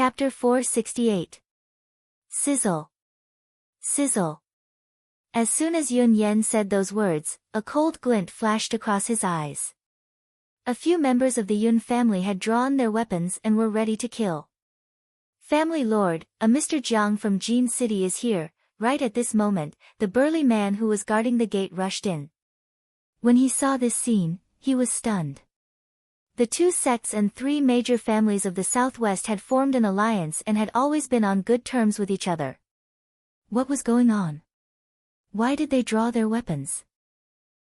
Chapter 468. Sizzle. Sizzle. As soon as Yun Yen said those words, a cold glint flashed across his eyes. A few members of the Yun family had drawn their weapons and were ready to kill. Family Lord, a Mr. Jiang from Jin City is here. Right at this moment, the burly man who was guarding the gate rushed in. When he saw this scene, he was stunned. The two sects and three major families of the Southwest had formed an alliance and had always been on good terms with each other. What was going on? Why did they draw their weapons?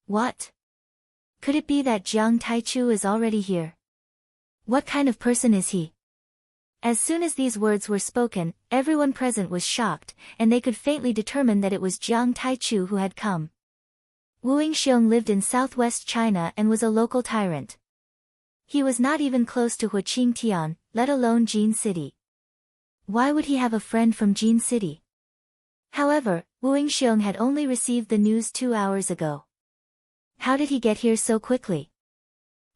What? Could it be that Jiang Taichu is already here? What kind of person is he? As soon as these words were spoken, everyone present was shocked, and they could faintly determine that it was Jiang Taichu who had come. Wu Yingxiong lived in southwest China and was a local tyrant. He was not even close to Huaqing Tian, let alone Jin City. Why would he have a friend from Jin City? However, Wu Yingxiong had only received the news 2 hours ago. How did he get here so quickly?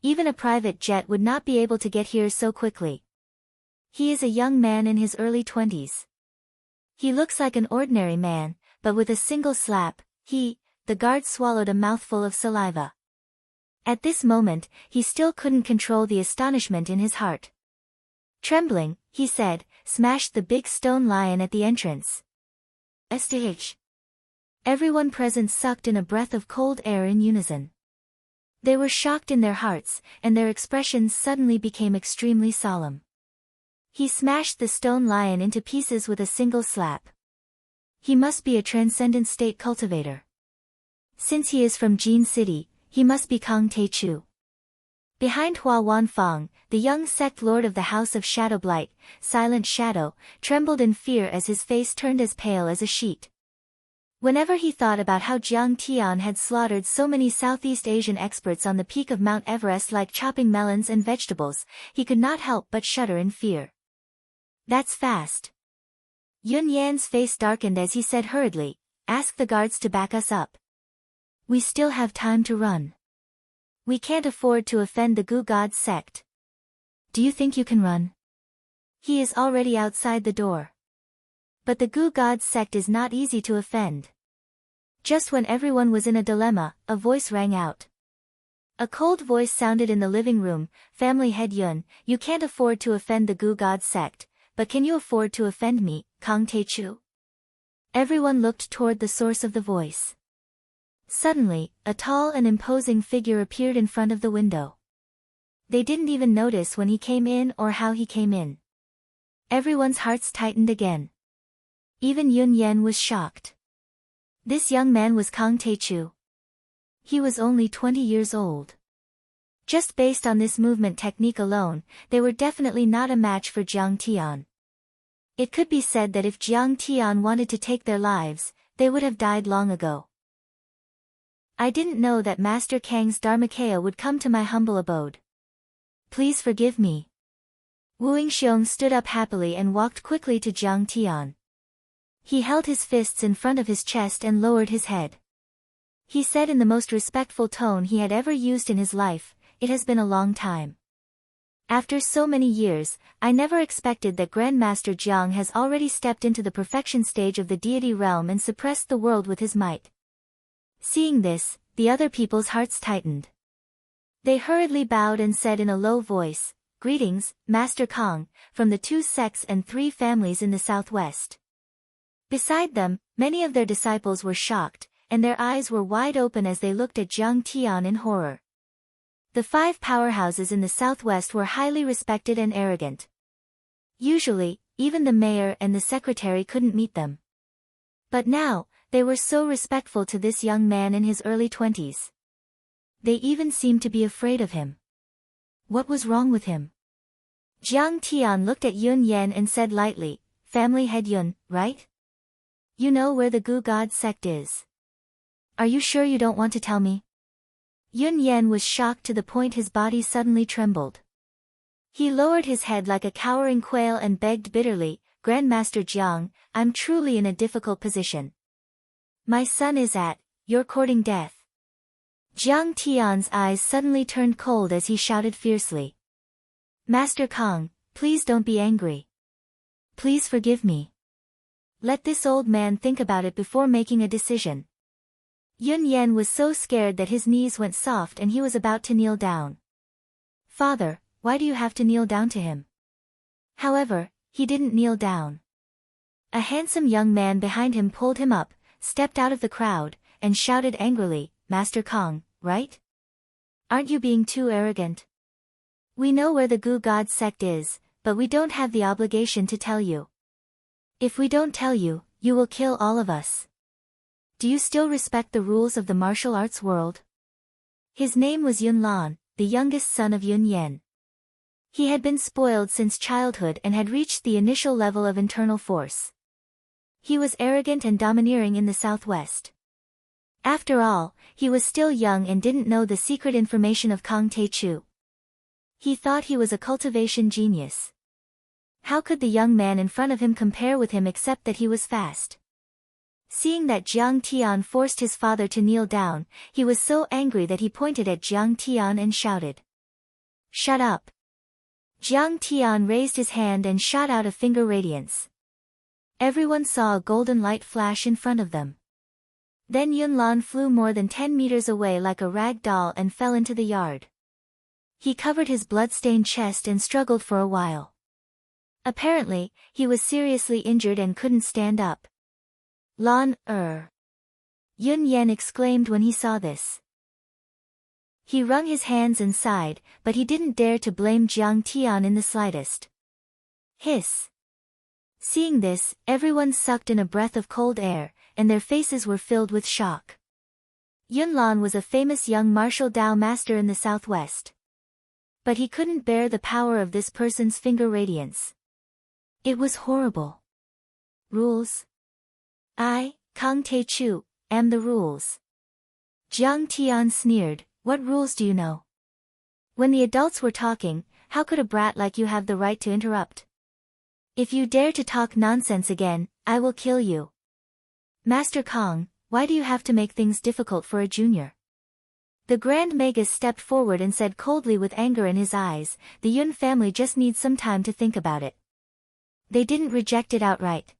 Even a private jet would not be able to get here so quickly. He is a young man in his early 20s. He looks like an ordinary man, but with a single slap, the guard swallowed a mouthful of saliva. At this moment, he still couldn't control the astonishment in his heart. Trembling, he said, smashed the big stone lion at the entrance. STH. Everyone present sucked in a breath of cold air in unison. They were shocked in their hearts, and their expressions suddenly became extremely solemn. He smashed the stone lion into pieces with a single slap. He must be a transcendent state cultivator. Since he is from Jin City, he must be Kang Taichu. Behind Hua Wanfang, the young sect lord of the House of Shadow Blight, Silent Shadow, trembled in fear as his face turned as pale as a sheet. Whenever he thought about how Jiang Tian had slaughtered so many Southeast Asian experts on the peak of Mount Everest like chopping melons and vegetables, he could not help but shudder in fear. That's fast. Yun Yan's face darkened as he said hurriedly, ask the guards to back us up. We still have time to run. We can't afford to offend the Gu God sect. Do you think you can run? He is already outside the door. But the Gu God sect is not easy to offend. Just when everyone was in a dilemma, a voice rang out. A cold voice sounded in the living room, Family Head Yun, you can't afford to offend the Gu God sect, but can you afford to offend me, Kang Taichu? Everyone looked toward the source of the voice. Suddenly, a tall and imposing figure appeared in front of the window. They didn't even notice when he came in or how he came in. Everyone's hearts tightened again. Even Yun Yen was shocked. This young man was Kang Taichu. He was only 20 years old. Just based on this movement technique alone, they were definitely not a match for Jiang Tian. It could be said that if Jiang Tian wanted to take their lives, they would have died long ago. I didn't know that Master Kang's Dharmakaya would come to my humble abode. Please forgive me. Wu Yingxiong stood up happily and walked quickly to Jiang Tian. He held his fists in front of his chest and lowered his head. He said in the most respectful tone he had ever used in his life, it has been a long time. After so many years, I never expected that Grandmaster Jiang has already stepped into the perfection stage of the deity realm and suppressed the world with his might. Seeing this, the other people's hearts tightened. They hurriedly bowed and said in a low voice, Greetings, Master Kang, from the two sects and three families in the southwest. Beside them, many of their disciples were shocked, and their eyes were wide open as they looked at Jiang Tian in horror. The 5 powerhouses in the southwest were highly respected and arrogant. Usually, even the mayor and the secretary couldn't meet them. But now, they were so respectful to this young man in his early 20s. They even seemed to be afraid of him. What was wrong with him? Jiang Tian looked at Yun Yen and said lightly, Family Head Yun, right? You know where the Gu God sect is. Are you sure you don't want to tell me? Yun Yen was shocked to the point his body suddenly trembled. He lowered his head like a cowering quail and begged bitterly, Grandmaster Jiang, I'm truly in a difficult position. My son is you're courting death. Jiang Tian's eyes suddenly turned cold as he shouted fiercely. Master Kang, please don't be angry. Please forgive me. Let this old man think about it before making a decision. Yun Yen was so scared that his knees went soft and he was about to kneel down. Father, why do you have to kneel down to him? However, he didn't kneel down. A handsome young man behind him pulled him up, stepped out of the crowd, and shouted angrily, Master Kong, right? Aren't you being too arrogant? We know where the Gu God sect is, but we don't have the obligation to tell you. If we don't tell you, you will kill all of us. Do you still respect the rules of the martial arts world? His name was Yun Lan, the youngest son of Yun Yen. He had been spoiled since childhood and had reached the initial level of internal force. He was arrogant and domineering in the southwest. After all, he was still young and didn't know the secret information of Kong Tae-chu. He thought he was a cultivation genius. How could the young man in front of him compare with him except that he was fast? Seeing that Jiang Tian forced his father to kneel down, he was so angry that he pointed at Jiang Tian and shouted. Shut up! Jiang Tian raised his hand and shot out a finger radiance. Everyone saw a golden light flash in front of them. Then Yun Lan flew more than 10 meters away like a rag doll and fell into the yard. He covered his blood-stained chest and struggled for a while. Apparently, he was seriously injured and couldn't stand up. Yun Yen exclaimed when he saw this. He wrung his hands and sighed, but he didn't dare to blame Jiang Tian in the slightest. Hiss! Seeing this, everyone sucked in a breath of cold air, and their faces were filled with shock. Yun Lan was a famous young martial Dao master in the southwest. But he couldn't bear the power of this person's finger radiance. It was horrible. Rules? I, Kong Tae-chu, am the rules. Jiang Tian sneered, what rules do you know? When the adults were talking, how could a brat like you have the right to interrupt? If you dare to talk nonsense again, I will kill you. Master Kong, why do you have to make things difficult for a junior? The Grand Magus stepped forward and said coldly with anger in his eyes, the Yun family just needs some time to think about it. They didn't reject it outright.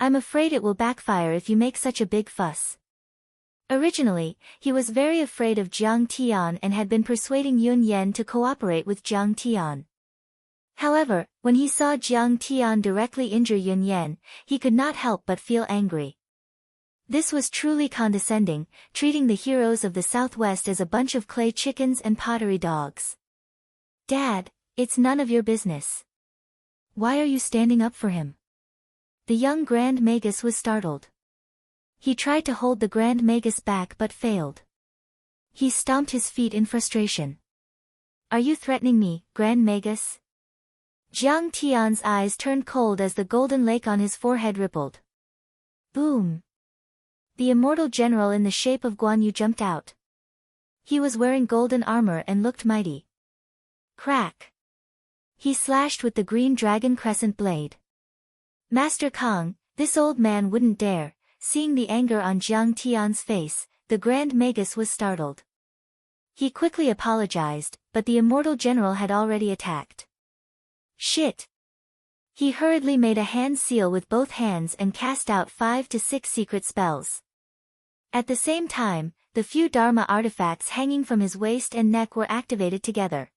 I'm afraid it will backfire if you make such a big fuss. Originally, he was very afraid of Jiang Tian and had been persuading Yun Yen to cooperate with Jiang Tian. However, when he saw Jiang Tian directly injure Yun Yen, he could not help but feel angry. This was truly condescending, treating the heroes of the Southwest as a bunch of clay chickens and pottery dogs. Dad, it's none of your business. Why are you standing up for him? The young Grand Magus was startled. He tried to hold the Grand Magus back but failed. He stomped his feet in frustration. Are you threatening me, Grand Magus? Jiang Tian's eyes turned cold as the golden lake on his forehead rippled. Boom! The immortal general in the shape of Guan Yu jumped out. He was wearing golden armor and looked mighty. Crack! He slashed with the green dragon crescent blade. Master Kong, this old man wouldn't dare. Seeing the anger on Jiang Tian's face, the Grand Magus was startled. He quickly apologized, but the immortal general had already attacked. Shit! He hurriedly made a hand seal with both hands and cast out 5 to 6 secret spells. At the same time, the few Dharma artifacts hanging from his waist and neck were activated together.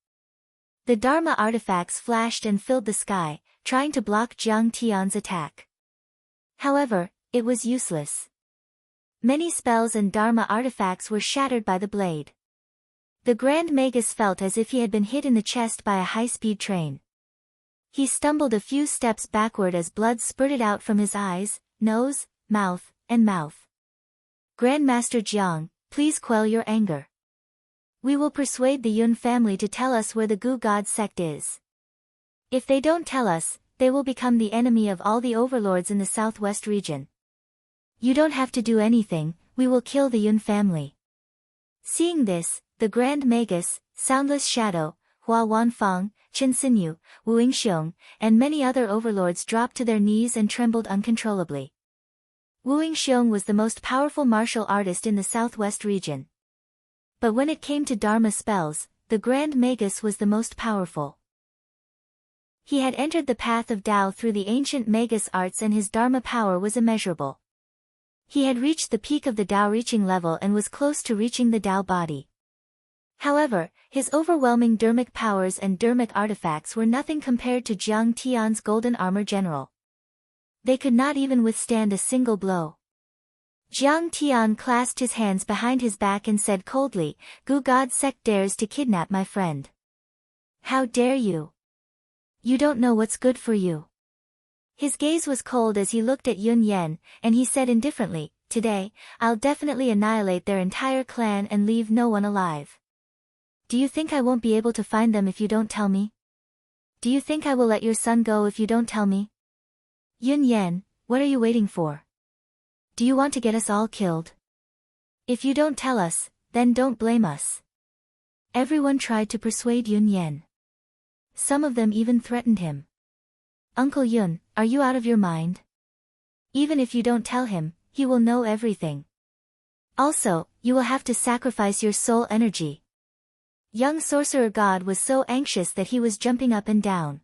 The Dharma artifacts flashed and filled the sky, trying to block Jiang Tian's attack. However, it was useless. Many spells and Dharma artifacts were shattered by the blade. The Grand Magus felt as if he had been hit in the chest by a high-speed train. He stumbled a few steps backward as blood spurted out from his eyes, nose, mouth, and mouth. Grandmaster Jiang, please quell your anger. We will persuade the Yun family to tell us where the Gu God sect is. If they don't tell us, they will become the enemy of all the overlords in the southwest region. You don't have to do anything, we will kill the Yun family. Seeing this, the Grand Magus, Soundless Shadow, Hua Wanfang, Qin Xinyu, Wu Yingxiong, and many other overlords dropped to their knees and trembled uncontrollably. Wu Yingxiong was the most powerful martial artist in the southwest region. But when it came to Dharma spells, the Grand Magus was the most powerful. He had entered the path of Tao through the ancient Magus arts and his Dharma power was immeasurable. He had reached the peak of the Tao reaching level and was close to reaching the Tao body. However, his overwhelming Dharmic powers and Dharmic artifacts were nothing compared to Jiang Tian's golden armor general. They could not even withstand a single blow. Jiang Tian clasped his hands behind his back and said coldly, "Gu God sect dares to kidnap my friend. How dare you? You don't know what's good for you." His gaze was cold as he looked at Yun Yan, and he said indifferently, "Today, I'll definitely annihilate their entire clan and leave no one alive. Do you think I won't be able to find them if you don't tell me? Do you think I will let your son go if you don't tell me? Yun Yan, what are you waiting for? Do you want to get us all killed? If you don't tell us, then don't blame us." Everyone tried to persuade Yun Yan. Some of them even threatened him. "Uncle Yun, are you out of your mind? Even if you don't tell him, he will know everything. Also, you will have to sacrifice your soul energy." Young Sorcerer God was so anxious that he was jumping up and down.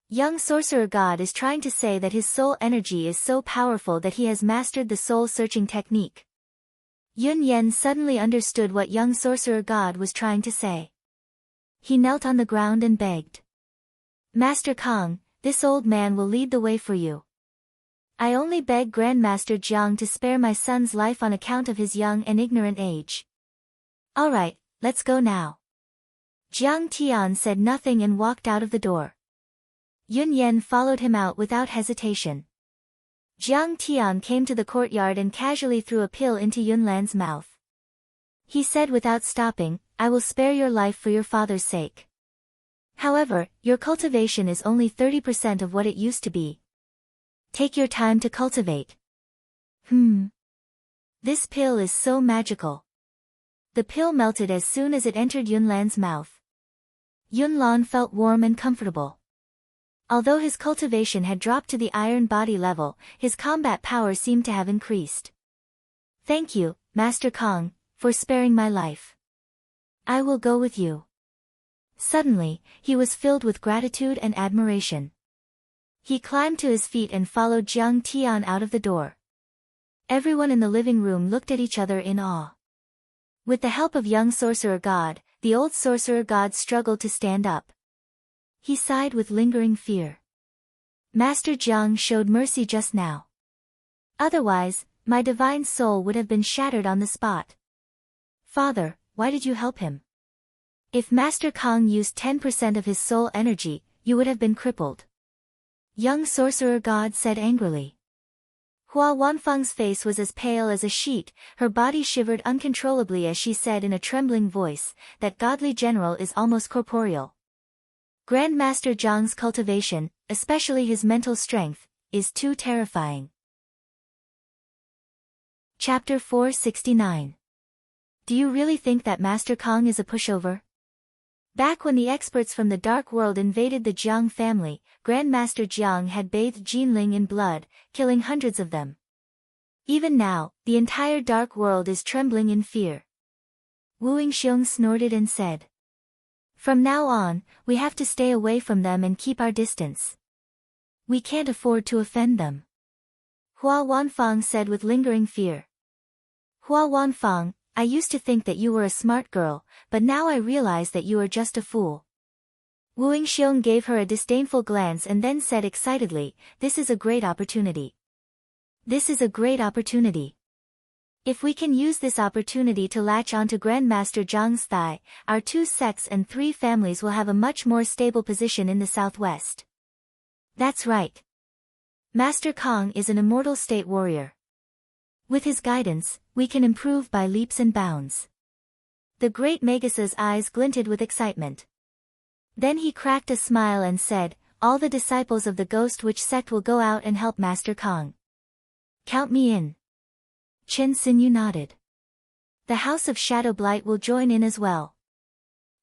Young Sorcerer God is trying to say that his soul energy is so powerful that he has mastered the soul-searching technique. Yun Yan suddenly understood what Young Sorcerer God was trying to say. He knelt on the ground and begged. "Master Kong, this old man will lead the way for you. I only beg Grandmaster Jiang to spare my son's life on account of his young and ignorant age." "All right, let's go now." Jiang Tian said nothing and walked out of the door. Yun Yan followed him out without hesitation. Jiang Tian came to the courtyard and casually threw a pill into Yun Lan's mouth. He said without stopping, "I will spare your life for your father's sake. However, your cultivation is only 30% of what it used to be. Take your time to cultivate." This pill is so magical. The pill melted as soon as it entered Yun Lan's mouth. Yun Lan felt warm and comfortable. Although his cultivation had dropped to the iron body level, his combat power seemed to have increased. "Thank you, Master Kong, for sparing my life. I will go with you." Suddenly, he was filled with gratitude and admiration. He climbed to his feet and followed Jiang Tian out of the door. Everyone in the living room looked at each other in awe. With the help of Young Sorcerer God, the old Sorcerer God struggled to stand up. He sighed with lingering fear. "Master Jiang showed mercy just now. Otherwise, my divine soul would have been shattered on the spot. Father, why did you help him? If Master Kong used 10% of his soul energy, you would have been crippled." Young Sorcerer God said angrily. Hua Wanfang's face was as pale as a sheet, her body shivered uncontrollably as she said in a trembling voice, "That godly general is almost corporeal. Grandmaster Jiang's cultivation, especially his mental strength, is too terrifying." Chapter 469. Do you really think that Master Kong is a pushover? Back when the experts from the Dark World invaded the Jiang family, Grandmaster Jiang had bathed Jinling in blood, killing hundreds of them. Even now, the entire Dark World is trembling in fear. Wu Yingxiong snorted and said, "From now on, we have to stay away from them and keep our distance. We can't afford to offend them." Hua Wanfang said with lingering fear. "Hua Wanfang, I used to think that you were a smart girl, but now I realize that you are just a fool." Wu Yingxiong gave her a disdainful glance and then said excitedly, "This is a great opportunity. This is a great opportunity. If we can use this opportunity to latch onto Grandmaster Jiang's thigh, our 2 sects and 3 families will have a much more stable position in the southwest." That's right. Master Kong is an immortal state warrior. With his guidance, we can improve by leaps and bounds. The great Magus' eyes glinted with excitement. Then he cracked a smile and said, "All the disciples of the Ghost Witch sect will go out and help Master Kong. Count me in." Chen Xinyu nodded. "The House of Shadow Blight will join in as well."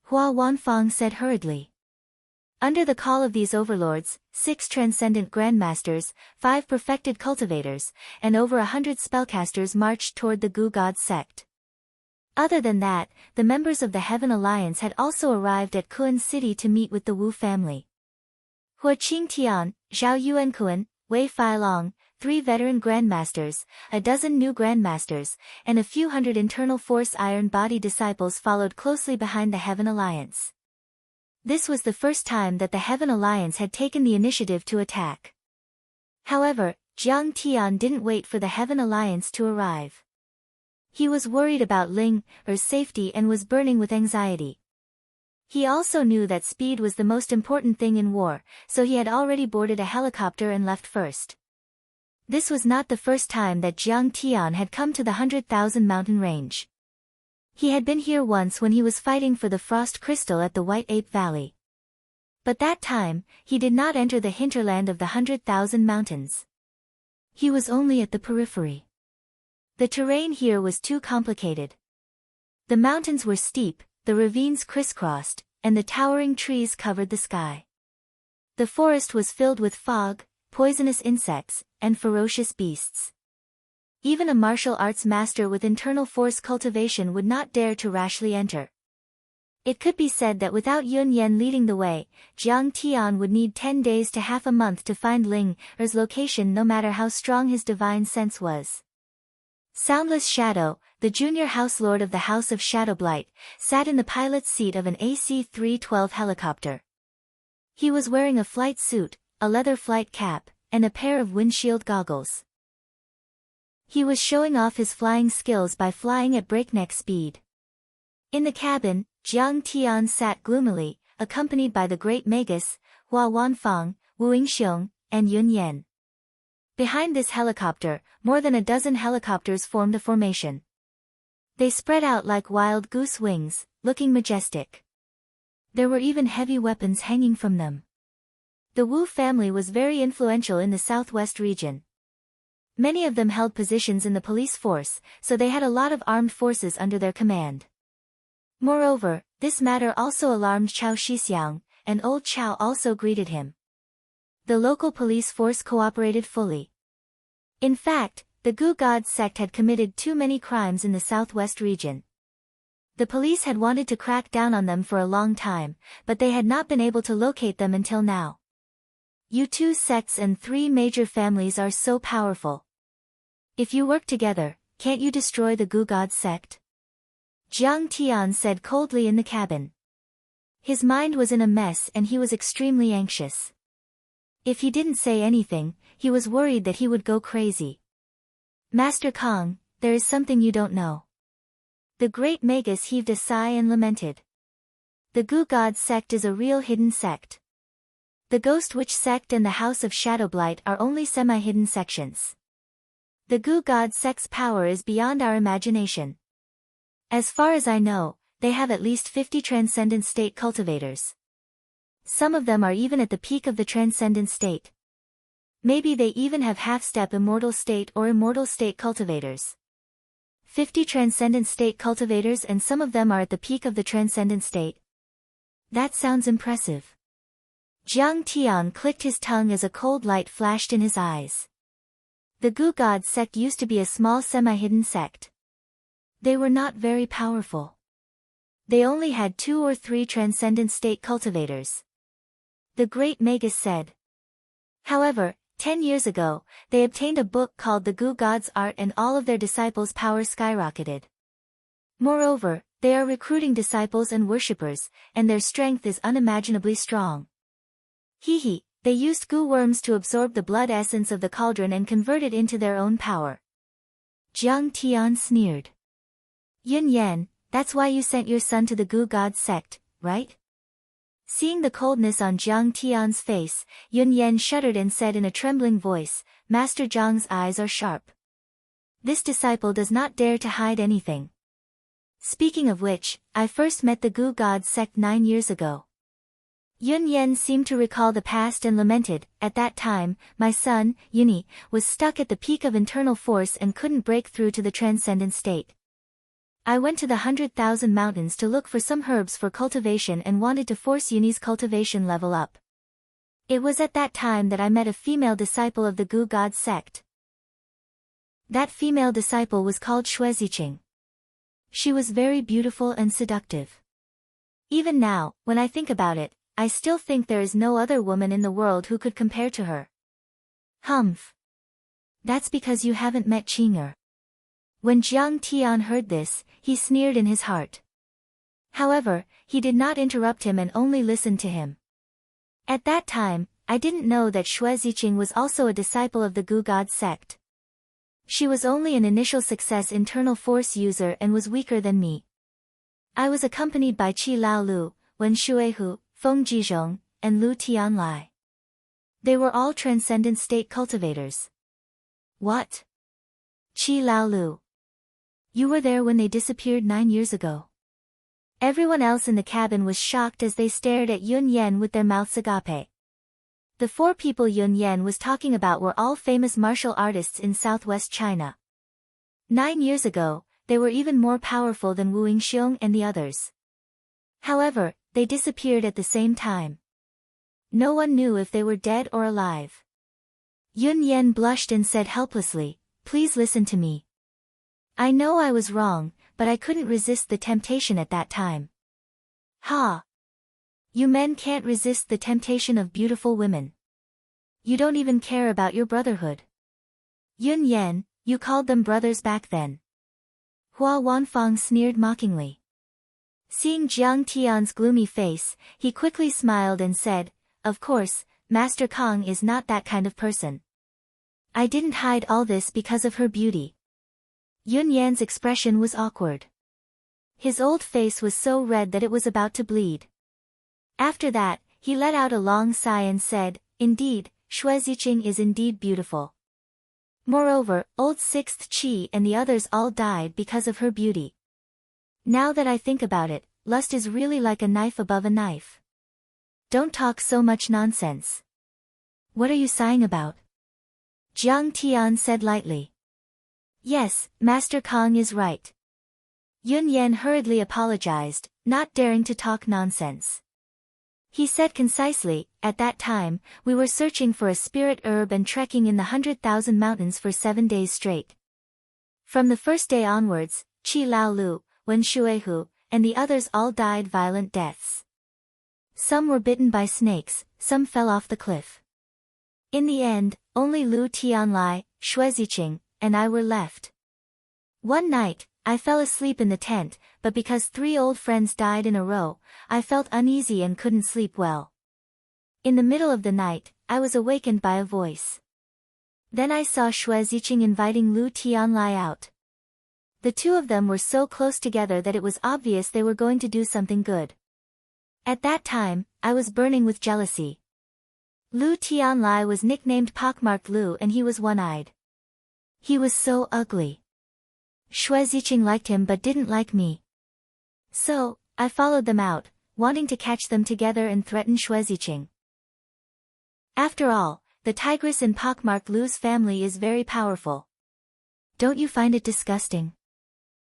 Hua Wanfang said hurriedly. Under the call of these overlords, 6 transcendent grandmasters, 5 perfected cultivators, and over 100 spellcasters marched toward the Gu God sect. Other than that, the members of the Heaven Alliance had also arrived at Kun City to meet with the Wu family. Hua Qingtian, Zhao Yuankuan, Wei Feilong, 3 veteran grandmasters, a dozen new grandmasters, and a few hundred internal force iron body disciples followed closely behind the Heaven Alliance. This was the first time that the Heaven Alliance had taken the initiative to attack. However, Jiang Tian didn't wait for the Heaven Alliance to arrive. He was worried about Ling Er's safety and was burning with anxiety. He also knew that speed was the most important thing in war, so he had already boarded a helicopter and left first. This was not the first time that Jiang Tian had come to the 100,000 mountain range. He had been here once when he was fighting for the frost crystal at the White Ape Valley. But that time, he did not enter the hinterland of the 100,000 mountains. He was only at the periphery. The terrain here was too complicated. The mountains were steep, the ravines crisscrossed, and the towering trees covered the sky. The forest was filled with fog, poisonous insects, and ferocious beasts. Even a martial arts master with internal force cultivation would not dare to rashly enter. It could be said that without Yun Yan leading the way, Jiang Tian would need 10 days to half a month to find Ling Er's location no matter how strong his divine sense was. Soundless Shadow, the junior house lord of the House of Shadowblight, sat in the pilot's seat of an AC-312 helicopter. He was wearing a flight suit, a leather flight cap, and a pair of windshield goggles. He was showing off his flying skills by flying at breakneck speed. In the cabin, Jiang Tian sat gloomily, accompanied by the great Magus, Hua Wanfang, Wu Yingxiong, and Yun Yan. Behind this helicopter, more than a dozen helicopters formed a formation. They spread out like wild goose wings, looking majestic. There were even heavy weapons hanging from them. The Wu family was very influential in the southwest region. Many of them held positions in the police force, so they had a lot of armed forces under their command. Moreover, this matter also alarmed Chao Shixiang, and old Chao also greeted him. The local police force cooperated fully. In fact, the Gu God sect had committed too many crimes in the southwest region. The police had wanted to crack down on them for a long time, but they had not been able to locate them until now. You 2 sects and 3 major families are so powerful. If you work together, can't you destroy the Gu God sect? Jiang Tian said coldly in the cabin. His mind was in a mess and he was extremely anxious. If he didn't say anything, he was worried that he would go crazy. Master Kong, there is something you don't know. The great Magus heaved a sigh and lamented. The Gu God sect is a real hidden sect. The Ghost Witch sect and the House of Shadowblight are only semi-hidden sections. The Gu God sect's power is beyond our imagination. As far as I know, they have at least 50 transcendent state cultivators. Some of them are even at the peak of the transcendent state. Maybe they even have half-step immortal state or immortal state cultivators. 50 transcendent state cultivators and some of them are at the peak of the transcendent state. That sounds impressive. Jiang Tian clicked his tongue as a cold light flashed in his eyes. The Gu God sect used to be a small semi-hidden sect. They were not very powerful. They only had 2 or 3 transcendent state cultivators. The great Magus said. However, 10 years ago, they obtained a book called the Gu God's Art and all of their disciples' power skyrocketed. Moreover, they are recruiting disciples and worshippers, and their strength is unimaginably strong. Hehe, they used Gu worms to absorb the blood essence of the cauldron and convert it into their own power. Jiang Tian sneered. Yun Yan, that's why you sent your son to the Gu God sect, right? Seeing the coldness on Jiang Tian's face, Yun Yan shuddered and said in a trembling voice, Master Zhang's eyes are sharp. This disciple does not dare to hide anything. Speaking of which, I first met the Gu God sect 9 years ago. Yun Yan seemed to recall the past and lamented, at that time, my son, Yuni, was stuck at the peak of internal force and couldn't break through to the transcendent state. I went to the 100,000 mountains to look for some herbs for cultivation and wanted to force Yuni's cultivation level up. It was at that time that I met a female disciple of the Gu God sect. That female disciple was called Shueziqing. She was very beautiful and seductive. Even now, when I think about it, I still think there is no other woman in the world who could compare to her. Humph. That's because you haven't met Qing'er. When Jiang Tian heard this, he sneered in his heart. However, he did not interrupt him and only listened to him. At that time, I didn't know that Xue Ziqing was also a disciple of the Gu God sect. She was only an initial success internal force user and was weaker than me. I was accompanied by Qi Laolu, Wen Shuihu, Feng Jizhong, and Lu Tianlai. They were all transcendent state cultivators. What? Qi Laolu. You were there when they disappeared 9 years ago. Everyone else in the cabin was shocked as they stared at Yun Yan with their mouths agape. The 4 people Yun Yan was talking about were all famous martial artists in southwest China. 9 years ago, they were even more powerful than Wu Yingxiong and the others. However, they disappeared at the same time. No one knew if they were dead or alive. Yun Yan blushed and said helplessly, "Please listen to me. I know I was wrong, but I couldn't resist the temptation at that time." Ha! You men can't resist the temptation of beautiful women. You don't even care about your brotherhood. Yun Yan, you called them brothers back then. Hua Wanfang sneered mockingly. Seeing Jiang Tian's gloomy face, he quickly smiled and said, "Of course, Master Kong is not that kind of person. I didn't hide all this because of her beauty." Yun Yan's expression was awkward. His old face was so red that it was about to bleed. After that, he let out a long sigh and said, "Indeed, Xue Ziqing is indeed beautiful. Moreover, old Sixth Qi and the others all died because of her beauty. Now that I think about it, lust is really like a knife above a knife. Don't talk so much nonsense. What are you sighing about?" Jiang Tian said lightly. "Yes, Master Kong is right." Yun Yan hurriedly apologized, not daring to talk nonsense. He said concisely, "At that time, we were searching for a spirit herb and trekking in the 100,000 mountains for 7 days straight. From the first day onwards, Qi Laolu, Wen Shuihu, and the others all died violent deaths. Some were bitten by snakes, some fell off the cliff. In the end, only Lu Tianlai, Xue Ziqing, and I were left. One night, I fell asleep in the tent, but because 3 old friends died in a row, I felt uneasy and couldn't sleep well. In the middle of the night, I was awakened by a voice. Then I saw Xue Ziqing inviting Lu Tianlai out. The 2 of them were so close together that it was obvious they were going to do something good. At that time, I was burning with jealousy. Lu Tianlai was nicknamed Pockmarked Lu and he was one-eyed. He was so ugly. Xue Ziqing liked him but didn't like me. So, I followed them out, wanting to catch them together and threaten Xue Ziqing. After all, the tigress in Pockmarked Lu's family is very powerful. Don't you find it disgusting?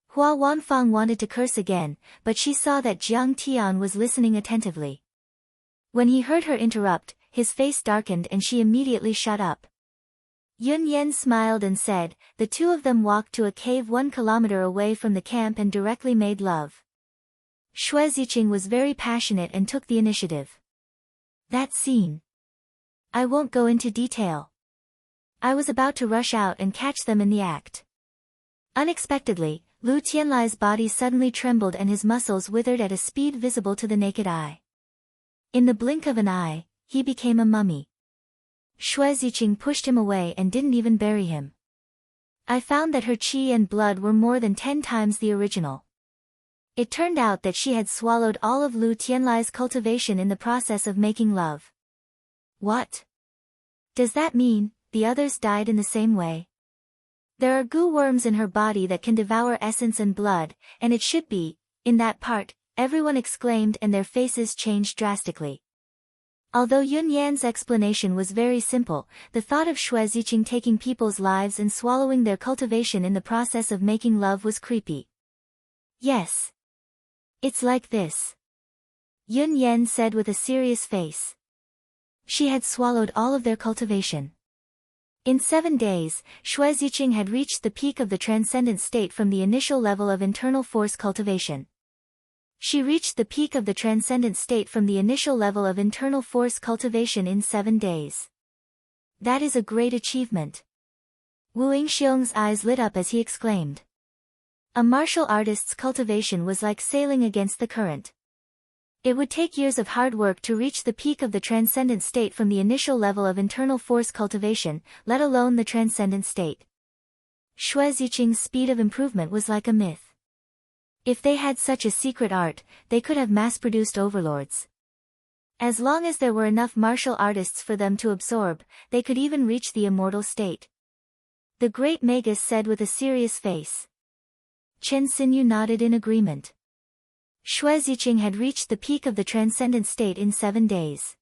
Hua Wanfang wanted to curse again, but she saw that Jiang Tian was listening attentively. When he heard her interrupt, his face darkened and she immediately shut up. Yun Yan smiled and said, "The 2 of them walked to a cave 1 kilometer away from the camp and directly made love. Xue Ziqing was very passionate and took the initiative. That scene. I won't go into detail. I was about to rush out and catch them in the act." Unexpectedly, Lu Tianlai's body suddenly trembled and his muscles withered at a speed visible to the naked eye. In the blink of an eye, he became a mummy. Xue Ziqing pushed him away and didn't even bury him. I found that her qi and blood were more than 10 times the original. It turned out that she had swallowed all of Lu Tianlai's cultivation in the process of making love. What? Does that mean the others died in the same way? There are goo worms in her body that can devour essence and blood, and it should be, in that part, everyone exclaimed and their faces changed drastically. Although Yun Yan's explanation was very simple, the thought of Xue Ziqing taking people's lives and swallowing their cultivation in the process of making love was creepy. Yes. It's like this. Yun Yan said with a serious face. She had swallowed all of their cultivation. In 7 days, Xue Ziqing had reached the peak of the transcendent state from the initial level of internal force cultivation. She reached the peak of the transcendent state from the initial level of internal force cultivation in 7 days. That is a great achievement. Wu Yingxiong's eyes lit up as he exclaimed. A martial artist's cultivation was like sailing against the current. It would take years of hard work to reach the peak of the transcendent state from the initial level of internal force cultivation, let alone the transcendent state. Xue Ziqing's speed of improvement was like a myth. If they had such a secret art, they could have mass-produced overlords. As long as there were enough martial artists for them to absorb, they could even reach the immortal state. The great Magus said with a serious face. Chen Xinyu nodded in agreement. Xue Ziqing had reached the peak of the transcendent state in 7 days.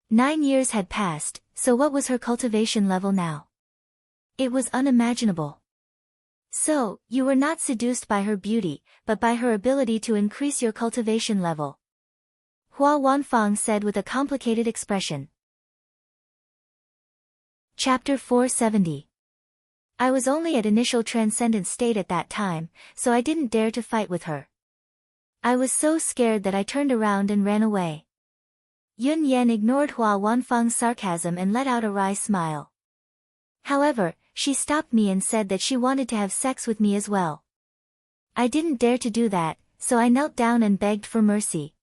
9 years had passed, so what was her cultivation level now? It was unimaginable. So, you were not seduced by her beauty, but by her ability to increase your cultivation level. Hua Wanfang said with a complicated expression. Chapter 470. I was only at initial transcendent state at that time, so I didn't dare to fight with her. I was so scared that I turned around and ran away. Yun Yan ignored Hua Wanfang's sarcasm and let out a wry smile. However, she stopped me and said that she wanted to have sex with me as well. I didn't dare to do that, so I knelt down and begged for mercy.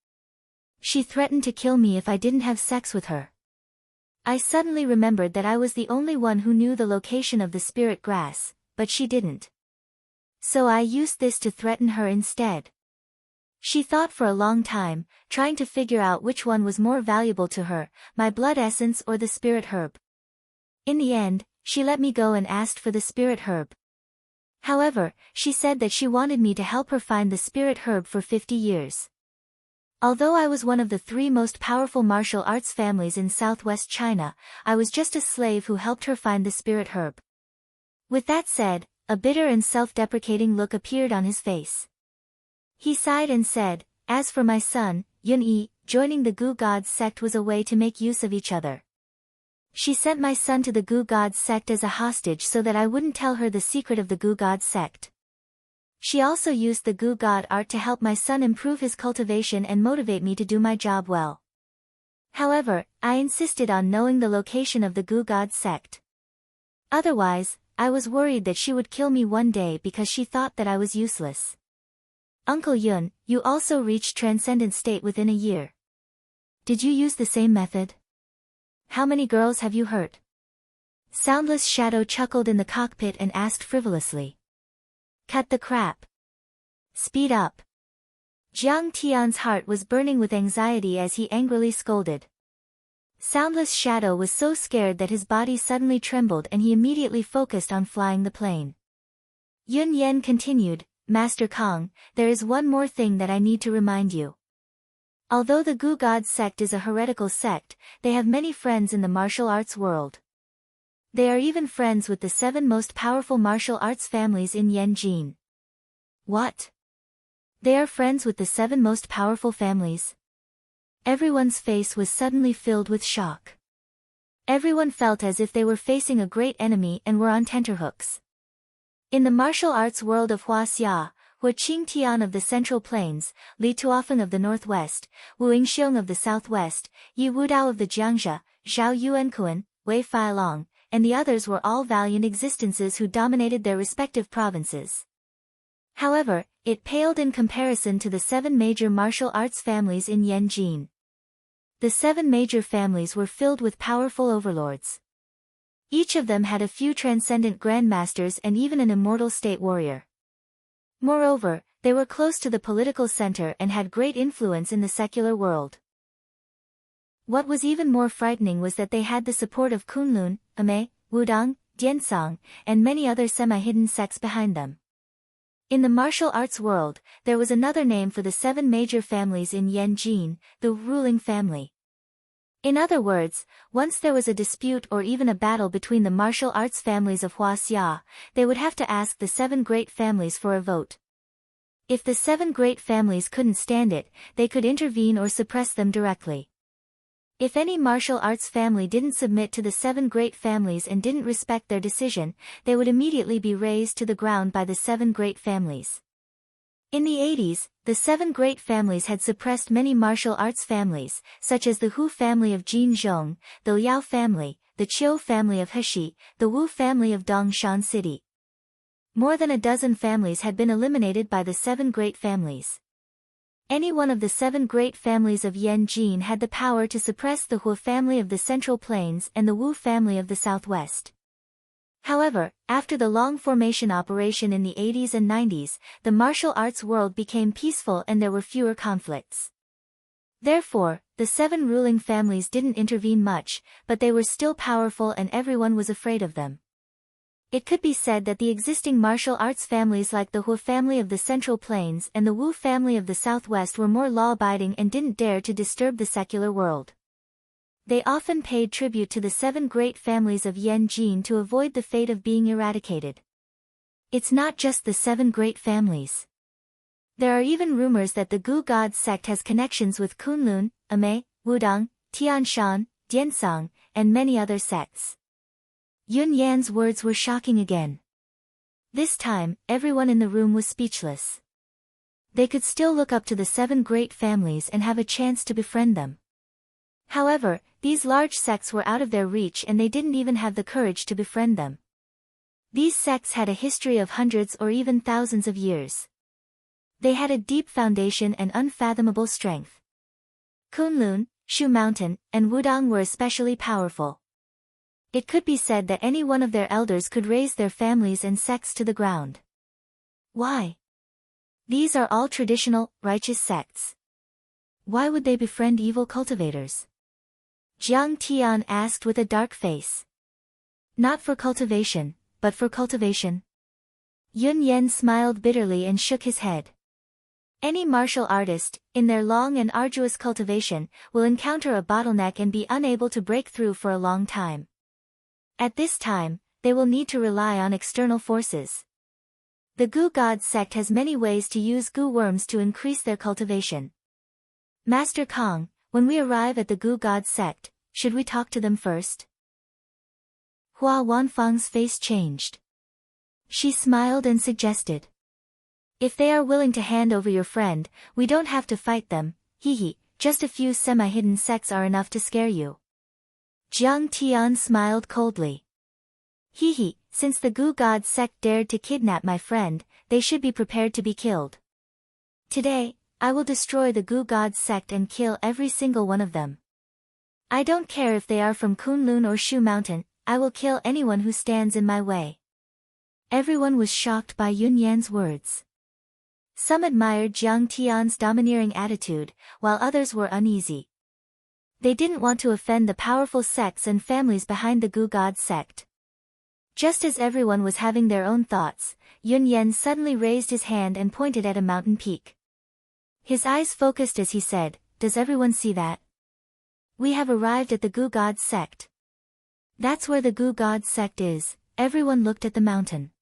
She threatened to kill me if I didn't have sex with her. I suddenly remembered that I was the only one who knew the location of the spirit grass, but she didn't. So I used this to threaten her instead. She thought for a long time, trying to figure out which one was more valuable to her, my blood essence or the spirit herb. In the end, she let me go and asked for the spirit herb. However, she said that she wanted me to help her find the spirit herb for 50 years. Although I was one of the 3 most powerful martial arts families in southwest China, I was just a slave who helped her find the spirit herb. With that said, a bitter and self-deprecating look appeared on his face. He sighed and said, as for my son, Yun Yi, joining the Gu Gods sect was a way to make use of each other. She sent my son to the Gu Gods sect as a hostage so that I wouldn't tell her the secret of the Gu Gods sect. She also used the Gu God art to help my son improve his cultivation and motivate me to do my job well. However, I insisted on knowing the location of the Gu God sect. Otherwise, I was worried that she would kill me one day because she thought that I was useless. Uncle Yun, you also reached transcendent state within a year. Did you use the same method? How many girls have you hurt? Soundless Shadow chuckled in the cockpit and asked frivolously. Cut the crap. Speed up. Jiang Tian's heart was burning with anxiety as he angrily scolded. Soundless Shadow was so scared that his body suddenly trembled and he immediately focused on flying the plane. Yun Yan continued, Master Kong, there is one more thing that I need to remind you. Although the Gu Gods sect is a heretical sect, they have many friends in the martial arts world. They are even friends with the 7 most powerful martial arts families in Yanjin. What? They are friends with the 7 most powerful families? Everyone's face was suddenly filled with shock. Everyone felt as if they were facing a great enemy and were on tenterhooks. In the martial arts world of Huaxia, Hua Qingtian of the Central Plains, Li Tuofeng of the Northwest, Wu Yingxiong of the Southwest, Yi Wudao of the Jiangxia, Zhao Yuankuan, Wei Feilong, and the others were all valiant existences who dominated their respective provinces. However, it paled in comparison to the 7 major martial arts families in Yanjin. The 7 major families were filled with powerful overlords. Each of them had a few transcendent grandmasters and even an immortal state warrior. Moreover, they were close to the political center and had great influence in the secular world. What was even more frightening was that they had the support of Kunlun, Amei, Wudang, Diansong, and many other semi-hidden sects behind them. In the martial arts world, there was another name for the 7 major families in Yanjin, the ruling family. In other words, once there was a dispute or even a battle between the martial arts families of Huaxia, they would have to ask the 7 great families for a vote. If the 7 great families couldn't stand it, they could intervene or suppress them directly. If any martial arts family didn't submit to the 7 great families and didn't respect their decision, they would immediately be razed to the ground by the 7 great families. In the 80s, the 7 great families had suppressed many martial arts families, such as the Hu family of Jinzhong, the Liao family, the Qiu family of Heshi, the Wu family of Dongshan City. More than a dozen families had been eliminated by the 7 great families. Any one of the 7 great families of Yanjin had the power to suppress the Hu family of the Central Plains and the Wu family of the Southwest. However, after the long formation operation in the 80s and 90s, the martial arts world became peaceful and there were fewer conflicts. Therefore, the 7 ruling families didn't intervene much, but they were still powerful and everyone was afraid of them. It could be said that the existing martial arts families like the Hu family of the Central Plains and the Wu family of the Southwest were more law-abiding and didn't dare to disturb the secular world. They often paid tribute to the 7 great families of Yanjin to avoid the fate of being eradicated. It's not just the 7 great families. There are even rumors that the Gu God sect has connections with Kunlun, Amei, Wudang, Tianshan, Diansang, and many other sects. Yun Yan's words were shocking again. This time, everyone in the room was speechless. They could still look up to the 7 great families and have a chance to befriend them. However, these large sects were out of their reach and they didn't even have the courage to befriend them. These sects had a history of hundreds or even thousands of years. They had a deep foundation and unfathomable strength. Kunlun, Shu Mountain, and Wudang were especially powerful. It could be said that any one of their elders could raise their families and sects to the ground. Why? These are all traditional, righteous sects. Why would they befriend evil cultivators? Jiang Tian asked with a dark face. Not for cultivation, but for cultivation. Yun Yan smiled bitterly and shook his head. Any martial artist, in their long and arduous cultivation, will encounter a bottleneck and be unable to break through for a long time. At this time, they will need to rely on external forces. The Gu God sect has many ways to use Gu worms to increase their cultivation. Master Kong, when we arrive at the Gu God sect, should we talk to them first? Hua Wanfang's face changed. She smiled and suggested. If they are willing to hand over your friend, we don't have to fight them, just a few semi-hidden sects are enough to scare you. Jiang Tian smiled coldly. Since the Gu God sect dared to kidnap my friend, they should be prepared to be killed. Today, I will destroy the Gu God sect and kill every single one of them. I don't care if they are from Kunlun or Shu Mountain, I will kill anyone who stands in my way. Everyone was shocked by Yun Yan's words. Some admired Jiang Tian's domineering attitude, while others were uneasy. They didn't want to offend the powerful sects and families behind the Gu God sect. Just as everyone was having their own thoughts, Yun Yan suddenly raised his hand and pointed at a mountain peak. His eyes focused as he said, "Does everyone see that? We have arrived at the Gu God sect. That's where the Gu God sect is." Everyone looked at the mountain.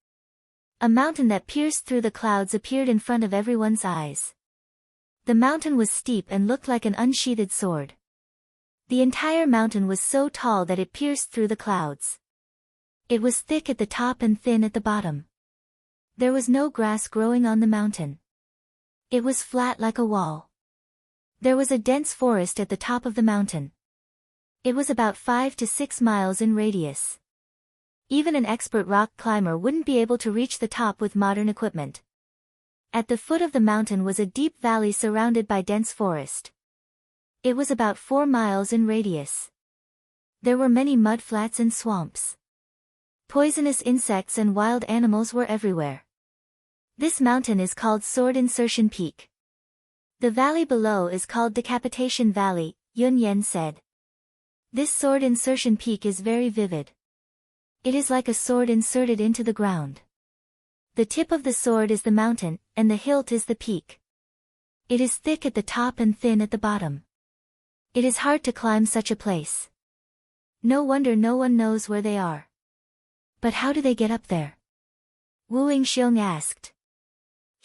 A mountain that pierced through the clouds appeared in front of everyone's eyes. The mountain was steep and looked like an unsheathed sword. The entire mountain was so tall that it pierced through the clouds. It was thick at the top and thin at the bottom. There was no grass growing on the mountain. It was flat like a wall. There was a dense forest at the top of the mountain. It was about 5 to 6 miles in radius. Even an expert rock climber wouldn't be able to reach the top with modern equipment. At the foot of the mountain was a deep valley surrounded by dense forest. It was about 4 miles in radius. There were many mudflats and swamps. Poisonous insects and wild animals were everywhere. This mountain is called Sword Insertion Peak. The valley below is called Decapitation Valley, Yun Yan said. This Sword Insertion Peak is very vivid. It is like a sword inserted into the ground. The tip of the sword is the mountain, and the hilt is the peak. It is thick at the top and thin at the bottom. It is hard to climb such a place. No wonder no one knows where they are. But how do they get up there? Wu Yingxiong asked.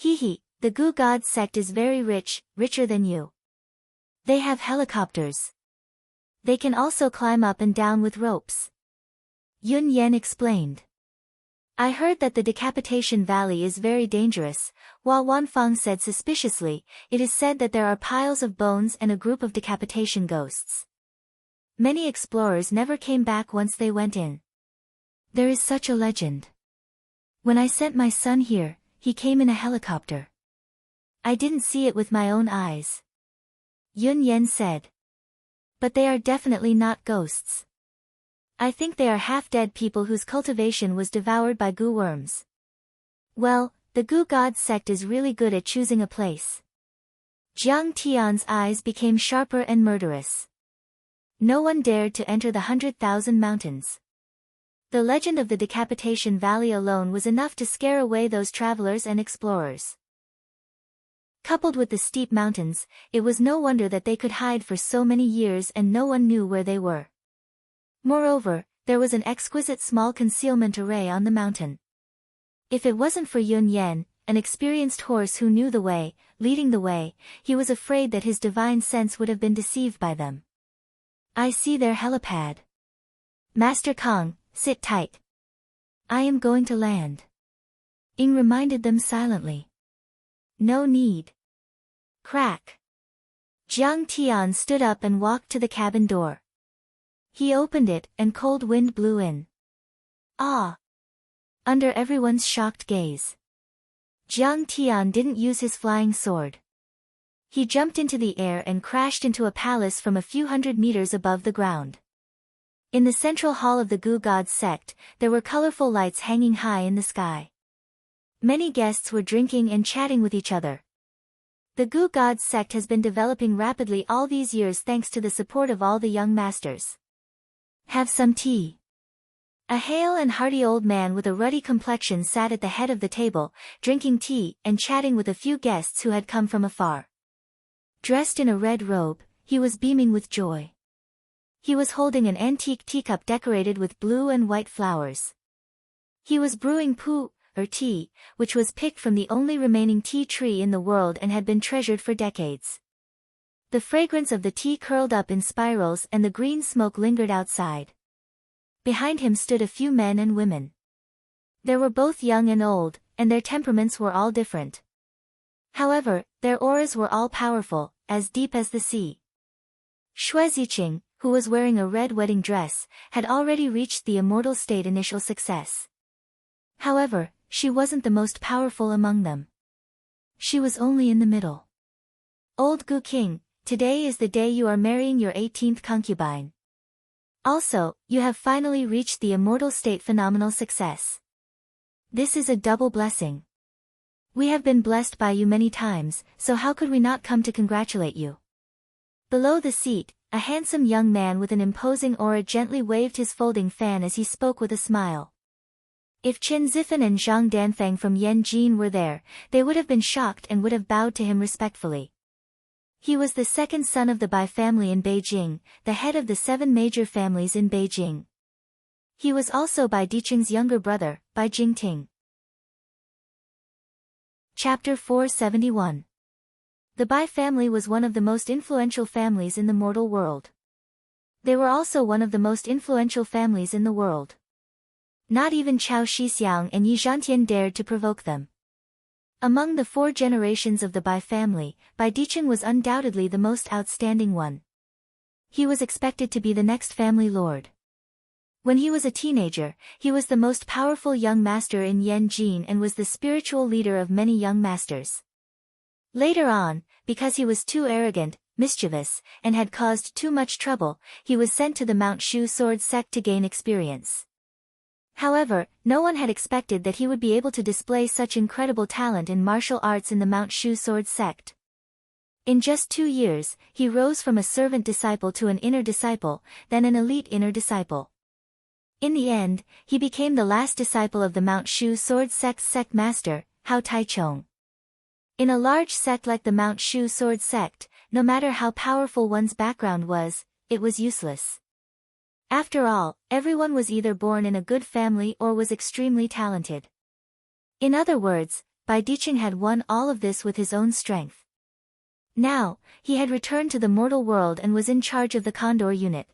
The Gu God sect is very rich, richer than you. They have helicopters. They can also climb up and down with ropes. Yun Yan explained. I heard that the Decapitation Valley is very dangerous, Hua Wanfang said suspiciously. It is said that there are piles of bones and a group of decapitation ghosts. Many explorers never came back once they went in. There is such a legend. When I sent my son here, he came in a helicopter. I didn't see it with my own eyes. Yun Yen said. But they are definitely not ghosts. I think they are half-dead people whose cultivation was devoured by goo worms. Well, the goo god sect is really good at choosing a place. Jiang Tian's eyes became sharper and murderous. No one dared to enter the 100,000 mountains. The legend of the Decapitation Valley alone was enough to scare away those travelers and explorers. Coupled with the steep mountains, it was no wonder that they could hide for so many years and no one knew where they were. Moreover, there was an exquisite small concealment array on the mountain. If it wasn't for Yun Yen, an experienced horse who knew the way, leading the way, he was afraid that his divine sense would have been deceived by them. I see their helipad. Master Kong, sit tight. I am going to land. Ying reminded them silently. No need. Crack. Jiang Tian stood up and walked to the cabin door. He opened it and cold wind blew in. Ah! Under everyone's shocked gaze. Jiang Tian didn't use his flying sword. He jumped into the air and crashed into a palace from a few hundred meters above the ground. In the central hall of the Goo God sect, there were colorful lights hanging high in the sky. Many guests were drinking and chatting with each other. The Goo God sect has been developing rapidly all these years thanks to the support of all the young masters. Have some tea. A hale and hearty old man with a ruddy complexion sat at the head of the table, drinking tea and chatting with a few guests who had come from afar. Dressed in a red robe, he was beaming with joy. He was holding an antique teacup decorated with blue and white flowers. He was brewing pu, or tea, which was picked from the only remaining tea tree in the world and had been treasured for decades. The fragrance of the tea curled up in spirals and the green smoke lingered outside. Behind him stood a few men and women. They were both young and old, and their temperaments were all different. However, their auras were all powerful, as deep as the sea. Xue Ziqing, who was wearing a red wedding dress, had already reached the immortal state initial success. However, she wasn't the most powerful among them. She was only in the middle. Old Gu King, today is the day you are marrying your 18th concubine. Also, you have finally reached the immortal state phenomenal success. This is a double blessing. We have been blessed by you many times, so how could we not come to congratulate you? Below the seat, a handsome young man with an imposing aura gently waved his folding fan as he spoke with a smile. If Chen Zifan and Zhang Danfang from Yanjin were there, they would have been shocked and would have bowed to him respectfully. He was the second son of the Bai family in Beijing, the head of the 7 major families in Beijing. He was also Bai Diqing's younger brother, Bai Jingting. Chapter 471. The Bai family was one of the most influential families in the mortal world. They were also one of the most influential families in the world. Not even Chao Shixiang and Yi Zhantian dared to provoke them. Among the 4 generations of the Bai family, Bai Diqing was undoubtedly the most outstanding one. He was expected to be the next family lord. When he was a teenager, he was the most powerful young master in Yanjin and was the spiritual leader of many young masters. Later on, because he was too arrogant, mischievous, and had caused too much trouble, he was sent to the Mount Shu Sword sect to gain experience. However, no one had expected that he would be able to display such incredible talent in martial arts in the Mount Shu Sword sect. In just 2 years, he rose from a servant disciple to an inner disciple, then an elite inner disciple. In the end, he became the last disciple of the Mount Shu Sword sect's sect master, Hao Taichong. In a large sect like the Mount Shu Sword sect, no matter how powerful one's background was, it was useless. After all, everyone was either born in a good family or was extremely talented. In other words, Bai Diqing had won all of this with his own strength. Now, he had returned to the mortal world and was in charge of the Condor unit.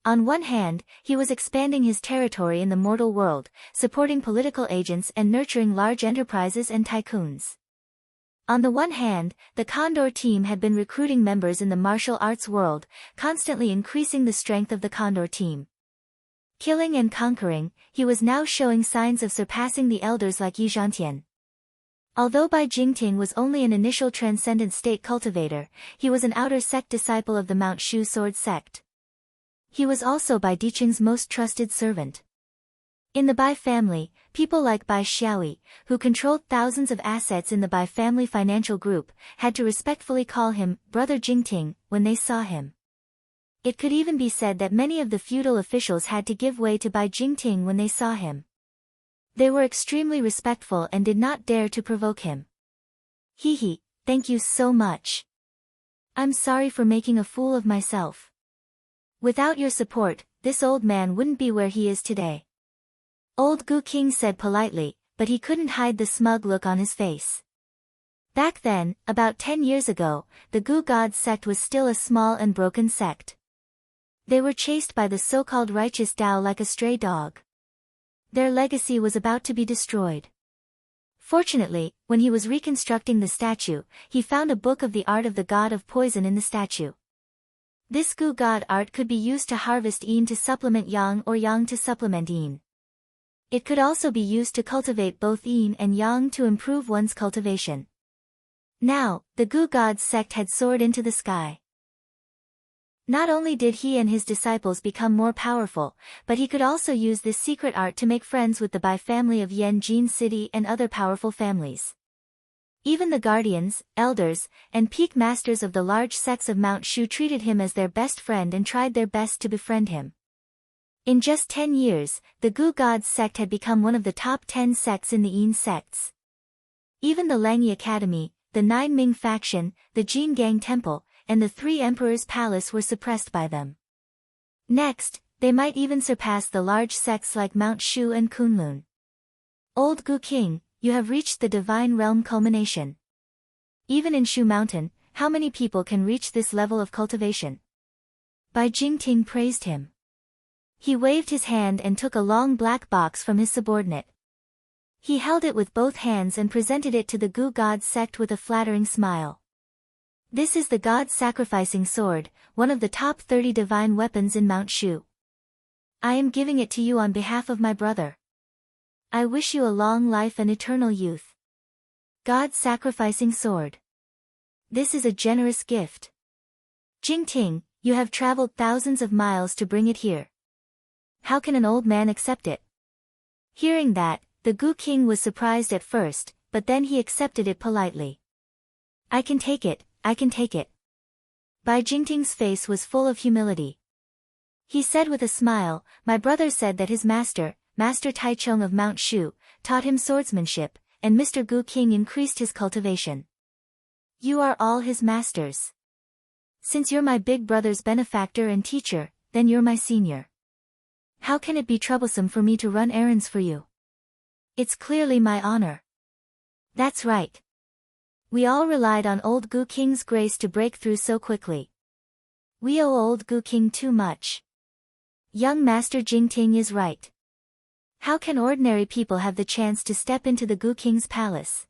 On one hand, he was expanding his territory in the mortal world, supporting political agents and nurturing large enterprises and tycoons. On the one hand, the Condor team had been recruiting members in the martial arts world, constantly increasing the strength of the Condor team. Killing and conquering, he was now showing signs of surpassing the elders like Yi Zhantian. Although Bai Jingting was only an initial transcendent state cultivator, he was an outer sect disciple of the Mount Shu sword sect. He was also Bai Diqing's most trusted servant. In the Bai family, people like Bai Xiaoyi, who controlled thousands of assets in the Bai family financial group, had to respectfully call him Brother Jingting when they saw him. It could even be said that many of the feudal officials had to give way to Bai Jingting when they saw him. They were extremely respectful and did not dare to provoke him. Hee, thank you so much. I'm sorry for making a fool of myself. Without your support, this old man wouldn't be where he is today. Old Gu King said politely, but he couldn't hide the smug look on his face. Back then, about 10 years ago, the Gu God sect was still a small and broken sect. They were chased by the so-called righteous Tao like a stray dog. Their legacy was about to be destroyed. Fortunately, when he was reconstructing the statue, he found a book of the art of the god of poison in the statue. This Gu god art could be used to harvest yin to supplement yang or yang to supplement yin. It could also be used to cultivate both yin and yang to improve one's cultivation. Now, the Gu god sect had soared into the sky. Not only did he and his disciples become more powerful, but he could also use this secret art to make friends with the Bai family of Yanjin City and other powerful families. Even the guardians, elders, and peak masters of the large sects of Mount Shu treated him as their best friend and tried their best to befriend him. In just 10 years, the Gu God sect had become one of the top 10 sects in the Yin sects. Even the Langyi Academy, the Nine Ming faction, the Jin Gang Temple, and the Three Emperors' Palace were suppressed by them. Next, they might even surpass the large sects like Mount Shu and Kunlun. Old Gu King, you have reached the divine realm culmination. Even in Shu Mountain, how many people can reach this level of cultivation? Bai Jingting praised him. He waved his hand and took a long black box from his subordinate. He held it with both hands and presented it to the Gu God sect with a flattering smile. This is the God-sacrificing sword, one of the top 30 divine weapons in Mount Shu. I am giving it to you on behalf of my brother. I wish you a long life and eternal youth. God-sacrificing sword. This is a generous gift. Jingting, you have traveled thousands of miles to bring it here. How can an old man accept it? Hearing that, the Gu King was surprised at first, but then he accepted it politely. I can take it. I can take it. Bai Jingting's face was full of humility. He said with a smile, my brother said that his master, Master Taichung of Mount Shu, taught him swordsmanship, and Mr. Gu King increased his cultivation. You are all his masters. Since you're my big brother's benefactor and teacher, then you're my senior. How can it be troublesome for me to run errands for you? It's clearly my honor. That's right. We all relied on old Gu King's grace to break through so quickly. We owe old Gu King too much. Young Master Jingting is right. How can ordinary people have the chance to step into the Gu King's palace?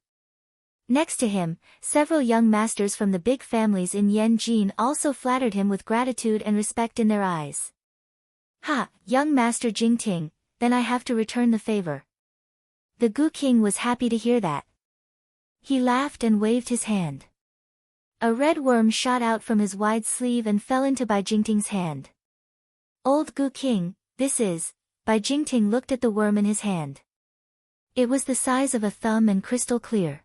Next to him, several young masters from the big families in Yanjin also flattered him with gratitude and respect in their eyes. Ha, young Master Jingting, then I have to return the favor. The Gu King was happy to hear that. He laughed and waved his hand. A red worm shot out from his wide sleeve and fell into Bai Jingting's hand. Old Gu King, this is, Bai Jingting looked at the worm in his hand. It was the size of a thumb and crystal clear.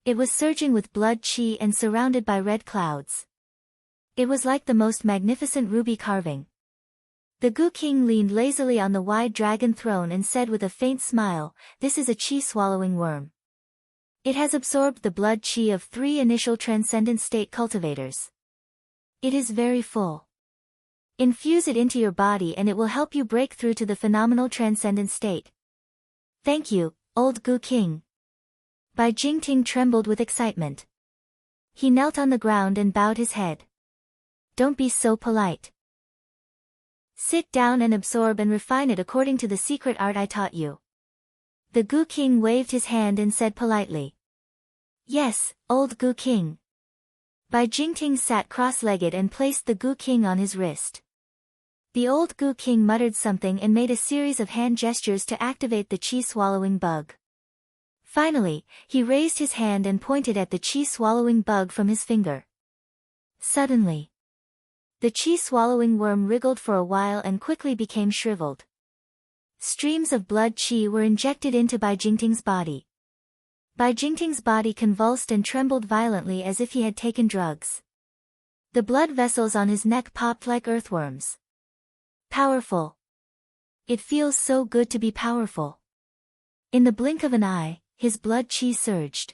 It was surging with blood qi and surrounded by red clouds. It was like the most magnificent ruby carving. The Gu King leaned lazily on the wide dragon throne and said with a faint smile, this is a qi-swallowing worm. It has absorbed the blood qi of 3 initial transcendent state cultivators. It is very full. Infuse it into your body and it will help you break through to the phenomenal transcendent state. Thank you, old Gu King. Bai Jingting trembled with excitement. He knelt on the ground and bowed his head. Don't be so polite. Sit down and absorb and refine it according to the secret art I taught you. The Gu King waved his hand and said politely. Yes, old Gu King. Bai Jingting sat cross-legged and placed the Gu King on his wrist. The old Gu King muttered something and made a series of hand gestures to activate the chi-swallowing bug. Finally, he raised his hand and pointed at the chi-swallowing bug from his finger. Suddenly, the chi-swallowing worm wriggled for a while and quickly became shriveled. Streams of blood chi were injected into Bai Jingting's body. Bai Jingting's body convulsed and trembled violently as if he had taken drugs. The blood vessels on his neck popped like earthworms. Powerful. It feels so good to be powerful. In the blink of an eye, his blood chi surged.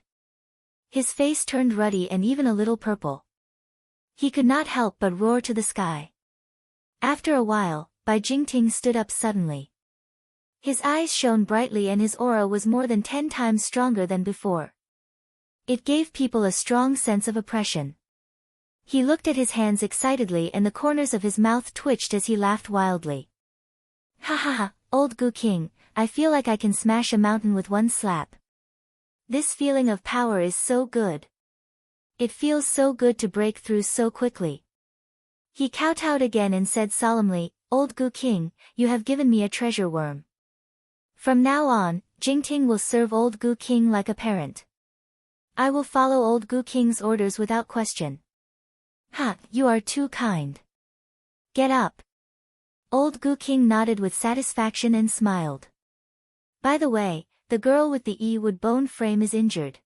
His face turned ruddy and even a little purple. He could not help but roar to the sky. After a while, Bai Jingting stood up suddenly. His eyes shone brightly and his aura was more than 10 times stronger than before. It gave people a strong sense of oppression. He looked at his hands excitedly and the corners of his mouth twitched as he laughed wildly. Ha ha ha, old Gu King, I feel like I can smash a mountain with one slap. This feeling of power is so good. It feels so good to break through so quickly. He kowtowed again and said solemnly, Old Gu King, you have given me a treasure worm. From now on, Jingting will serve old Gu King like a parent. I will follow old Gu King's orders without question. Ha, you are too kind. Get up. Old Gu King nodded with satisfaction and smiled. By the way, the girl with the E-wood bone frame is injured.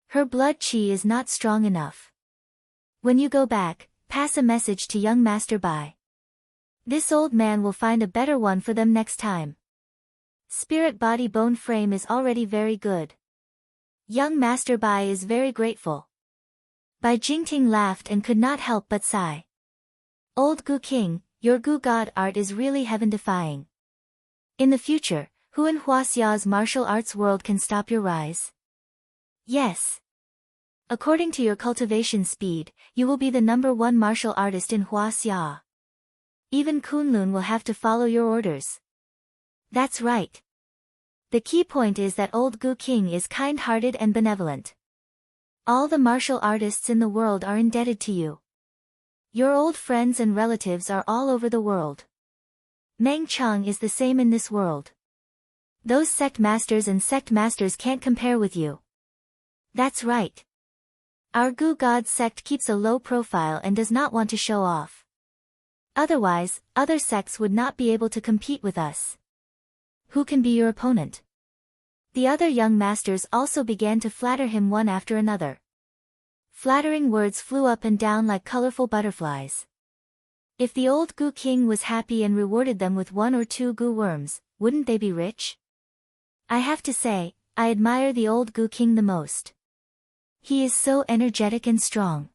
Her blood chi is not strong enough. When you go back, pass a message to young Master Bai. This old man will find a better one for them next time. Spirit body bone frame is already very good. Young Master Bai is very grateful. Bai Jingting laughed and could not help but sigh. Old Gu King, your Gu God art is really heaven-defying. In the future, who in Huaxia's martial arts world can stop your rise? Yes. According to your cultivation speed, you will be the #1 martial artist in Huaxia. Even Kunlun will have to follow your orders. That's right. The key point is that old Gu King is kind-hearted and benevolent. All the martial artists in the world are indebted to you. Your old friends and relatives are all over the world. Meng Chang is the same in this world. Those sect masters and sect masters can't compare with you. That's right. Our Gu God sect keeps a low profile and does not want to show off. Otherwise, other sects would not be able to compete with us. Who can be your opponent? The other young masters also began to flatter him one after another. Flattering words flew up and down like colorful butterflies. If the old Gu King was happy and rewarded them with 1 or 2 Gu worms, wouldn't they be rich? I have to say, I admire the old Gu King the most. He is so energetic and strong.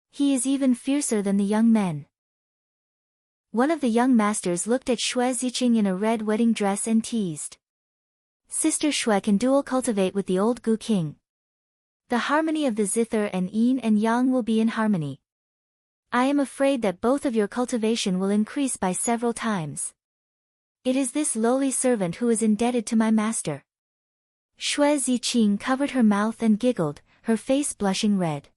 He is even fiercer than the young men. One of the young masters looked at Xue Ziqing in a red wedding dress and teased. Sister Xue can dual cultivate with the old Gu King. The harmony of the zither and yin and yang will be in harmony. I am afraid that both of your cultivation will increase by several times. It is this lowly servant who is indebted to my master. Xue Ziqing covered her mouth and giggled, her face blushing red.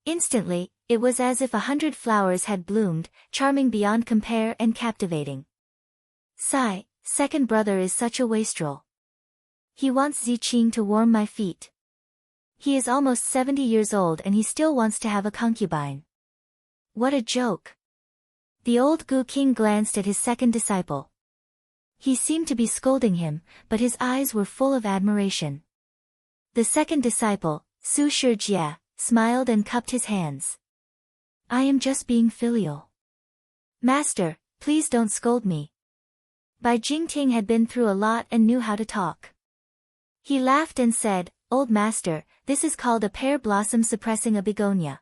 Instantly, it was as if 100 flowers had bloomed, charming beyond compare and captivating. Sigh, second brother is such a wastrel. He wants Ziqing to warm my feet. He is almost 70 years old and he still wants to have a concubine. What a joke. The old Gu King glanced at his second disciple. He seemed to be scolding him, but his eyes were full of admiration. The second disciple, Su Shijie, smiled and cupped his hands. I am just being filial. Master, please don't scold me. Bai Jingting had been through a lot and knew how to talk. He laughed and said, Old master, this is called a pear blossom suppressing a begonia.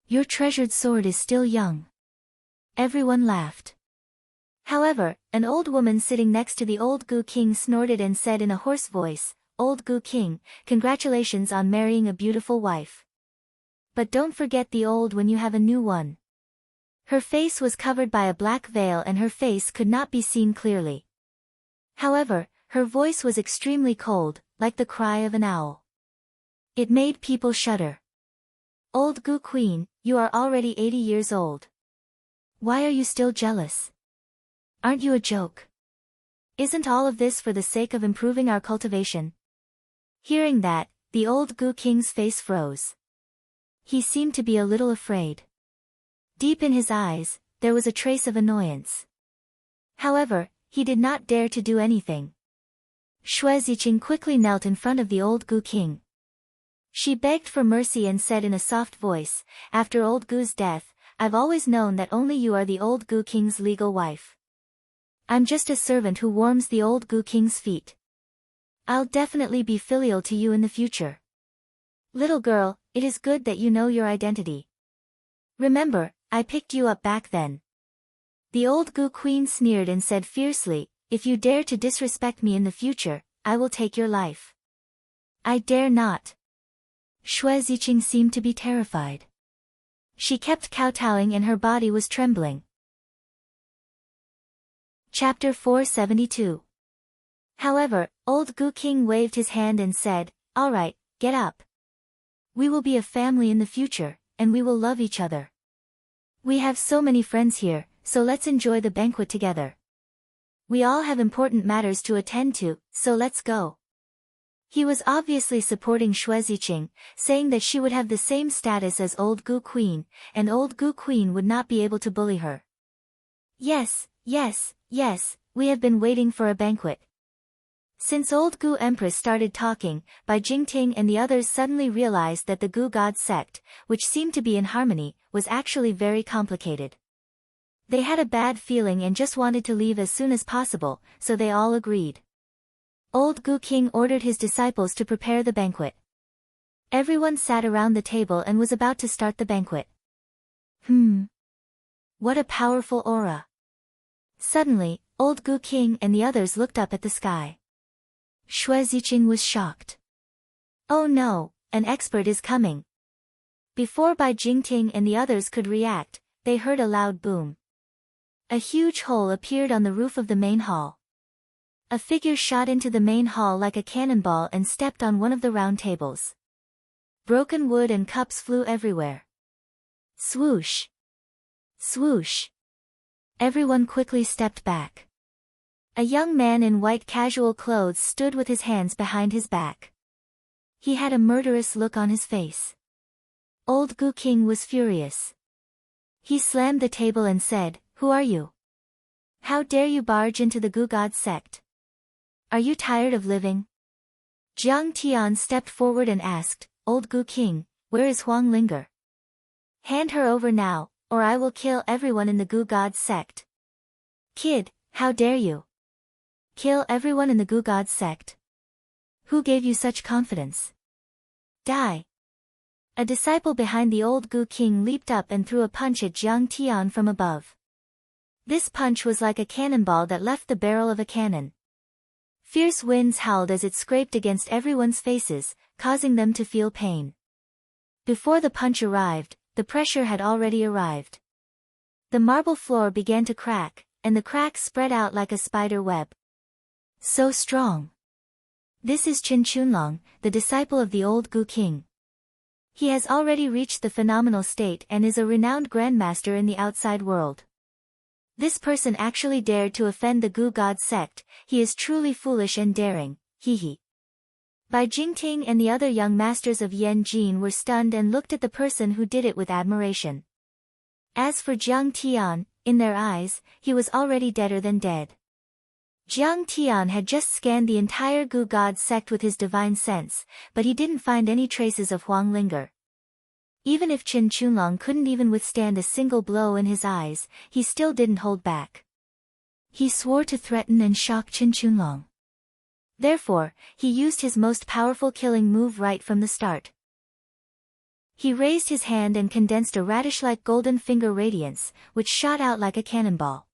Your treasured sword is still young. Everyone laughed. However, an old woman sitting next to the old Gu King snorted and said in a hoarse voice, Old Gu King, congratulations on marrying a beautiful wife. But don't forget the old when you have a new one. Her face was covered by a black veil and her face could not be seen clearly. However, her voice was extremely cold, like the cry of an owl. It made people shudder. Old Gu Queen, you are already 80 years old. Why are you still jealous? Aren't you a joke? Isn't all of this for the sake of improving our cultivation? Hearing that, the old Gu King's face froze. He seemed to be a little afraid. Deep in his eyes, there was a trace of annoyance. However, he did not dare to do anything. Xue Ziqing quickly knelt in front of the old Gu King. She begged for mercy and said in a soft voice, "After old Gu's death, I've always known that only you are the old Gu King's legal wife. I'm just a servant who warms the old Gu King's feet. I'll definitely be filial to you in the future. Little girl, it is good that you know your identity. Remember, I picked you up back then." The old Gu Queen sneered and said fiercely, "If you dare to disrespect me in the future, I will take your life." "I dare not." Xue Ziqing seemed to be terrified. She kept kowtowing and her body was trembling. Chapter 472. However, old Gu King waved his hand and said, "All right, get up. We will be a family in the future, and we will love each other. We have so many friends here, so let's enjoy the banquet together. We all have important matters to attend to, so let's go." He was obviously supporting Xue Ziqing, saying that she would have the same status as old Gu Queen, and old Gu Queen would not be able to bully her. Yes, yes, yes, we have been waiting for a banquet. Since old Gu Empress started talking, Bai Jingting and the others suddenly realized that the Gu God sect, which seemed to be in harmony, was actually very complicated. They had a bad feeling and just wanted to leave as soon as possible, so they all agreed. Old Gu King ordered his disciples to prepare the banquet. Everyone sat around the table and was about to start the banquet. What a powerful aura. Suddenly, old Gu King and the others looked up at the sky. Xue Ziqing was shocked. "Oh no, an expert is coming." Before Bai Jingting and the others could react, they heard a loud boom. A huge hole appeared on the roof of the main hall. A figure shot into the main hall like a cannonball and stepped on one of the round tables. Broken wood and cups flew everywhere. Swoosh! Swoosh! Everyone quickly stepped back. A young man in white casual clothes stood with his hands behind his back. He had a murderous look on his face. Old Gu King was furious. He slammed the table and said, "Who are you? How dare you barge into the Gu God sect? Are you tired of living?" Jiang Tian stepped forward and asked, "Old Gu King, where is Huang Linger? Hand her over now, or I will kill everyone in the Gu God sect." "Kid, how dare you? Kill everyone in the Gu God sect? Who gave you such confidence? Die!" A disciple behind the old Gu King leaped up and threw a punch at Jiang Tian from above. This punch was like a cannonball that left the barrel of a cannon. Fierce winds howled as it scraped against everyone's faces, causing them to feel pain. Before the punch arrived, the pressure had already arrived. The marble floor began to crack, and the cracks spread out like a spider web. So strong. This is Chen Chunlong, the disciple of the old Gu King. He has already reached the phenomenal state and is a renowned grandmaster in the outside world. This person actually dared to offend the Gu God sect. He is truly foolish and daring, he. Bai Jingting and the other young masters of Yan Jin were stunned and looked at the person who did it with admiration. As for Jiang Tian, in their eyes, he was already deader than dead. Jiang Tian had just scanned the entire Gu God sect with his divine sense, but he didn't find any traces of Huang Linger. Even if Chen Chunlong couldn't even withstand a single blow in his eyes, he still didn't hold back. He swore to threaten and shock Chen Chunlong. Therefore, he used his most powerful killing move right from the start. He raised his hand and condensed a radish-like golden finger radiance, which shot out like a cannonball.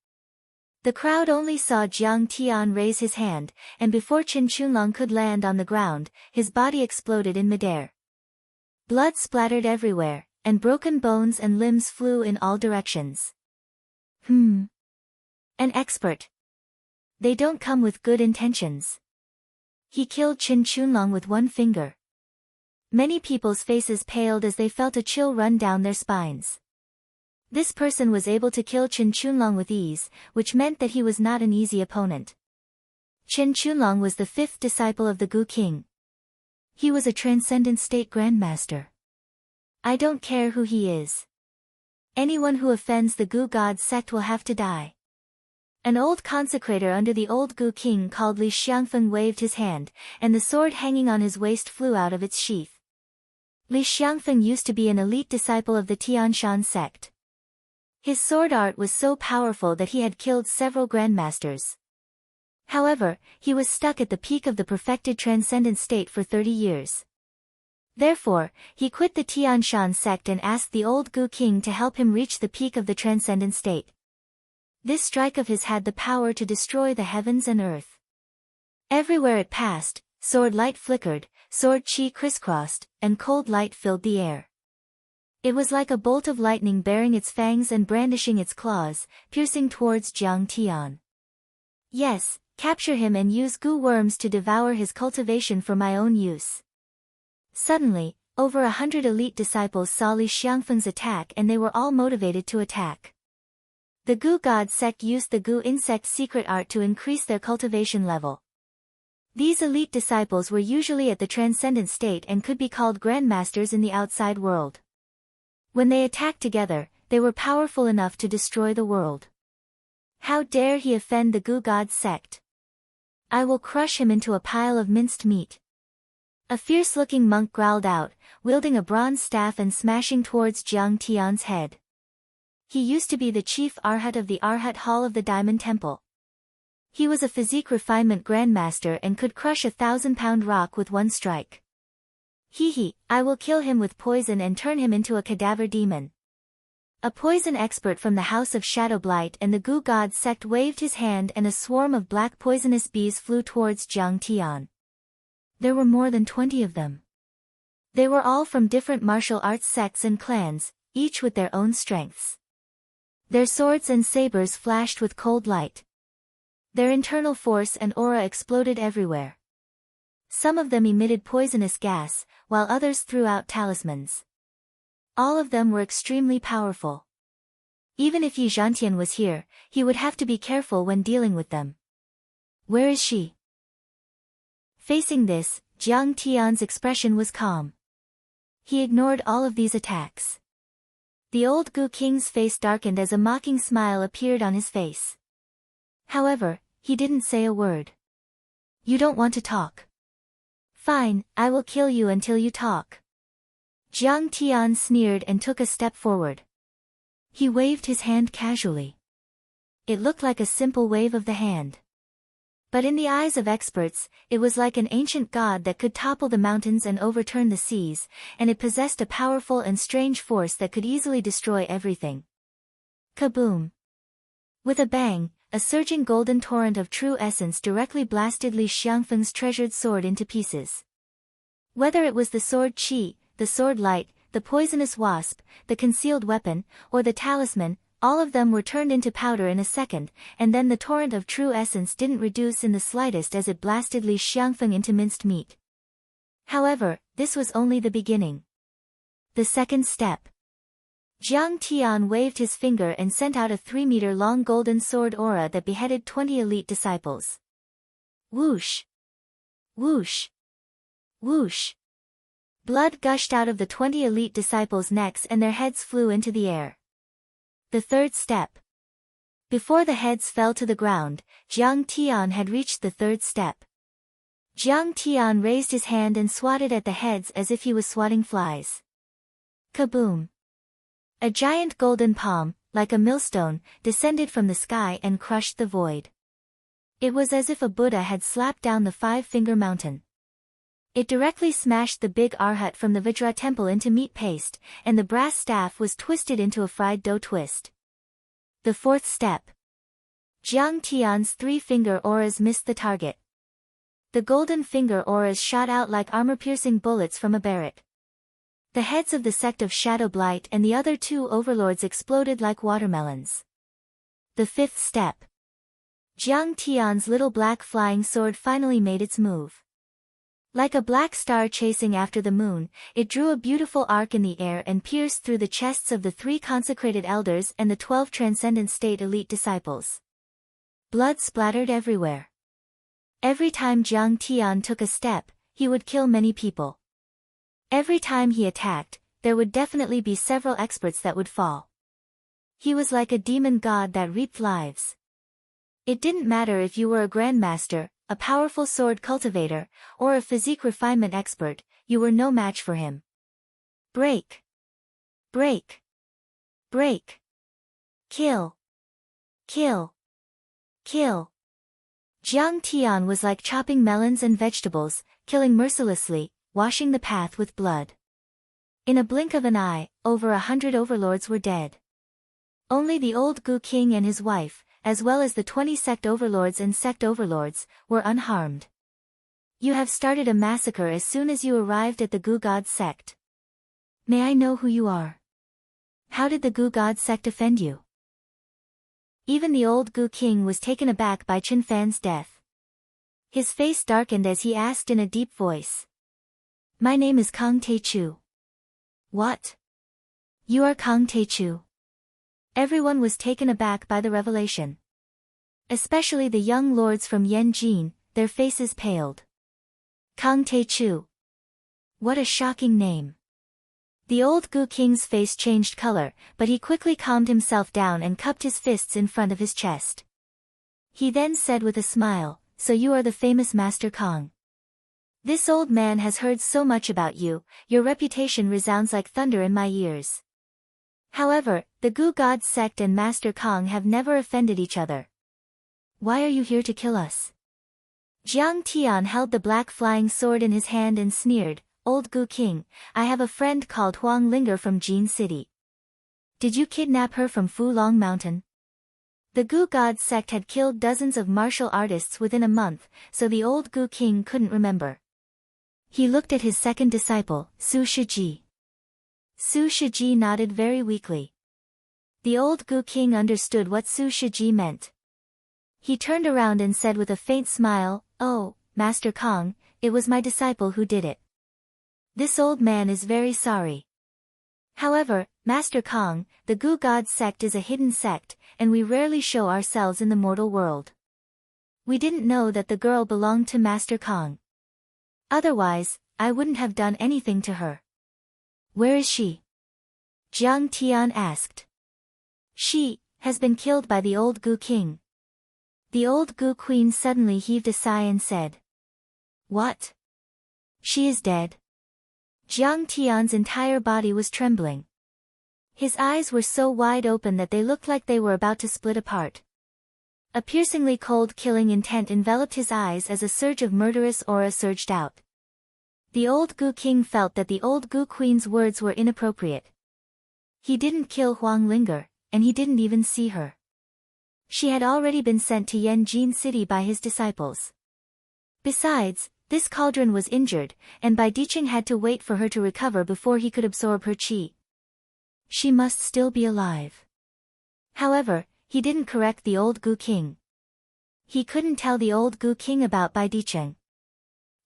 The crowd only saw Jiang Tian raise his hand, and before Chen Chunlong could land on the ground, his body exploded in midair. Blood splattered everywhere, and broken bones and limbs flew in all directions. An expert. They don't come with good intentions. He killed Chen Chunlong with one finger. Many people's faces paled as they felt a chill run down their spines. This person was able to kill Chen Chunlong with ease, which meant that he was not an easy opponent. Chen Chunlong was the fifth disciple of the Gu King. He was a transcendent state grandmaster. I don't care who he is. Anyone who offends the Gu God sect will have to die. An old consecrator under the old Gu King called Li Xiangfeng waved his hand, and the sword hanging on his waist flew out of its sheath. Li Xiangfeng used to be an elite disciple of the Tianshan sect. His sword art was so powerful that he had killed several grandmasters. However, he was stuck at the peak of the perfected transcendent state for 30 years. Therefore, he quit the Tianshan sect and asked the old Gu King to help him reach the peak of the transcendent state. This strike of his had the power to destroy the heavens and earth. Everywhere it passed, sword light flickered, sword chi crisscrossed, and cold light filled the air. It was like a bolt of lightning baring its fangs and brandishing its claws, piercing towards Jiang Tian. Yes, capture him and use Gu worms to devour his cultivation for my own use. Suddenly, over 100 elite disciples saw Li Xiangfeng's attack and they were all motivated to attack. The Gu God sect used the Gu insect secret art to increase their cultivation level. These elite disciples were usually at the transcendent state and could be called grandmasters in the outside world. When they attacked together, they were powerful enough to destroy the world. How dare he offend the Gu God sect? I will crush him into a pile of minced meat. A fierce-looking monk growled out, wielding a bronze staff and smashing towards Jiang Tian's head. He used to be the chief Arhat of the Arhat Hall of the Diamond Temple. He was a physique refinement grandmaster and could crush a 1,000-pound rock with one strike. I will kill him with poison and turn him into a cadaver demon. A poison expert from the House of Shadow Blight and the Gu God sect waved his hand and a swarm of black poisonous bees flew towards Jiang Tian. There were more than 20 of them. They were all from different martial arts sects and clans, each with their own strengths. Their swords and sabers flashed with cold light. Their internal force and aura exploded everywhere. Some of them emitted poisonous gas, while others threw out talismans. All of them were extremely powerful. Even if Yi Zhantian was here, he would have to be careful when dealing with them. Where is she? Facing this, Jiang Tian's expression was calm. He ignored all of these attacks. The old Gu King's face darkened as a mocking smile appeared on his face. However, he didn't say a word. You don't want to talk. Fine, I will kill you until you talk. Jiang Tian sneered and took a step forward. He waved his hand casually. It looked like a simple wave of the hand. But in the eyes of experts, it was like an ancient god that could topple the mountains and overturn the seas, and it possessed a powerful and strange force that could easily destroy everything. Kaboom! With a bang, a surging golden torrent of true essence directly blasted Li Xiangfeng's treasured sword into pieces. Whether it was the sword chi, the sword light, the poisonous wasp, the concealed weapon, or the talisman, all of them were turned into powder in a second, and then the torrent of true essence didn't reduce in the slightest as it blasted Li Xiangfeng into minced meat. However, this was only the beginning. The second step. Jiang Tian waved his finger and sent out a 3-meter-long golden sword aura that beheaded 20 elite disciples. Whoosh! Whoosh! Whoosh! Blood gushed out of the 20 elite disciples' necks and their heads flew into the air. The third step. Before the heads fell to the ground, Jiang Tian had reached the third step. Jiang Tian raised his hand and swatted at the heads as if he was swatting flies. Kaboom! A giant golden palm, like a millstone, descended from the sky and crushed the void. It was as if a Buddha had slapped down the 5-finger mountain. It directly smashed the big Arhat from the Vajra temple into meat paste, and the brass staff was twisted into a fried dough twist. The fourth step. Jiang Tian's 3-finger auras missed the target. The golden finger auras shot out like armor-piercing bullets from a barret. The heads of the sect of Shadow Blight and the other 2 overlords exploded like watermelons. The fifth step. Jiang Tian's little black flying sword finally made its move. Like a black star chasing after the moon, it drew a beautiful arc in the air and pierced through the chests of the 3 consecrated elders and the 12 transcendent state elite disciples. Blood splattered everywhere. Every time Jiang Tian took a step, he would kill many people. Every time he attacked, there would definitely be several experts that would fall. He was like a demon god that reaped lives. It didn't matter if you were a grandmaster, a powerful sword cultivator, or a physique refinement expert, you were no match for him. Break. Break. Break. Kill. Kill. Kill. Jiang Tian was like chopping melons and vegetables, killing mercilessly, washing the path with blood. In a blink of an eye, over 100 overlords were dead. Only the old Gu King and his wife, as well as the 20 sect overlords and sect overlords, were unharmed. You have started a massacre as soon as you arrived at the Gu God sect. May I know who you are? How did the Gu God sect offend you? Even the old Gu King was taken aback by Chen Fan's death. His face darkened as he asked in a deep voice. My name is Kang Teichu. What? You are Kang Teichu? Everyone was taken aback by the revelation. Especially the young lords from Yanjin, their faces paled. Kang Teichu. What a shocking name. The old Gu King's face changed color, but he quickly calmed himself down and cupped his fists in front of his chest. He then said with a smile, so you are the famous Master Kang. This old man has heard so much about you, your reputation resounds like thunder in my ears. However, the Gu God sect and Master Kang have never offended each other. Why are you here to kill us? Jiang Tian held the black flying sword in his hand and sneered, Old Gu King, I have a friend called Huang Linger from Jin City. Did you kidnap her from Fulong Mountain? The Gu God sect had killed dozens of martial artists within a month, so the old Gu King couldn't remember. He looked at his second disciple, Su Shiji. Su Shiji nodded very weakly. The old Gu King understood what Su Shiji meant. He turned around and said with a faint smile, Oh, Master Kang, it was my disciple who did it. This old man is very sorry. However, Master Kang, the Gu God sect is a hidden sect, and we rarely show ourselves in the mortal world. We didn't know that the girl belonged to Master Kang. Otherwise, I wouldn't have done anything to her. Where is she? Jiang Tian asked. She has been killed by the old Gu King. The old Gu Queen suddenly heaved a sigh and said. What? She is dead? Jiang Tian's entire body was trembling. His eyes were so wide open that they looked like they were about to split apart. A piercingly cold killing intent enveloped his eyes as a surge of murderous aura surged out. The old Gu King felt that the old Gu Queen's words were inappropriate. He didn't kill Huang Linger, and he didn't even see her. She had already been sent to Yanjin City by his disciples. Besides, this cauldron was injured, and Bai Dicheng had to wait for her to recover before he could absorb her qi. She must still be alive. However, he didn't correct the old Gu King. He couldn't tell the old Gu King about Bai Dicheng.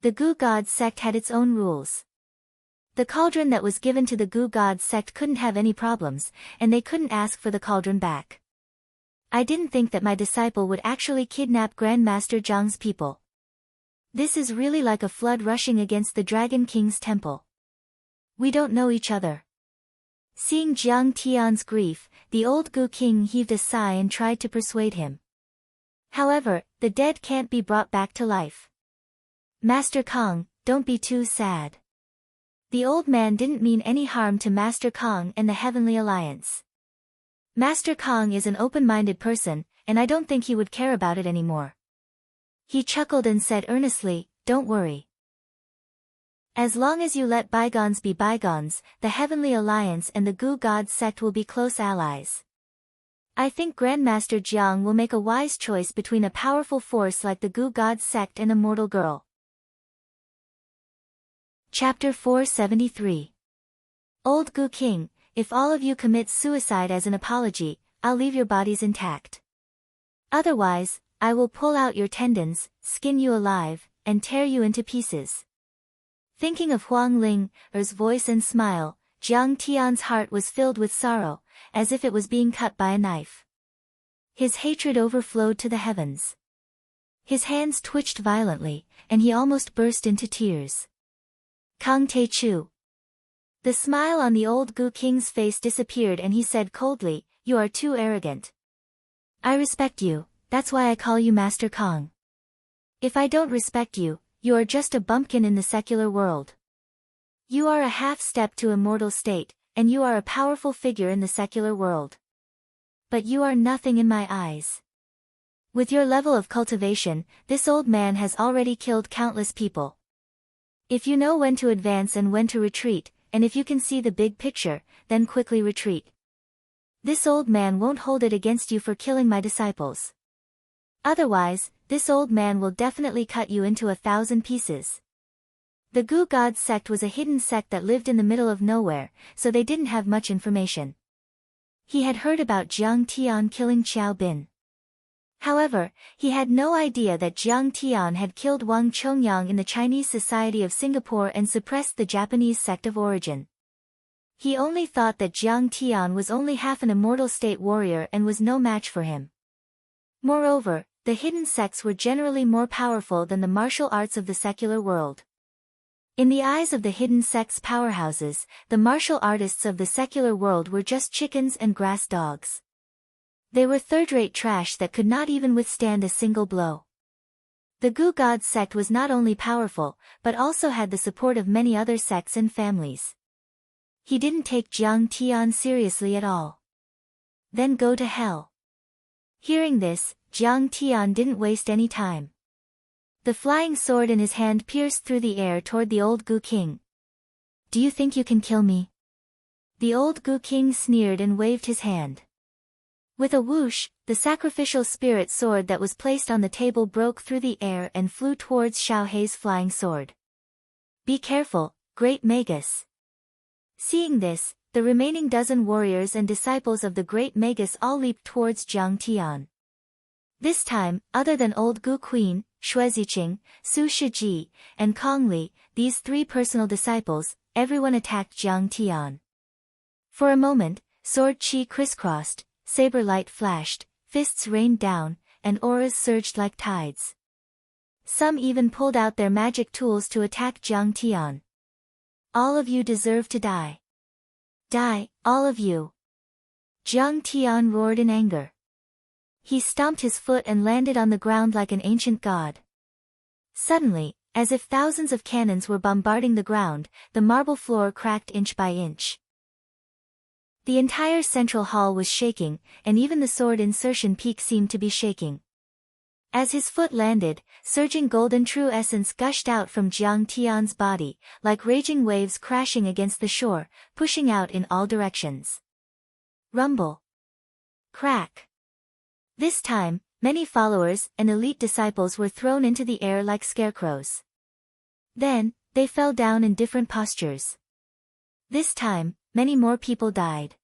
The Gu God sect had its own rules. The cauldron that was given to the Gu God sect couldn't have any problems, and they couldn't ask for the cauldron back. I didn't think that my disciple would actually kidnap Grandmaster Zhang's people. This is really like a flood rushing against the Dragon King's temple. We don't know each other. Seeing Jiang Tian's grief, the old Gu King heaved a sigh and tried to persuade him. However, the dead can't be brought back to life. Master Kang, don't be too sad. The old man didn't mean any harm to Master Kang and the Heavenly Alliance. Master Kang is an open-minded person, and I don't think he would care about it anymore. He chuckled and said earnestly, Don't worry. As long as you let bygones be bygones, the Heavenly Alliance and the Gu God sect will be close allies. I think Grandmaster Jiang will make a wise choice between a powerful force like the Gu God sect and a mortal girl. Chapter 473. Old Gu King, if all of you commit suicide as an apology, I'll leave your bodies intact. Otherwise, I will pull out your tendons, skin you alive, and tear you into pieces. Thinking of Huang Ling's voice and smile, Jiang Tian's heart was filled with sorrow, as if it was being cut by a knife. His hatred overflowed to the heavens. His hands twitched violently, and he almost burst into tears. Kang Te-chu. The smile on the old Gu King's face disappeared and he said coldly, "You are too arrogant. I respect you, that's why I call you Master Kang. If I don't respect you, you are just a bumpkin in the secular world. You are a half-step to immortal state, and you are a powerful figure in the secular world. But you are nothing in my eyes. With your level of cultivation, this old man has already killed countless people. If you know when to advance and when to retreat, and if you can see the big picture, then quickly retreat. This old man won't hold it against you for killing my disciples. Otherwise, this old man will definitely cut you into 1,000 pieces." The Gu God sect was a hidden sect that lived in the middle of nowhere, so they didn't have much information. He had heard about Jiang Tian killing Xiao Bin. However, he had no idea that Jiang Tian had killed Wang Chongyang in the Chinese Society of Singapore and suppressed the Japanese sect of origin. He only thought that Jiang Tian was only half an immortal state warrior and was no match for him. Moreover, the hidden sects were generally more powerful than the martial arts of the secular world. In the eyes of the hidden sects' powerhouses, the martial artists of the secular world were just chickens and grass dogs. They were third-rate trash that could not even withstand a single blow. The Gu God sect was not only powerful, but also had the support of many other sects and families. He didn't take Jiang Tian seriously at all. Then go to hell. Hearing this, Jiang Tian didn't waste any time. The flying sword in his hand pierced through the air toward the old Gu King. "Do you think you can kill me?" The old Gu King sneered and waved his hand. With a whoosh, the sacrificial spirit sword that was placed on the table broke through the air and flew towards Xiao Hei's flying sword. "Be careful, great Magus." Seeing this, the remaining dozen warriors and disciples of the great Magus all leaped towards Jiang Tian. This time, other than old Gu Queen, Xue Ziqing, Su Shiji, and Kong Li, these three personal disciples, everyone attacked Jiang Tian. For a moment, sword chi crisscrossed, saber light flashed, fists rained down, and auras surged like tides. Some even pulled out their magic tools to attack Jiang Tian. "All of you deserve to die. Die, all of you!" Jiang Tian roared in anger. He stomped his foot and landed on the ground like an ancient god. Suddenly, as if thousands of cannons were bombarding the ground, the marble floor cracked inch by inch. The entire central hall was shaking, and even the sword insertion peak seemed to be shaking. As his foot landed, surging golden true essence gushed out from Jiang Tian's body, like raging waves crashing against the shore, pushing out in all directions. Rumble. Crack. This time, many followers and elite disciples were thrown into the air like scarecrows. Then, they fell down in different postures. This time, many more people died.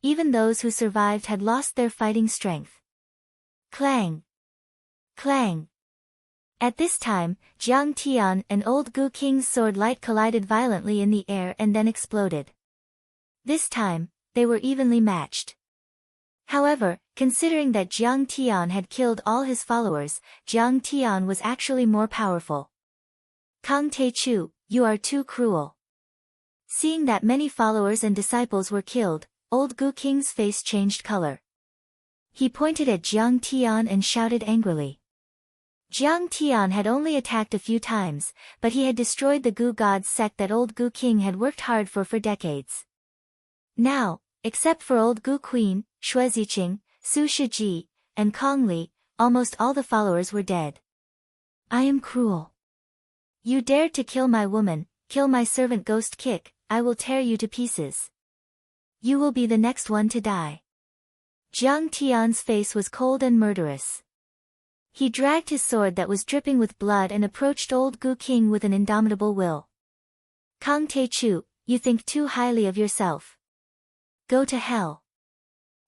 Even those who survived had lost their fighting strength. Clang! Clang! At this time, Jiang Tian and old Gu King's sword light collided violently in the air and then exploded. This time, they were evenly matched. However, considering that Jiang Tian had killed all his followers, Jiang Tian was actually more powerful. "Kang Te-chu, you are too cruel." Seeing that many followers and disciples were killed, old Gu King's face changed color. He pointed at Jiang Tian and shouted angrily. Jiang Tian had only attacked a few times, but he had destroyed the Gu God sect that old Gu King had worked hard for decades. Now, except for old Gu Queen, Xue Ziqing, Su Shiji, and Kong Li, almost all the followers were dead. "I am cruel. You dared to kill my woman, kill my servant Ghost Kick, I will tear you to pieces. You will be the next one to die." Jiang Tian's face was cold and murderous. He dragged his sword that was dripping with blood and approached old Gu King with an indomitable will. "Kang Te-chu, you think too highly of yourself. Go to hell."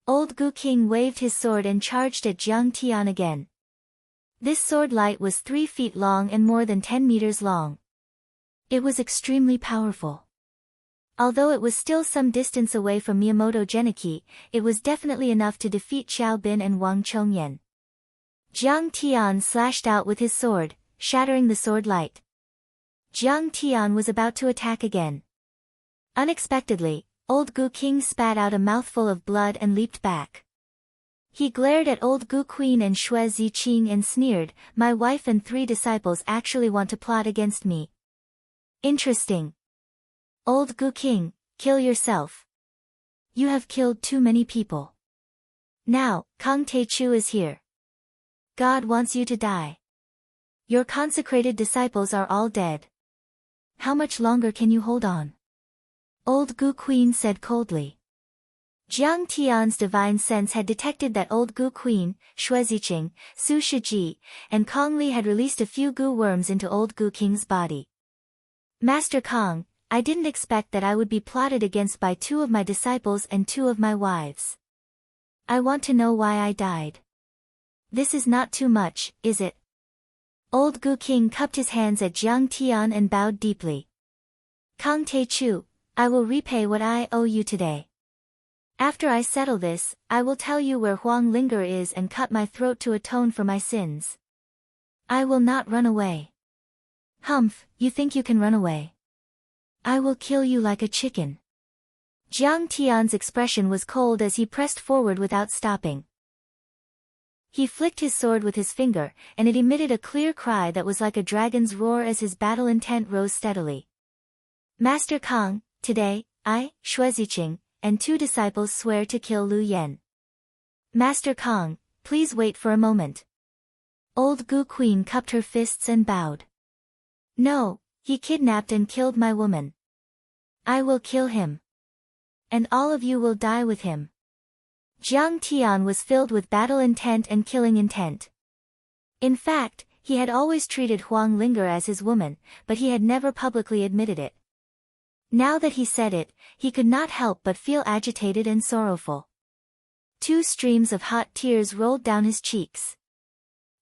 Old Gu King waved his sword and charged at Jiang Tian again. This sword light was 3 feet long and more than 10 meters long. It was extremely powerful. Although it was still some distance away from Miyamoto Geniki, it was definitely enough to defeat Xiao Bin and Wang Chongyan. Jiang Tian slashed out with his sword, shattering the sword light. Jiang Tian was about to attack again. Unexpectedly, Old Gu King spat out a mouthful of blood and leaped back. He glared at Old Gu Queen and Xue Ziqing and sneered, "My wife and 3 disciples actually want to plot against me. Interesting. Old Gu King, kill yourself. You have killed too many people. Now, Kang Teichu is here. God wants you to die. Your consecrated disciples are all dead. How much longer can you hold on?" Old Gu Queen said coldly. Jiang Tian's divine sense had detected that Old Gu Queen, Xue Ziqing, Su Shiji, and Kong Li had released a few gu worms into Old Gu King's body. "Master Kong, I didn't expect that I would be plotted against by 2 of my disciples and 2 of my wives. I want to know why I died. This is not too much, is it?" Old Gu King cupped his hands at Jiang Tian and bowed deeply. "Kang Teichu, I will repay what I owe you today. After I settle this, I will tell you where Huang Linger is and cut my throat to atone for my sins. I will not run away." "Humph, you think you can run away? I will kill you like a chicken." Jiang Tian's expression was cold as he pressed forward without stopping. He flicked his sword with his finger, and it emitted a clear cry that was like a dragon's roar as his battle intent rose steadily. "Master Kong, today, I, Xue Ziqing, and 2 disciples swear to kill Lu Yan." "Master Kong, please wait for a moment." Old Gu Queen cupped her fists and bowed. "No, he kidnapped and killed my woman. I will kill him. And all of you will die with him." Jiang Tian was filled with battle intent and killing intent. In fact, he had always treated Huang Linger as his woman, but he had never publicly admitted it. Now that he said it, he could not help but feel agitated and sorrowful. 2 streams of hot tears rolled down his cheeks.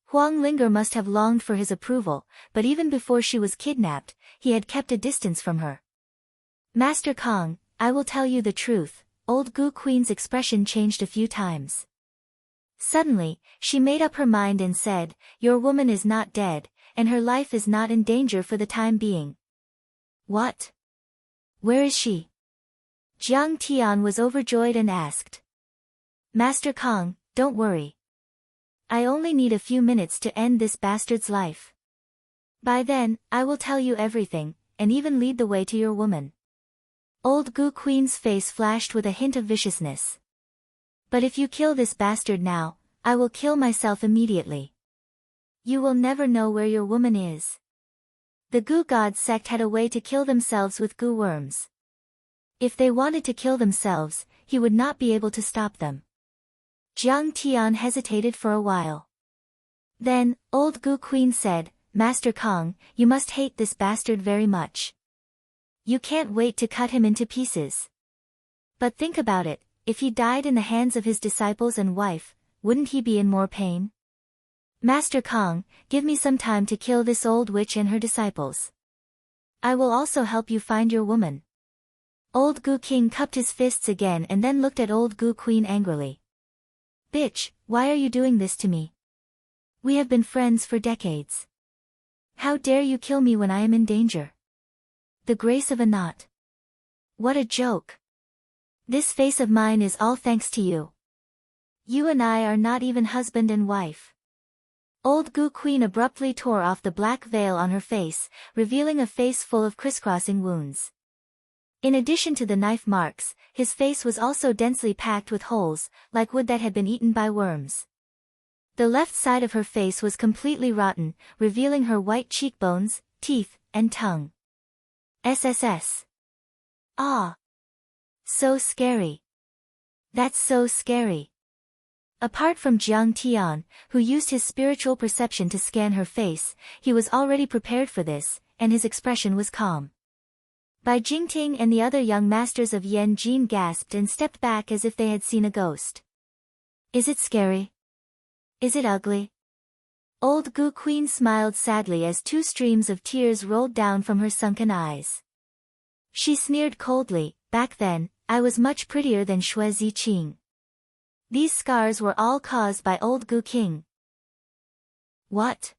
Huang Linger must have longed for his approval, but even before she was kidnapped, he had kept a distance from her. "Master Kong, I will tell you the truth." Old Gu Queen's expression changed a few times. Suddenly, she made up her mind and said, "Your woman is not dead, and her life is not in danger for the time being." "What? Where is she?" Jiang Tian was overjoyed and asked. "Master Kong, don't worry. I only need a few minutes to end this bastard's life. By then, I will tell you everything, and even lead the way to your woman." Old Gu Queen's face flashed with a hint of viciousness. "But if you kill this bastard now, I will kill myself immediately. You will never know where your woman is." The Gu God sect had a way to kill themselves with gu worms. If they wanted to kill themselves, he would not be able to stop them. Jiang Tian hesitated for a while. Then, Old Gu Queen said, "Master Kong, you must hate this bastard very much. You can't wait to cut him into pieces. But think about it, if he died in the hands of his disciples and wife, wouldn't he be in more pain? Master Kong, give me some time to kill this old witch and her disciples. I will also help you find your woman." Old Gu King cupped his fists again and then looked at Old Gu Queen angrily. "Bitch, why are you doing this to me? We have been friends for decades. How dare you kill me when I am in danger? The grace of a knot. What a joke. This face of mine is all thanks to you. You and I are not even husband and wife." Old Gu Queen abruptly tore off the black veil on her face, revealing a face full of crisscrossing wounds. In addition to the knife marks, his face was also densely packed with holes, like wood that had been eaten by worms. The left side of her face was completely rotten, revealing her white cheekbones, teeth, and tongue. SSS. Ah. So scary. That's so scary. Apart from Jiang Tian, who used his spiritual perception to scan her face, he was already prepared for this, and his expression was calm. Bai Jingting and the other young masters of Yan Jin gasped and stepped back as if they had seen a ghost. Is it scary? Is it ugly? Old Goo Queen smiled sadly as two streams of tears rolled down from her sunken eyes. She sneered coldly, back then, I was much prettier than Xue Ziqing. These scars were all caused by Old Goo King. What?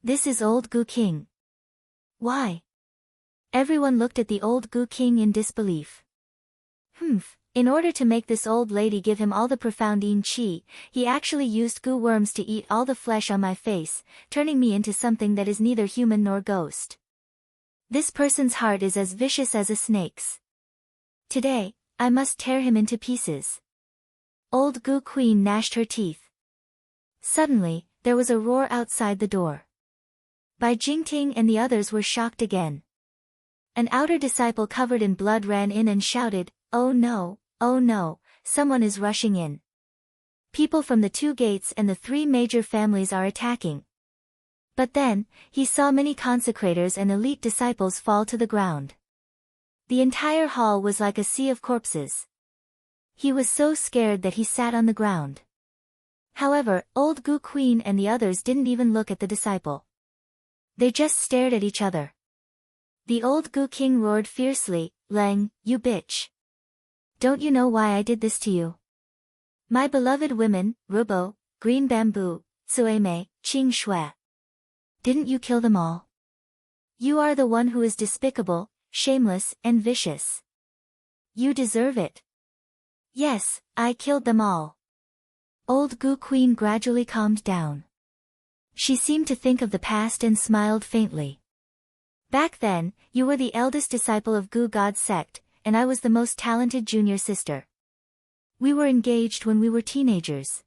This is Old Goo King. Why? Everyone looked at the Old Goo King in disbelief. In order to make this old lady give him all the profound yin qi, he actually used goo worms to eat all the flesh on my face, turning me into something that is neither human nor ghost. This person's heart is as vicious as a snake's. Today, I must tear him into pieces. Old Goo Queen gnashed her teeth. Suddenly, there was a roar outside the door. Bai Jingting and the others were shocked again. An outer disciple covered in blood ran in and shouted, oh no, someone is rushing in. People from the 2 gates and the 3 major families are attacking. But then, he saw many consecrators and elite disciples fall to the ground. The entire hall was like a sea of corpses. He was so scared that he sat on the ground. However, Old Goo Queen and the others didn't even look at the disciple. They just stared at each other. The Old Goo King roared fiercely, Leng, you bitch. Don't you know why I did this to you? My beloved women, Rubo, Green Bamboo, Suemei, Qing Shui. Didn't you kill them all? You are the one who is despicable, shameless, and vicious. You deserve it. Yes, I killed them all. Old Goo Queen gradually calmed down. She seemed to think of the past and smiled faintly. Back then, you were the eldest disciple of Goo God's sect, and I was the most talented junior sister. We were engaged when we were teenagers.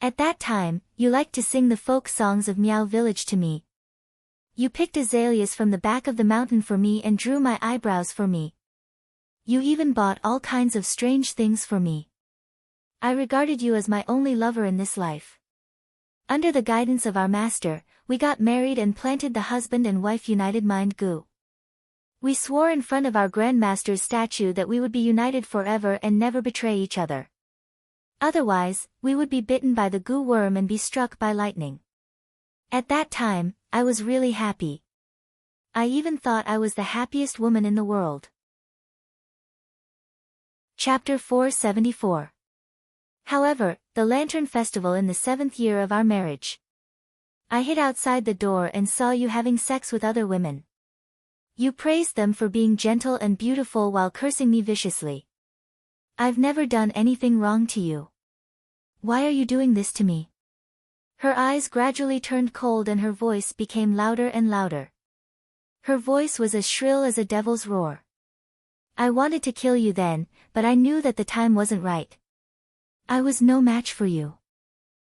At that time, you liked to sing the folk songs of Miao Village to me. You picked azaleas from the back of the mountain for me and drew my eyebrows for me. You even bought all kinds of strange things for me. I regarded you as my only lover in this life. Under the guidance of our master, we got married and planted the husband and wife united mind Goo. We swore in front of our Grandmaster's statue that we would be united forever and never betray each other. Otherwise, we would be bitten by the goo worm and be struck by lightning. At that time, I was really happy. I even thought I was the happiest woman in the world. Chapter 474. However, the Lantern Festival in the 7th year of our marriage. I hid outside the door and saw you having sex with other women. You praised them for being gentle and beautiful while cursing me viciously. I've never done anything wrong to you. Why are you doing this to me? Her eyes gradually turned cold and her voice became louder and louder. Her voice was as shrill as a devil's roar. I wanted to kill you then, but I knew that the time wasn't right. I was no match for you.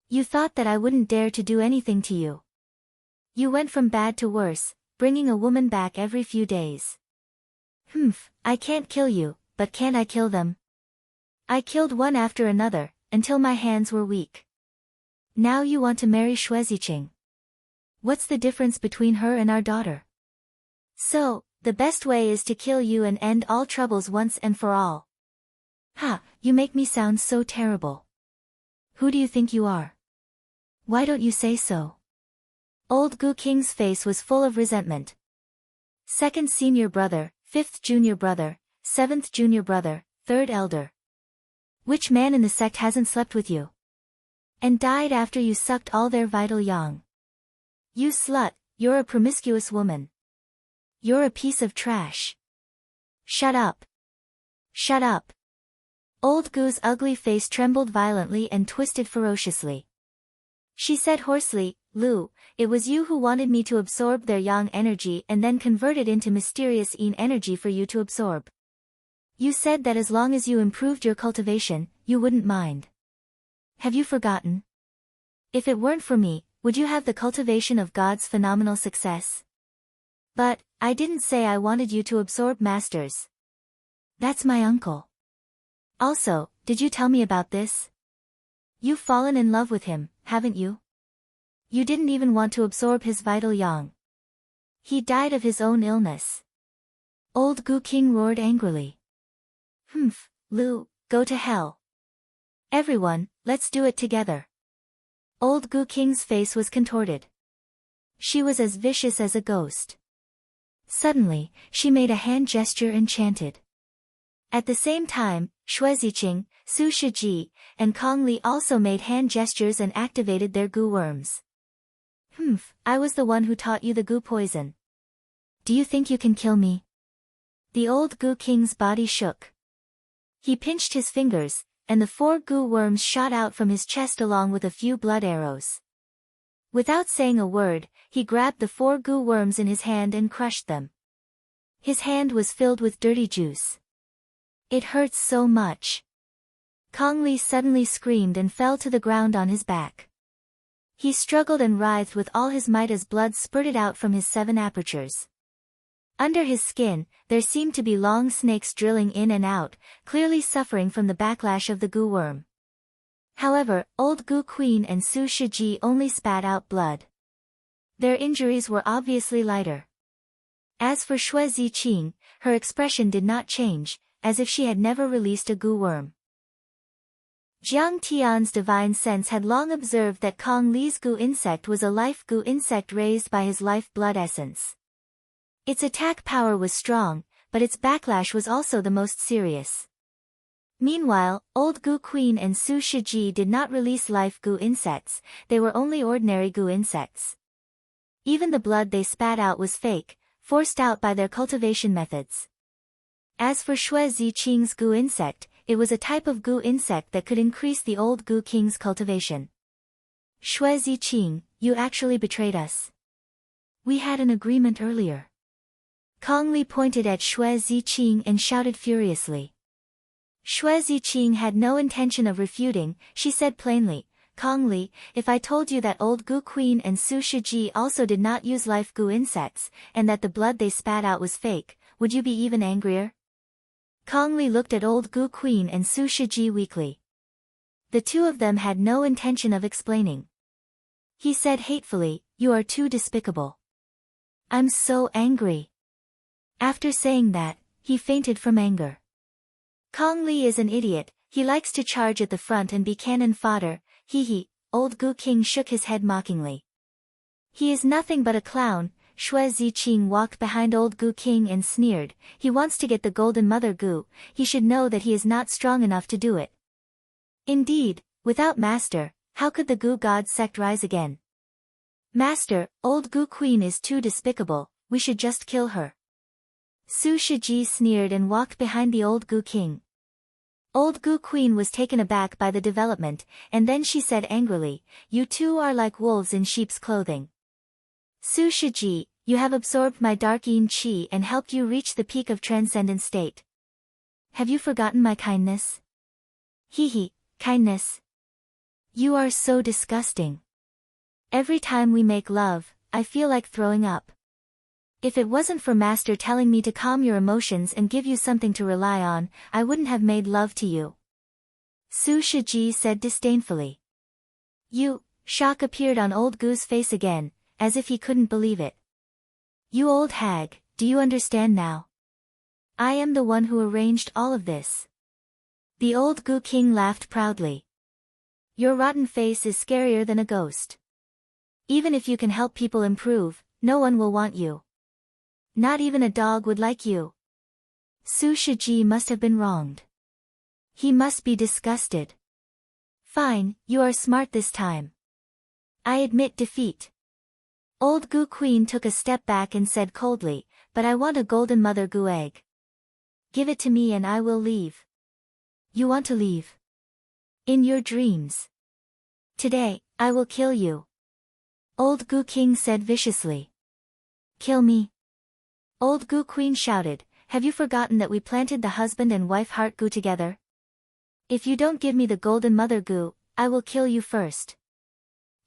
You thought that I wouldn't dare to do anything to you. You went from bad to worse, bringing a woman back every few days. I can't kill you, but can't I kill them? I killed one after another, until my hands were weak. Now you want to marry Xue Ziqing. What's the difference between her and our daughter? So, the best way is to kill you and end all troubles once and for all. You make me sound so terrible. Who do you think you are? Why don't you say so? Old Goo King's face was full of resentment. 2nd senior brother, 5th junior brother, 7th junior brother, 3rd elder. Which man in the sect hasn't slept with you? And died after you sucked all their vital yang? You slut, you're a promiscuous woman. You're a piece of trash. Shut up. Shut up. Old Goo's ugly face trembled violently and twisted ferociously. She said hoarsely, Lu, it was you who wanted me to absorb their yang energy and then convert it into mysterious yin energy for you to absorb. You said that as long as you improved your cultivation, you wouldn't mind. Have you forgotten? If it weren't for me, would you have the cultivation of God's phenomenal success? But, I didn't say I wanted you to absorb masters. That's my uncle. Also, did you tell me about this? You've fallen in love with him, haven't you? You didn't even want to absorb his vital yang. He died of his own illness. Old Goo King roared angrily. Lu, go to hell. Everyone, let's do it together. Old Goo King's face was contorted. She was as vicious as a ghost. Suddenly, she made a hand gesture and chanted. At the same time, Xue Ziqing, Su Shiji, and Kong Li also made hand gestures and activated their goo worms. I was the one who taught you the goo poison. Do you think you can kill me? The old Goo King's body shook. He pinched his fingers, and the 4 goo worms shot out from his chest along with a few blood arrows. Without saying a word, he grabbed the 4 goo worms in his hand and crushed them. His hand was filled with dirty juice. It hurts so much. Kong Li suddenly screamed and fell to the ground on his back. He struggled and writhed with all his might as blood spurted out from his 7 apertures. Under his skin, there seemed to be long snakes drilling in and out, clearly suffering from the backlash of the goo worm. However, old Goo Queen and Su Shiji only spat out blood. Their injuries were obviously lighter. As for Xue Ziqing, her expression did not change, as if she had never released a goo worm. Jiang Tian's divine sense had long observed that Kong Li's goo insect was a life goo insect raised by his life blood essence. Its attack power was strong, but its backlash was also the most serious. Meanwhile, old Goo Queen and Su Shiji did not release life goo insects, they were only ordinary goo insects. Even the blood they spat out was fake, forced out by their cultivation methods. As for Xue Ziqing's goo insect, it was a type of goo insect that could increase the old Goo King's cultivation. Xue Ziqing, you actually betrayed us. We had an agreement earlier. Kong Li pointed at Xue Ziqing and shouted furiously. Xue Ziqing had no intention of refuting, she said plainly, Kong Li, if I told you that old Goo Queen and Su Shiji also did not use life goo insects, and that the blood they spat out was fake, would you be even angrier? Kong Li looked at old Goo Queen and Su Shiji weakly. The two of them had no intention of explaining. He said hatefully, you are too despicable. I'm so angry. After saying that, he fainted from anger. Kong Li is an idiot, he likes to charge at the front and be cannon fodder, hee, old Goo King shook his head mockingly. He is nothing but a clown. Xue Ziqing walked behind old Goo King and sneered, he wants to get the golden mother goo, he should know that he is not strong enough to do it. Indeed, without master, how could the goo god sect rise again? Master, old Goo Queen is too despicable, we should just kill her. Su Shiji sneered and walked behind the old Goo King. Old Goo Queen was taken aback by the development, and then she said angrily, you two are like wolves in sheep's clothing. Su Shiji, you have absorbed my dark yin qi and helped you reach the peak of transcendent state. Have you forgotten my kindness? Hee, kindness. You are so disgusting. Every time we make love, I feel like throwing up. If it wasn't for Master telling me to calm your emotions and give you something to rely on, I wouldn't have made love to you. Su Shiji said disdainfully. Shock appeared on old Goo's face again, as if he couldn't believe it. You old hag, do you understand now? I am the one who arranged all of this. The old Goo King laughed proudly. Your rotten face is scarier than a ghost. Even if you can help people improve, no one will want you. Not even a dog would like you. Su Shiji must have been wronged. He must be disgusted. Fine, you are smart this time. I admit defeat. Old Goo Queen took a step back and said coldly, but I want a golden mother goo egg. Give it to me and I will leave. You want to leave? In your dreams. Today, I will kill you. Old Goo King said viciously. Kill me? Old Goo Queen shouted, have you forgotten that we planted the husband and wife heart goo together? If you don't give me the golden mother goo, I will kill you first.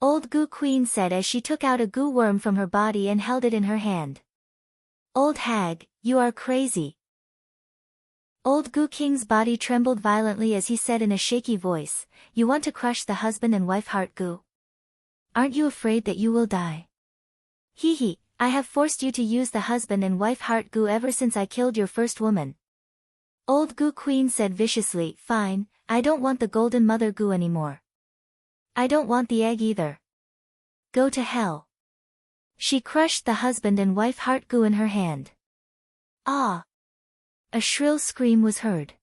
Old Goo Queen said as she took out a goo worm from her body and held it in her hand. Old hag, you are crazy. Old Goo King's body trembled violently as he said in a shaky voice, you want to crush the husband and wife heart goo? Aren't you afraid that you will die? Hee, I have forced you to use the husband and wife heart goo ever since I killed your first woman. Old Goo Queen said viciously, fine, I don't want the golden mother goo anymore. I don't want the egg either. Go to hell. She crushed the husband and wife heart goo in her hand. Ah! A shrill scream was heard.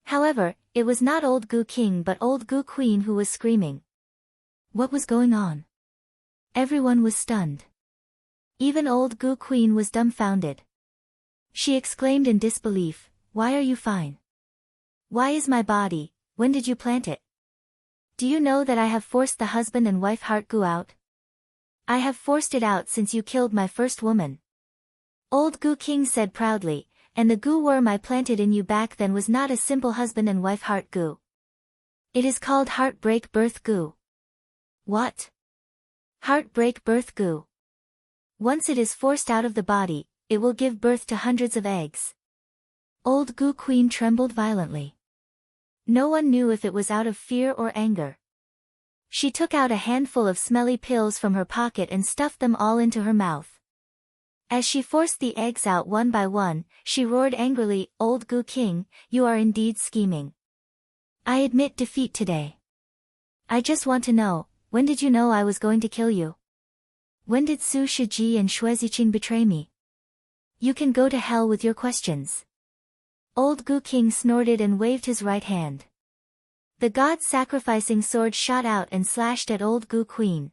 However, it was not old Goo King but old Goo Queen who was screaming. What was going on? Everyone was stunned. Even old Goo Queen was dumbfounded. She exclaimed in disbelief, "Why are you fine? Why is my body, when did you plant it? Do you know that I have forced the husband and wife heart goo out? I have forced it out since you killed my first woman." Old Goo King said proudly, "And the goo worm I planted in you back then was not a simple husband and wife heart goo. It is called heartbreak birth goo." What? Heartbreak birth goo. Once it is forced out of the body, it will give birth to hundreds of eggs. Old Goo Queen trembled violently. No one knew if it was out of fear or anger. She took out a handful of smelly pills from her pocket and stuffed them all into her mouth. As she forced the eggs out one by one, she roared angrily, "Old Goo King, you are indeed scheming. I admit defeat today. I just want to know, when did you know I was going to kill you? When did Su Shiji and Xue Ziqing betray me? You can go to hell with your questions." Old Goo King snorted and waved his right hand. The god-sacrificing sword shot out and slashed at old Goo Queen.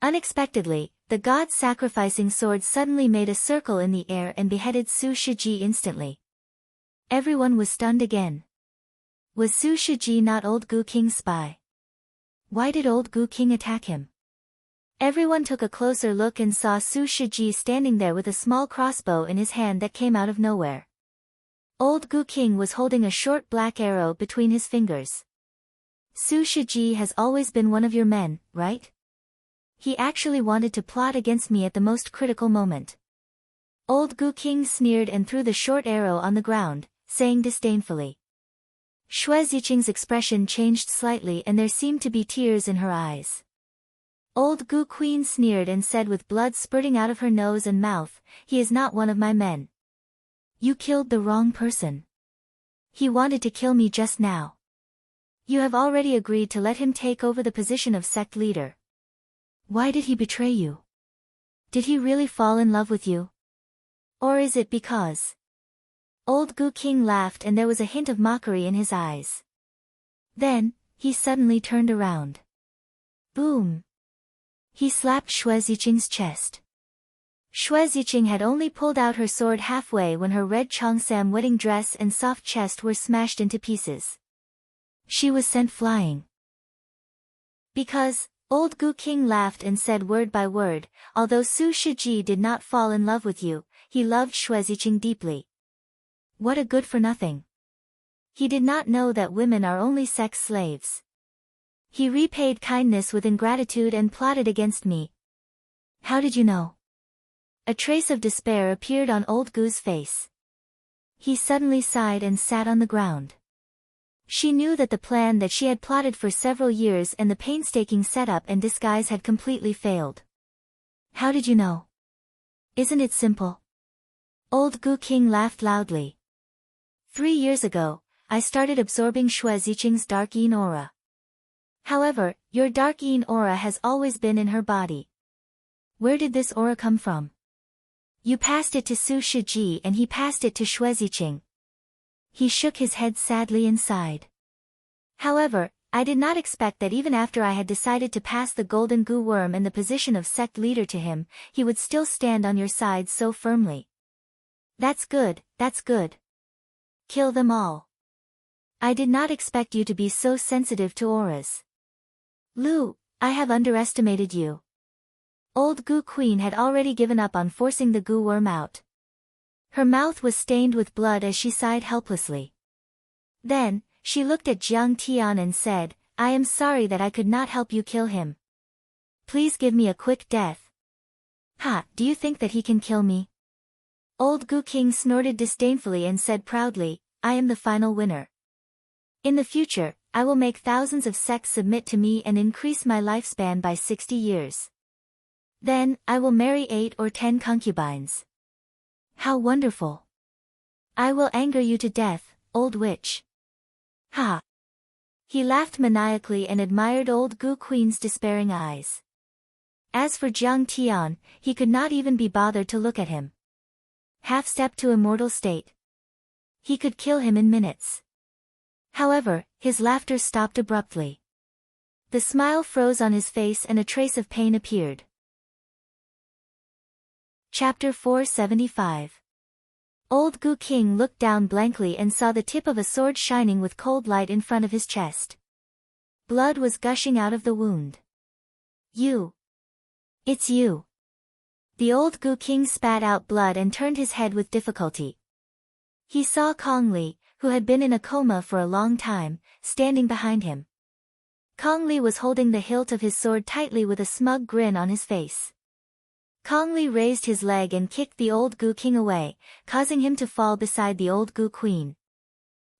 Unexpectedly, the god-sacrificing sword suddenly made a circle in the air and beheaded Su Shiji instantly. Everyone was stunned again. Was Su Shiji not old Goo King's spy? Why did old Goo King attack him? Everyone took a closer look and saw Su Shiji standing there with a small crossbow in his hand that came out of nowhere. Old Goo King was holding a short black arrow between his fingers. Su Shiji has always been one of your men, right? He actually wanted to plot against me at the most critical moment. Old Goo King sneered and threw the short arrow on the ground, saying disdainfully. Xue Ziqing's expression changed slightly and there seemed to be tears in her eyes. Old Goo Queen sneered and said with blood spurting out of her nose and mouth, "He is not one of my men. You killed the wrong person. He wanted to kill me just now. You have already agreed to let him take over the position of sect leader. Why did he betray you? Did he really fall in love with you? Or is it because?" Old Goo King laughed and there was a hint of mockery in his eyes. Then, he suddenly turned around. Boom! He slapped Xue Ziqing's chest. Xue Ziqing had only pulled out her sword halfway when her red cheongsam wedding dress and soft chest were smashed into pieces. She was sent flying. Because, old Goo King laughed and said word by word, "Although Su Shiji did not fall in love with you, he loved Xue Ziqing deeply. What a good-for-nothing. He did not know that women are only sex slaves. He repaid kindness with ingratitude and plotted against me." "How did you know?" A trace of despair appeared on old Goo's face. He suddenly sighed and sat on the ground. She knew that the plan that she had plotted for several years and the painstaking setup and disguise had completely failed. "How did you know? Isn't it simple?" Old Goo King laughed loudly. 3 years ago, I started absorbing Xue Ziqing's dark yin aura. However, your dark yin aura has always been in her body. Where did this aura come from? You passed it to Su Shiji and he passed it to Xue Ziqing. He shook his head sadly and sighed. However, I did not expect that even after I had decided to pass the golden goo worm and the position of sect leader to him, he would still stand on your side so firmly. That's good, that's good. Kill them all. I did not expect you to be so sensitive to auras. Lu, I have underestimated you. Old Goo Queen had already given up on forcing the goo worm out. Her mouth was stained with blood as she sighed helplessly. Then, she looked at Jiang Tian and said, "I am sorry that I could not help you kill him. Please give me a quick death." "Ha, do you think that he can kill me?" Old Goo King snorted disdainfully and said proudly, "I am the final winner. In the future, I will make thousands of sects submit to me and increase my lifespan by 60 years. Then, I will marry 8 or 10 concubines. How wonderful! I will anger you to death, old witch." "Ha! He laughed maniacally and admired old Gu Queen's despairing eyes. As for Jiang Tian, he could not even be bothered to look at him. Half-step to immortal state. He could kill him in minutes. However, his laughter stopped abruptly. The smile froze on his face and a trace of pain appeared. Chapter 475. Old Gu King looked down blankly and saw the tip of a sword shining with cold light in front of his chest. Blood was gushing out of the wound. You. It's you. The old Gu King spat out blood and turned his head with difficulty. He saw Kong Li, who had been in a coma for a long time, standing behind him. Kong Li was holding the hilt of his sword tightly with a smug grin on his face. Kong Li raised his leg and kicked the old Gu King away, causing him to fall beside the old Gu Queen.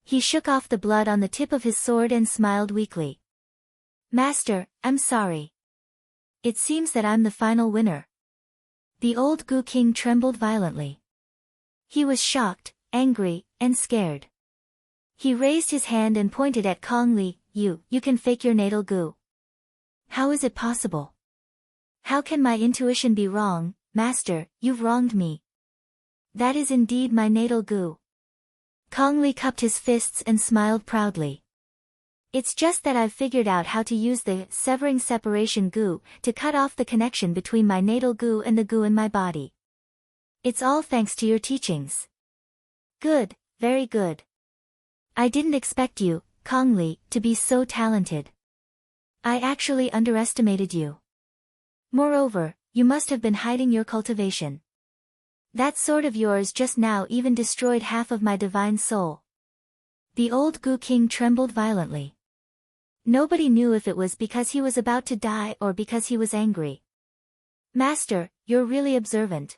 He shook off the blood on the tip of his sword and smiled weakly. Master, I'm sorry. It seems that I'm the final winner. The old Gu King trembled violently. He was shocked, angry, and scared. He raised his hand and pointed at Kong Li. You can fake your natal Gu. How is it possible? How can my intuition be wrong, Master? You've wronged me. That is indeed my natal Gu. Kong Li cupped his fists and smiled proudly. It's just that I've figured out how to use the severing separation Gu to cut off the connection between my natal Gu and the Gu in my body. It's all thanks to your teachings. Good, very good. I didn't expect you, Kong Li, to be so talented. I actually underestimated you. Moreover, you must have been hiding your cultivation. That sword of yours just now even destroyed half of my divine soul. The old Gu King trembled violently. Nobody knew if it was because he was about to die or because he was angry. Master, you're really observant.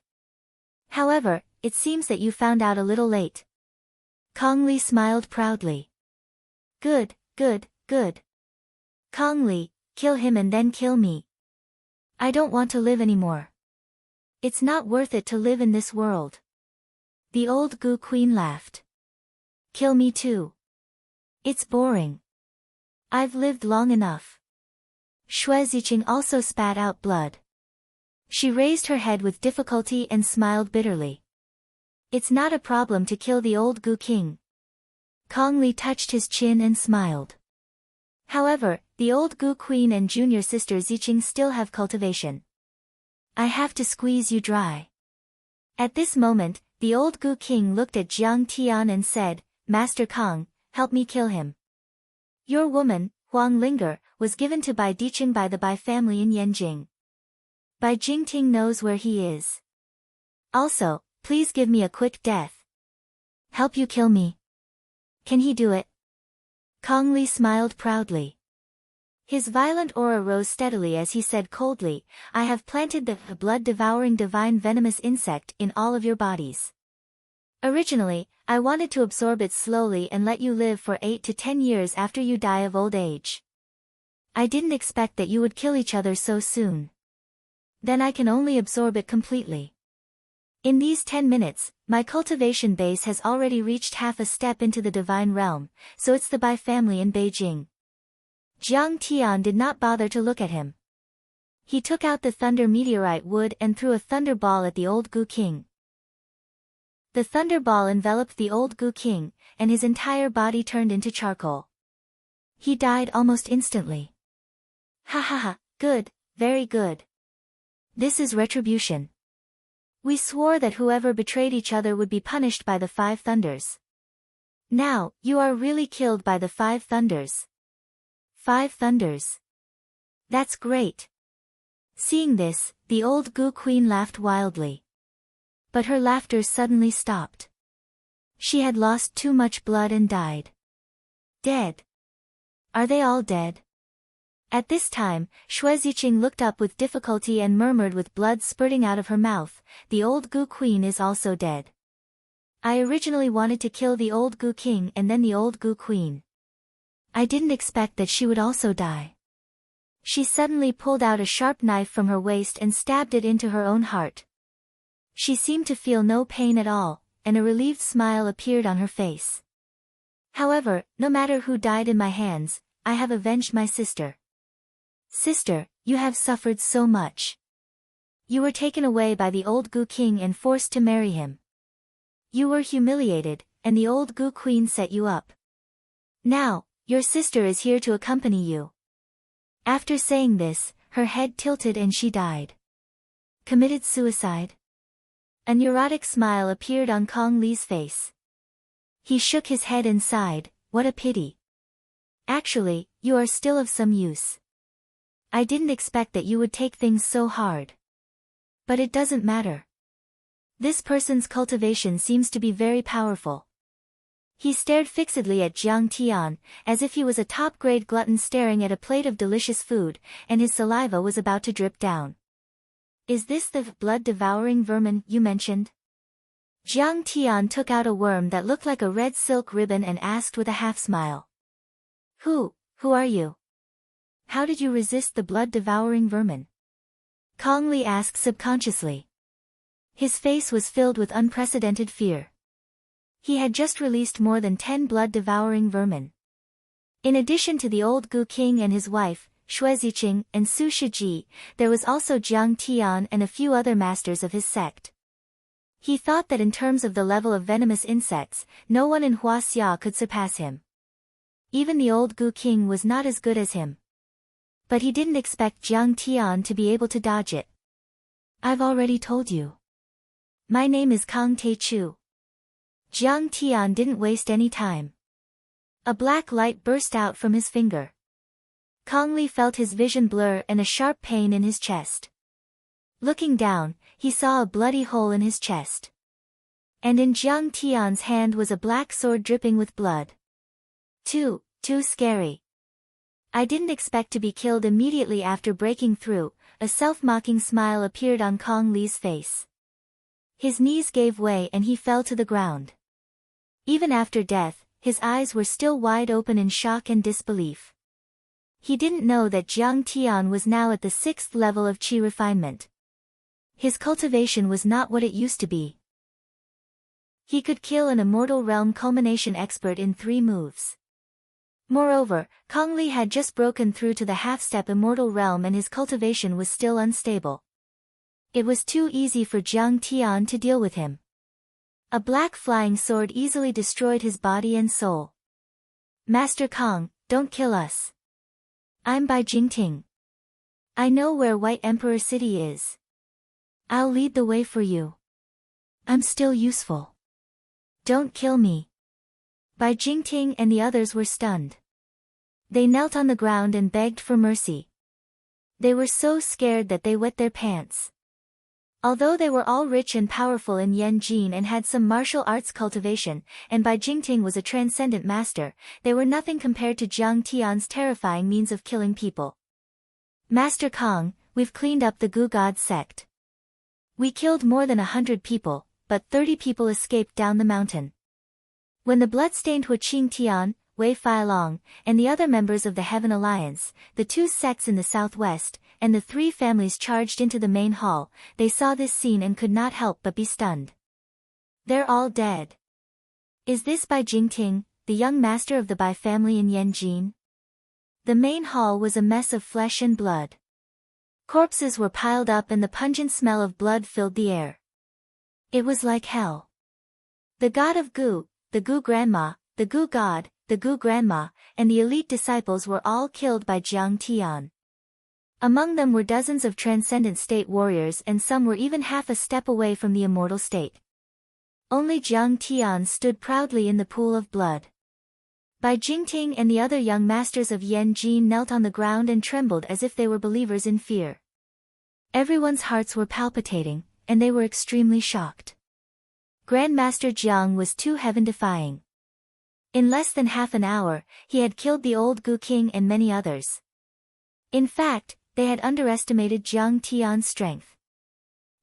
However, it seems that you found out a little late. Kong Li smiled proudly. Good, good, good. Kong Li, kill him and then kill me. I don't want to live anymore. It's not worth it to live in this world. The old Gu Queen laughed. Kill me too. It's boring. I've lived long enough. Shui Ziqing also spat out blood. She raised her head with difficulty and smiled bitterly. It's not a problem to kill the old Gu King. Kong Li touched his chin and smiled. However, the old Gu Queen and junior sister Ziqing still have cultivation. I have to squeeze you dry. At this moment, the old Gu King looked at Jiang Tian and said, Master Kong, help me kill him. Your woman, Huang Linger, was given to Bai Diqing by the Bai family in Yanjing. Bai Jingting knows where he is. Also, please give me a quick death. Help you kill me. Can he do it? Kong Li smiled proudly. His violent aura rose steadily as he said coldly, I have planted the blood-devouring divine venomous insect in all of your bodies. Originally, I wanted to absorb it slowly and let you live for 8 to 10 years after you die of old age. I didn't expect that you would kill each other so soon. Then I can only absorb it completely. In these 10 minutes, my cultivation base has already reached half a step into the divine realm, so it's the Bai family in Beijing. Jiang Tian did not bother to look at him. He took out the thunder meteorite wood and threw a thunder ball at the old Gu King. The thunder ball enveloped the old Gu King, and his entire body turned into charcoal. He died almost instantly. Ha ha ha, good, very good. This is retribution. We swore that whoever betrayed each other would be punished by the 5 thunders. Now, you are really killed by the 5 thunders. 5 thunders. That's great. Seeing this, the old Gu Queen laughed wildly. But her laughter suddenly stopped. She had lost too much blood and died. Dead. Are they all dead? At this time, Shui Ziqing looked up with difficulty and murmured with blood spurting out of her mouth, the old Gu Queen is also dead. I originally wanted to kill the old Gu King and then the old Gu Queen. I didn't expect that she would also die. She suddenly pulled out a sharp knife from her waist and stabbed it into her own heart. She seemed to feel no pain at all, and a relieved smile appeared on her face. However, no matter who died in my hands, I have avenged my sister. Sister, you have suffered so much. You were taken away by the old Gu king and forced to marry him. You were humiliated, and the old Gu queen set you up. Now, your sister is here to accompany you. After saying this, her head tilted and she died. Committed suicide? A neurotic smile appeared on Kong Li's face. He shook his head and sighed, what a pity. Actually, you are still of some use. I didn't expect that you would take things so hard. But it doesn't matter. This person's cultivation seems to be very powerful. He stared fixedly at Jiang Tian, as if he was a top-grade glutton staring at a plate of delicious food, and his saliva was about to drip down. Is this the blood-devouring vermin you mentioned? Jiang Tian took out a worm that looked like a red silk ribbon and asked with a half-smile. Who are you? How did you resist the blood-devouring vermin? Kong Li asked subconsciously. His face was filled with unprecedented fear. He had just released more than 10 blood-devouring vermin. In addition to the old Gu king and his wife, Xue Ziqing and Su Shiji, there was also Jiang Tian and a few other masters of his sect. He thought that in terms of the level of venomous insects, no one in Huaxia could surpass him. Even the old Gu king was not as good as him. But he didn't expect Jiang Tian to be able to dodge it. I've already told you. My name is Kang Teichu. Jiang Tian didn't waste any time. A black light burst out from his finger. Kong Li felt his vision blur and a sharp pain in his chest. Looking down, he saw a bloody hole in his chest. And in Jiang Tian's hand was a black sword dripping with blood. Too scary. I didn't expect to be killed immediately after breaking through. A self-mocking smile appeared on Kong Li's face. His knees gave way and he fell to the ground. Even after death, his eyes were still wide open in shock and disbelief. He didn't know that Jiang Tian was now at the 6th level of qi refinement. His cultivation was not what it used to be. He could kill an immortal realm culmination expert in 3 moves. Moreover, Kong Li had just broken through to the half-step immortal realm and his cultivation was still unstable. It was too easy for Jiang Tian to deal with him. A black flying sword easily destroyed his body and soul. Master Kong, don't kill us. I'm Bai Jingting. I know where White Emperor City is. I'll lead the way for you. I'm still useful. Don't kill me. Bai Jingting and the others were stunned. They knelt on the ground and begged for mercy. They were so scared that they wet their pants. Although they were all rich and powerful in Yanjin and had some martial arts cultivation, and Bai Jingting was a transcendent master, they were nothing compared to Jiang Tian's terrifying means of killing people. Master Kong, we've cleaned up the Gu God sect. We killed more than 100 people, but 30 people escaped down the mountain. When the blood-stained Huaqing Tian, Wei Feilong, and the other members of the Heaven Alliance, the 2 sects in the southwest, and the 3 families charged into the main hall, they saw this scene and could not help but be stunned. They're all dead. Is this Bai Jingting, the young master of the Bai family in Yanjin? The main hall was a mess of flesh and blood. Corpses were piled up and the pungent smell of blood filled the air. It was like hell. The god of Gu, the Gu Grandma, the Gu God, the Gu Grandma, and the elite disciples were all killed by Jiang Tian. Among them were dozens of transcendent state warriors and some were even half a step away from the immortal state. Only Jiang Tian stood proudly in the pool of blood. Bai Jingting and the other young masters of Yanjin knelt on the ground and trembled as if they were believers in fear. Everyone's hearts were palpitating, and they were extremely shocked. Grandmaster Jiang was too heaven-defying. In less than half an hour, he had killed the old Gu King and many others. In fact, they had underestimated Jiang Tian's strength.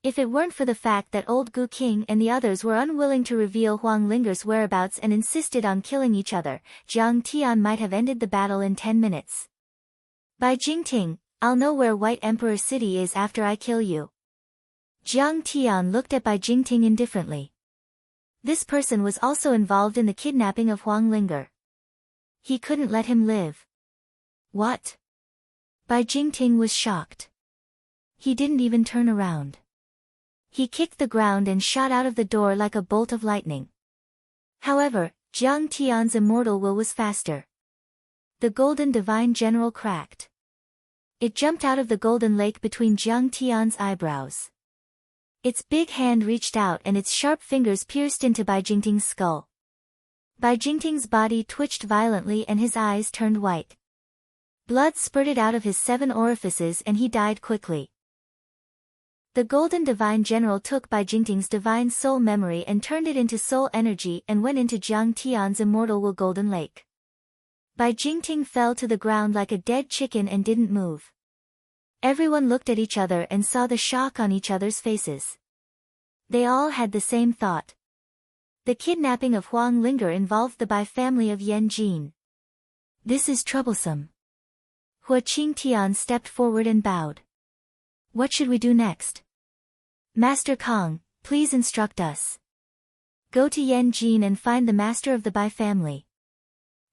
If it weren't for the fact that old Gu King and the others were unwilling to reveal Huang Linger's whereabouts and insisted on killing each other, Jiang Tian might have ended the battle in 10 minutes. Bai Jingting, I'll know where White Emperor City is after I kill you. Jiang Tian looked at Bai Jingting indifferently. This person was also involved in the kidnapping of Huang Linger. He couldn't let him live. What? Bai Jingting was shocked. He didn't even turn around. He kicked the ground and shot out of the door like a bolt of lightning. However, Jiang Tian's immortal will was faster. The golden divine general cracked. It jumped out of the golden lake between Jiang Tian's eyebrows. Its big hand reached out and its sharp fingers pierced into Bai Jingting's skull. Bai Jingting's body twitched violently and his eyes turned white. Blood spurted out of his 7 orifices and he died quickly. The golden divine general took Bai Jingting's divine soul memory and turned it into soul energy and went into Jiang Tian's immortal will golden lake. Bai Jingting fell to the ground like a dead chicken and didn't move. Everyone looked at each other and saw the shock on each other's faces. They all had the same thought. The kidnapping of Huang Linger involved the Bai family of Yan Jin. This is troublesome. Hua Qingtian stepped forward and bowed. What should we do next? Master Kong, please instruct us. Go to Yan Jin and find the master of the Bai family.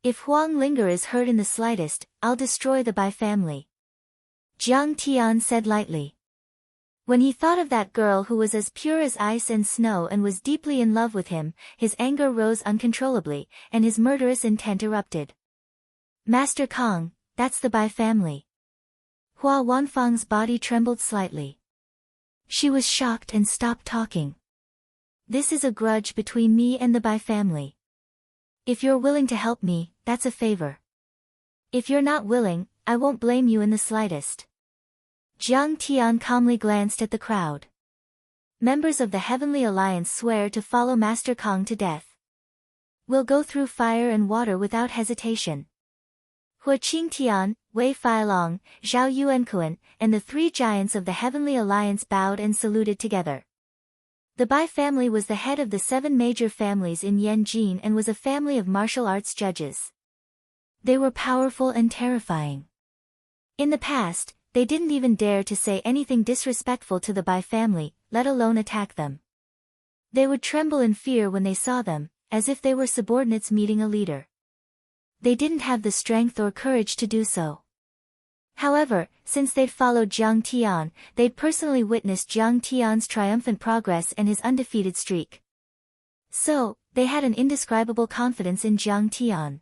If Huang Linger is hurt in the slightest, I'll destroy the Bai family. Jiang Tian said lightly. When he thought of that girl who was as pure as ice and snow and was deeply in love with him, his anger rose uncontrollably, and his murderous intent erupted. Master Kong, that's the Bai family. Hua Wanfang's body trembled slightly. She was shocked and stopped talking. This is a grudge between me and the Bai family. If you're willing to help me, that's a favor. If you're not willing, I won't blame you in the slightest. Jiang Tian calmly glanced at the crowd. Members of the Heavenly Alliance swear to follow Master Kong to death. We'll go through fire and water without hesitation. Hua Qingtian, Wei Feilong, Zhao Yuankuan, and the 3 giants of the Heavenly Alliance bowed and saluted together. The Bai family was the head of the 7 major families in Yanjin and was a family of martial arts judges. They were powerful and terrifying. In the past, they didn't even dare to say anything disrespectful to the Bai family, let alone attack them. They would tremble in fear when they saw them, as if they were subordinates meeting a leader. They didn't have the strength or courage to do so. However, since they'd followed Jiang Tian, they'd personally witnessed Jiang Tian's triumphant progress and his undefeated streak. So, they had an indescribable confidence in Jiang Tian.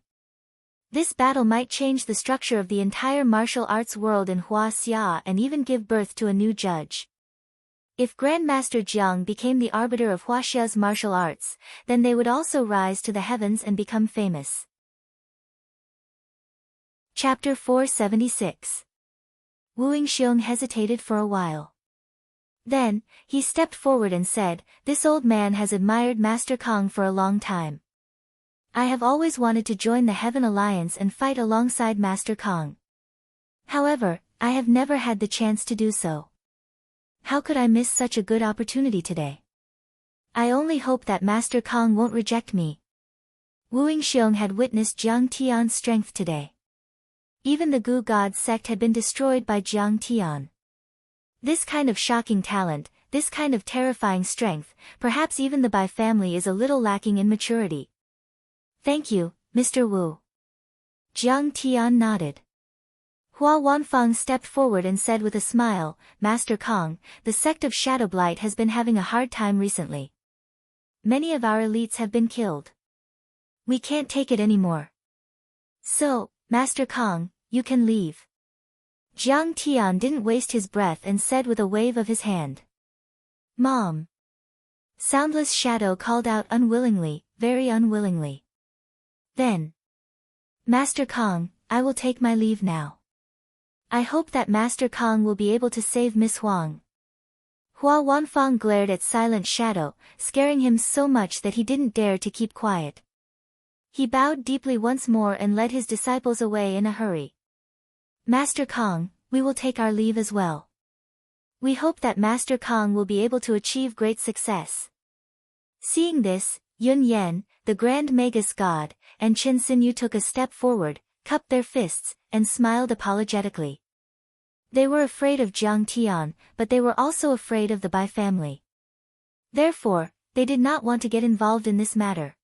This battle might change the structure of the entire martial arts world in Huaxia and even give birth to a new judge. If Grandmaster Jiang became the arbiter of Huaxia's martial arts, then they would also rise to the heavens and become famous. Chapter 476. Wu Yingxiong hesitated for a while. Then, he stepped forward and said, "This old man has admired Master Kong for a long time. I have always wanted to join the Heaven Alliance and fight alongside Master Kong. However, I have never had the chance to do so. How could I miss such a good opportunity today? I only hope that Master Kong won't reject me." Wu Yingxiong had witnessed Jiang Tian's strength today. Even the Gu God sect had been destroyed by Jiang Tian. This kind of shocking talent, this kind of terrifying strength, perhaps even the Bai family is a little lacking in maturity. "Thank you, Mr. Wu." Jiang Tian nodded. Hua Wanfang stepped forward and said with a smile, "Master Kong, the sect of Shadow Blight has been having a hard time recently. Many of our elites have been killed. We can't take it anymore. So, Master Kong, you can leave." Jiang Tian didn't waste his breath and said with a wave of his hand. "Mom." Soundless Shadow called out unwillingly, very unwillingly. Then, "Master Kong, I will take my leave now. I hope that Master Kong will be able to save Miss Huang." Hua Wanfang glared at Silent Shadow, scaring him so much that he didn't dare to keep quiet. He bowed deeply once more and led his disciples away in a hurry. "Master Kong, we will take our leave as well. We hope that Master Kong will be able to achieve great success." Seeing this, Yun Yan, the Grand Magus God, and Chen Xinyu took a step forward, cupped their fists, and smiled apologetically. They were afraid of Jiang Tian, but they were also afraid of the Bai family. Therefore, they did not want to get involved in this matter.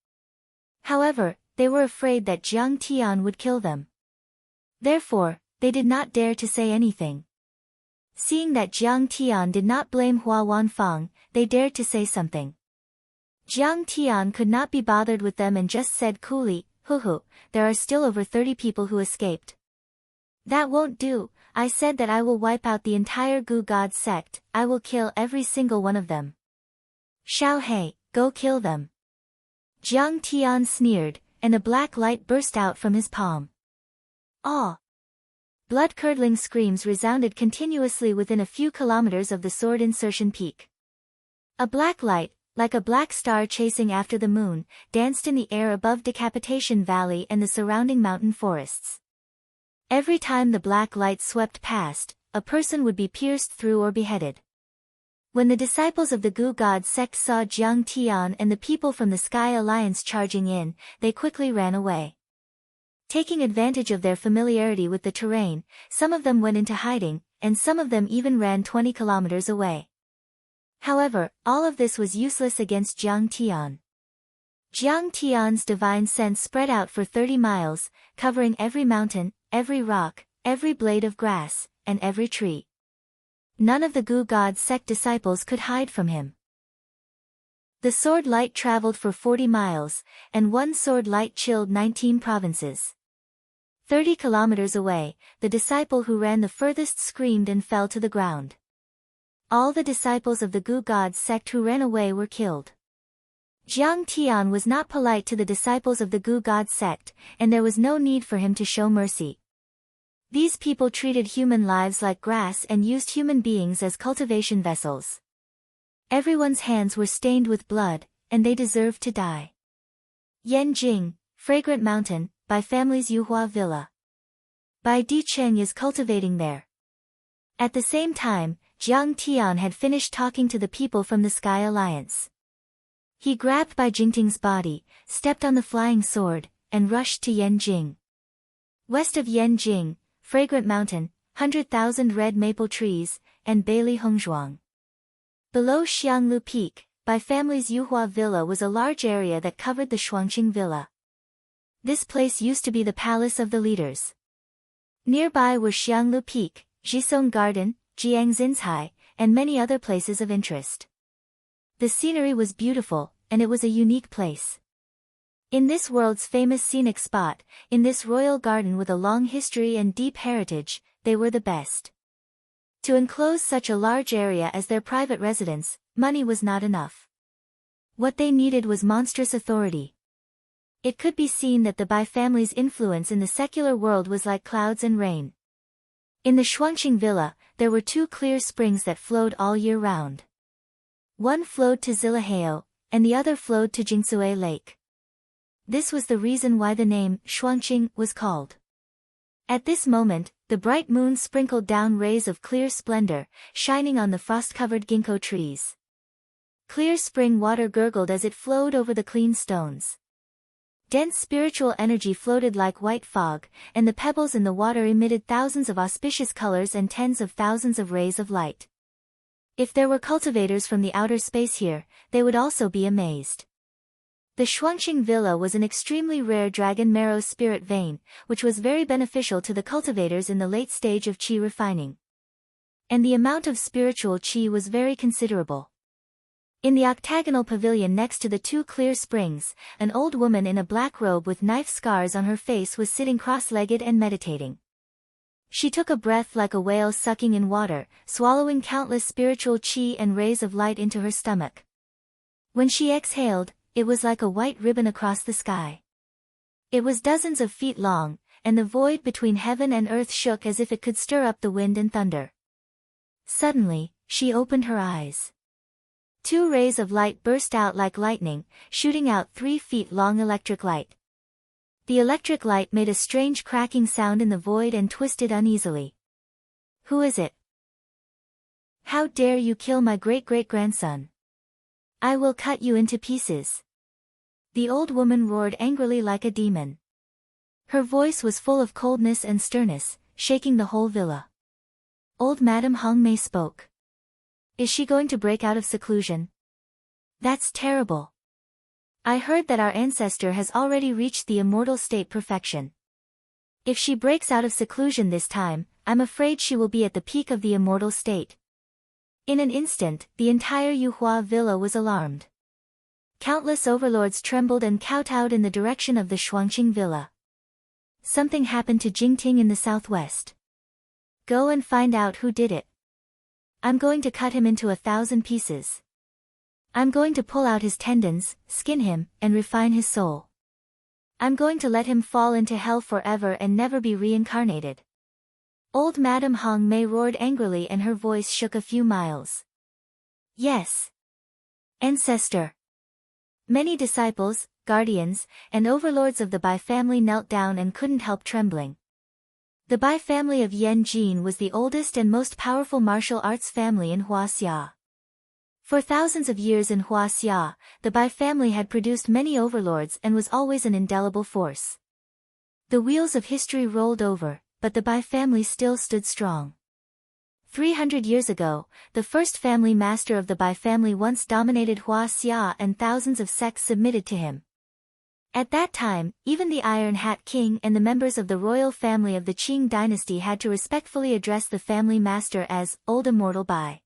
However, they were afraid that Jiang Tian would kill them. Therefore, they did not dare to say anything. Seeing that Jiang Tian did not blame Hua Wanfang, they dared to say something. Jiang Tian could not be bothered with them and just said coolly, "Hoo, there are still over 30 people who escaped." "That won't do. I said that I will wipe out the entire Gu God sect. I will kill every single one of them." "Xiao He, go kill them." Jiang Tian sneered, and a black light burst out from his palm. "Aw!" Blood-curdling screams resounded continuously within a few kilometers of the sword insertion peak. A black light, like a black star chasing after the moon, danced in the air above Decapitation Valley and the surrounding mountain forests. Every time the black light swept past, a person would be pierced through or beheaded. When the disciples of the Gu God sect saw Jiang Tian and the people from the Sky Alliance charging in, they quickly ran away. Taking advantage of their familiarity with the terrain, some of them went into hiding, and some of them even ran 20 kilometers away. However, all of this was useless against Jiang Tian. Jiang Tian's divine sense spread out for 30 miles, covering every mountain, every rock, every blade of grass, and every tree. None of the Gu God sect disciples could hide from him. The sword light traveled for 40 miles, and one sword light chilled 19 provinces. 30 kilometers away, the disciple who ran the furthest screamed and fell to the ground. All the disciples of the Gu God sect who ran away were killed. Jiang Tian was not polite to the disciples of the Gu God sect, and there was no need for him to show mercy. These people treated human lives like grass and used human beings as cultivation vessels. Everyone's hands were stained with blood, and they deserved to die. Yanjing, Fragrant Mountain, by family's Yuhua Villa. Bai Dicheng is cultivating there. At the same time, Jiang Tian had finished talking to the people from the Sky Alliance. He grabbed Bai Jingting's body, stepped on the flying sword, and rushed to Yanjing. West of Yanjing, Fragrant Mountain, 100,000 red maple trees, and Bailey Hongzhuang. Below Xianglu Peak, by family's Yuhua Villa was a large area that covered the Shuangqing Villa. This place used to be the palace of the leaders. Nearby were Xianglu Peak, Jisong Garden, Jiangxinsai, and many other places of interest. The scenery was beautiful, and it was a unique place. In this world's famous scenic spot, in this royal garden with a long history and deep heritage, they were the best. To enclose such a large area as their private residence, money was not enough. What they needed was monstrous authority. It could be seen that the Bai family's influence in the secular world was like clouds and rain. In the Shuangqing Villa, there were 2 clear springs that flowed all year round. One flowed to Zilahao, and the other flowed to Jingsui Lake. This was the reason why the name Shuangqing was called. At this moment, the bright moon sprinkled down rays of clear splendor, shining on the frost-covered ginkgo trees. Clear spring water gurgled as it flowed over the clean stones. Dense spiritual energy floated like white fog, and the pebbles in the water emitted thousands of auspicious colors and tens of thousands of rays of light. If there were cultivators from the outer space here, they would also be amazed. The Shuangqing Villa was an extremely rare dragon marrow spirit vein, which was very beneficial to the cultivators in the late stage of qi refining. And the amount of spiritual qi was very considerable. In the octagonal pavilion next to the 2 clear springs, an old woman in a black robe with knife scars on her face was sitting cross-legged and meditating. She took a breath like a whale sucking in water, swallowing countless spiritual qi and rays of light into her stomach. When she exhaled, it was like a white ribbon across the sky. It was dozens of feet long, and the void between heaven and earth shook as if it could stir up the wind and thunder. Suddenly, she opened her eyes. 2 rays of light burst out like lightning, shooting out 3 feet long electric light. The electric light made a strange cracking sound in the void and twisted uneasily. "Who is it? How dare you kill my great-great-grandson? I will cut you into pieces." The old woman roared angrily like a demon. Her voice was full of coldness and sternness, shaking the whole villa. Old Madame Hong Mei spoke. "Is she going to break out of seclusion? That's terrible. I heard that our ancestor has already reached the immortal state perfection. If she breaks out of seclusion this time, I'm afraid she will be at the peak of the immortal state. In an instant, the entire Yuhua villa was alarmed. Countless overlords trembled and kowtowed in the direction of the Shuangqing villa. Something happened to Jingting in the southwest. Go and find out who did it. I'm going to cut him into 1,000 pieces. I'm going to pull out his tendons, skin him, and refine his soul. I'm going to let him fall into hell forever and never be reincarnated. Old Madame Hong Mei roared angrily and her voice shook a few miles. Yes. Ancestor. Many disciples, guardians, and overlords of the Bai family knelt down and couldn't help trembling. The Bai family of Yan Jin was the oldest and most powerful martial arts family in Huaxia. For thousands of years in Huaxia, the Bai family had produced many overlords and was always an indelible force. The wheels of history rolled over, but the Bai family still stood strong. 300 years ago, the first family master of the Bai family once dominated Huaxia and thousands of sects submitted to him. At that time, even the Iron Hat King and the members of the royal family of the Qing dynasty had to respectfully address the family master as Old Immortal Bai.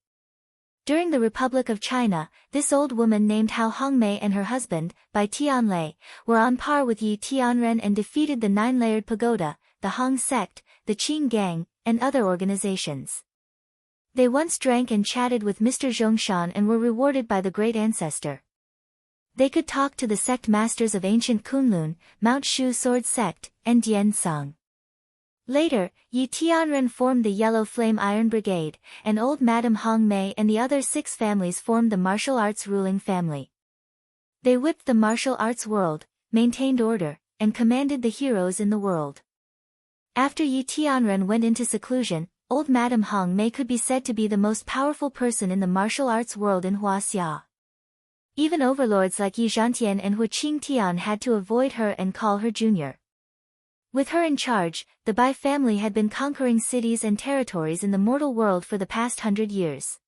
During the Republic of China, this old woman named Hao Hongmei and her husband, Bai Tianlei, were on par with Yi Tianren and defeated the Nine-Layered Pagoda, the Hong sect, the Qing gang, and other organizations. They once drank and chatted with Mr. Zhongshan and were rewarded by the great ancestor. They could talk to the sect masters of ancient Kunlun, Mount Shu sword sect, and Dian Song. Later, Yi Tianren formed the Yellow Flame Iron Brigade, and old Madame Hong Mei and the other 6 families formed the martial arts ruling family. They whipped the martial arts world, maintained order, and commanded the heroes in the world. After Yi Tianren went into seclusion, old Madame Hong Mei could be said to be the most powerful person in the martial arts world in Huaxia. Even overlords like Yi Zhantian and Hu Qingtian had to avoid her and call her junior. With her in charge, the Bai family had been conquering cities and territories in the mortal world for the past 100 years.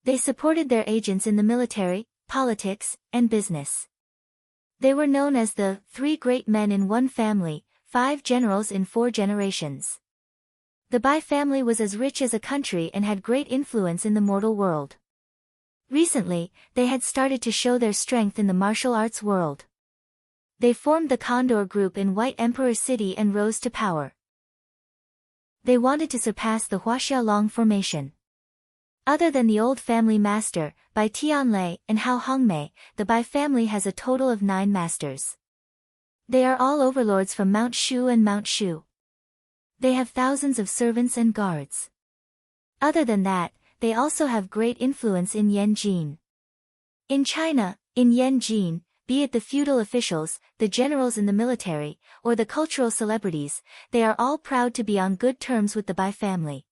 They supported their agents in the military, politics, and business. They were known as the 3 great men in one family, 5 generals in 4 generations. The Bai family was as rich as a country and had great influence in the mortal world. Recently, they had started to show their strength in the martial arts world. They formed the Condor Group in White Emperor City and rose to power. They wanted to surpass the Huaxiaolong formation. Other than the old family master, Bai Tianlei and Hao Hongmei, the Bai family has a total of 9 masters. They are all overlords from Mount Shu and Mount Shu. They have thousands of servants and guards. Other than that, they also have great influence in Yanjin. In China, in Yanjin, be it the feudal officials, the generals in the military, or the cultural celebrities, they are all proud to be on good terms with the Bai family.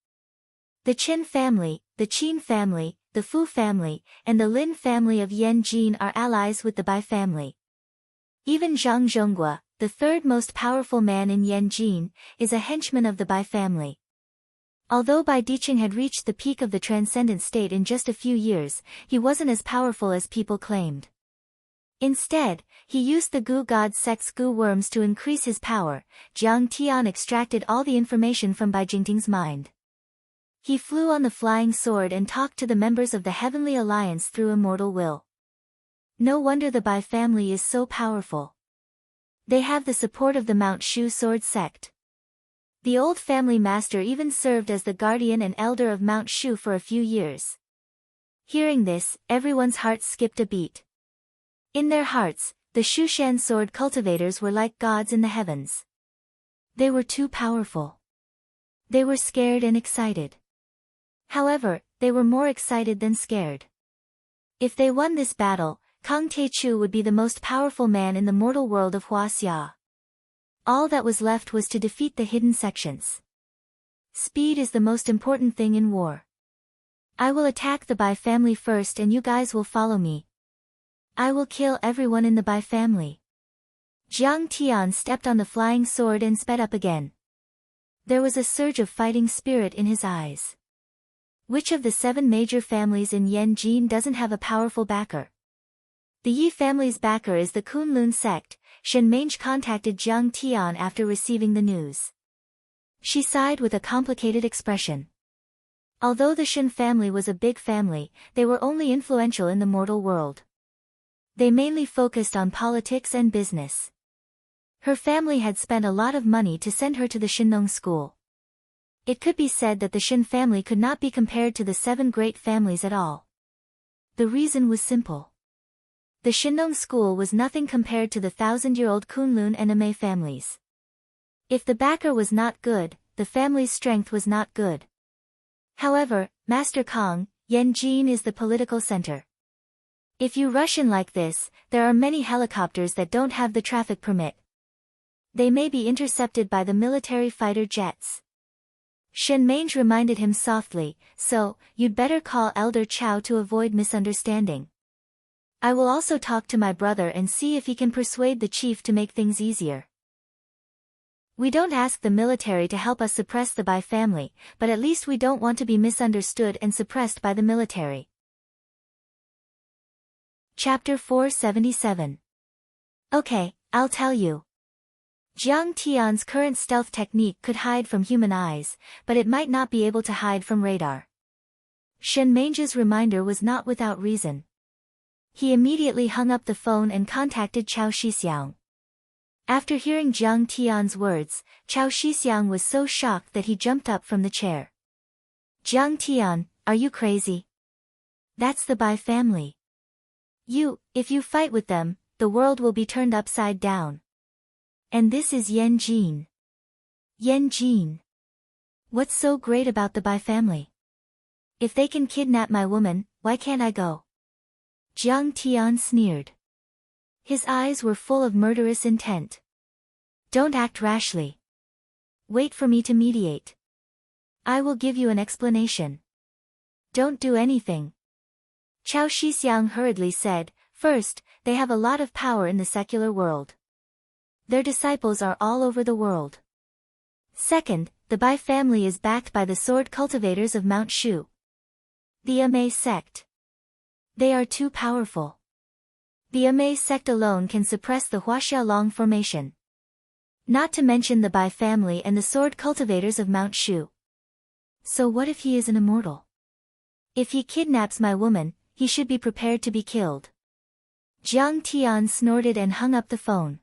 The Qin family, the Qin family, the Fu family, and the Lin family of Yanjin are allies with the Bai family. Even Zhang Zhonggua, the 3rd most powerful man in Yanjin, is a henchman of the Bai family. Although Bai Diqing had reached the peak of the transcendent state in just a few years, he wasn't as powerful as people claimed. Instead, he used the Gu God sect's Gu worms to increase his power. Jiang Tian extracted all the information from Bai Jingting's mind. He flew on the flying sword and talked to the members of the Heavenly Alliance through immortal will. No wonder the Bai family is so powerful. They have the support of the Mount Shu sword sect. The old family master even served as the guardian and elder of Mount Shu for a few years. Hearing this, everyone's hearts skipped a beat. In their hearts, the Shushan sword cultivators were like gods in the heavens. They were too powerful. They were scared and excited. However, they were more excited than scared. If they won this battle, Kang Teichu would be the most powerful man in the mortal world of Huaxia. All that was left was to defeat the hidden sections. Speed is the most important thing in war. I will attack the Bai family first and you guys will follow me. I will kill everyone in the Bai family. Jiang Tian stepped on the flying sword and sped up again. There was a surge of fighting spirit in his eyes. Which of the 7 major families in Yanjin doesn't have a powerful backer? The Yi family's backer is the Kunlun sect, Shen Mange contacted Jiang Tian after receiving the news. She sighed with a complicated expression. Although the Shen family was a big family, they were only influential in the mortal world. They mainly focused on politics and business. Her family had spent a lot of money to send her to the Shenong school. It could be said that the Shen family could not be compared to the 7 great families at all. The reason was simple. The Shenong school was nothing compared to the 1,000-year-old Kunlun and Amei families. If the backer was not good, the family's strength was not good. However, Master Kong, Yanjin is the political center. If you rush in like this, there are many helicopters that don't have the traffic permit. They may be intercepted by the military fighter jets. Shen Mange reminded him softly, so, you'd better call Elder Chow to avoid misunderstanding. I will also talk to my brother and see if he can persuade the chief to make things easier. We don't ask the military to help us suppress the Bai family, but at least we don't want to be misunderstood and suppressed by the military. Chapter 477. Okay, I'll tell you. Jiang Tian's current stealth technique could hide from human eyes, but it might not be able to hide from radar. Shen Mange's reminder was not without reason. He immediately hung up the phone and contacted Chao Shixiang. After hearing Jiang Tian's words, Chao Shixiang was so shocked that he jumped up from the chair. Jiang Tian, are you crazy? That's the Bai family. If you fight with them, the world will be turned upside down. And this is Yan Jin. Yan Jin. What's so great about the Bai family? If they can kidnap my woman, why can't I go? Jiang Tian sneered. His eyes were full of murderous intent. Don't act rashly. Wait for me to mediate. I will give you an explanation. Don't do anything. Chao Shixiang hurriedly said, first, they have a lot of power in the secular world. Their disciples are all over the world. Second, the Bai family is backed by the sword cultivators of Mount Shu. The Amei sect. They are too powerful. The Amei sect alone can suppress the Huaxiaolong formation. Not to mention the Bai family and the sword cultivators of Mount Shu. So what if he is an immortal? If he kidnaps my woman, he should be prepared to be killed. Jiang Tian snorted and hung up the phone.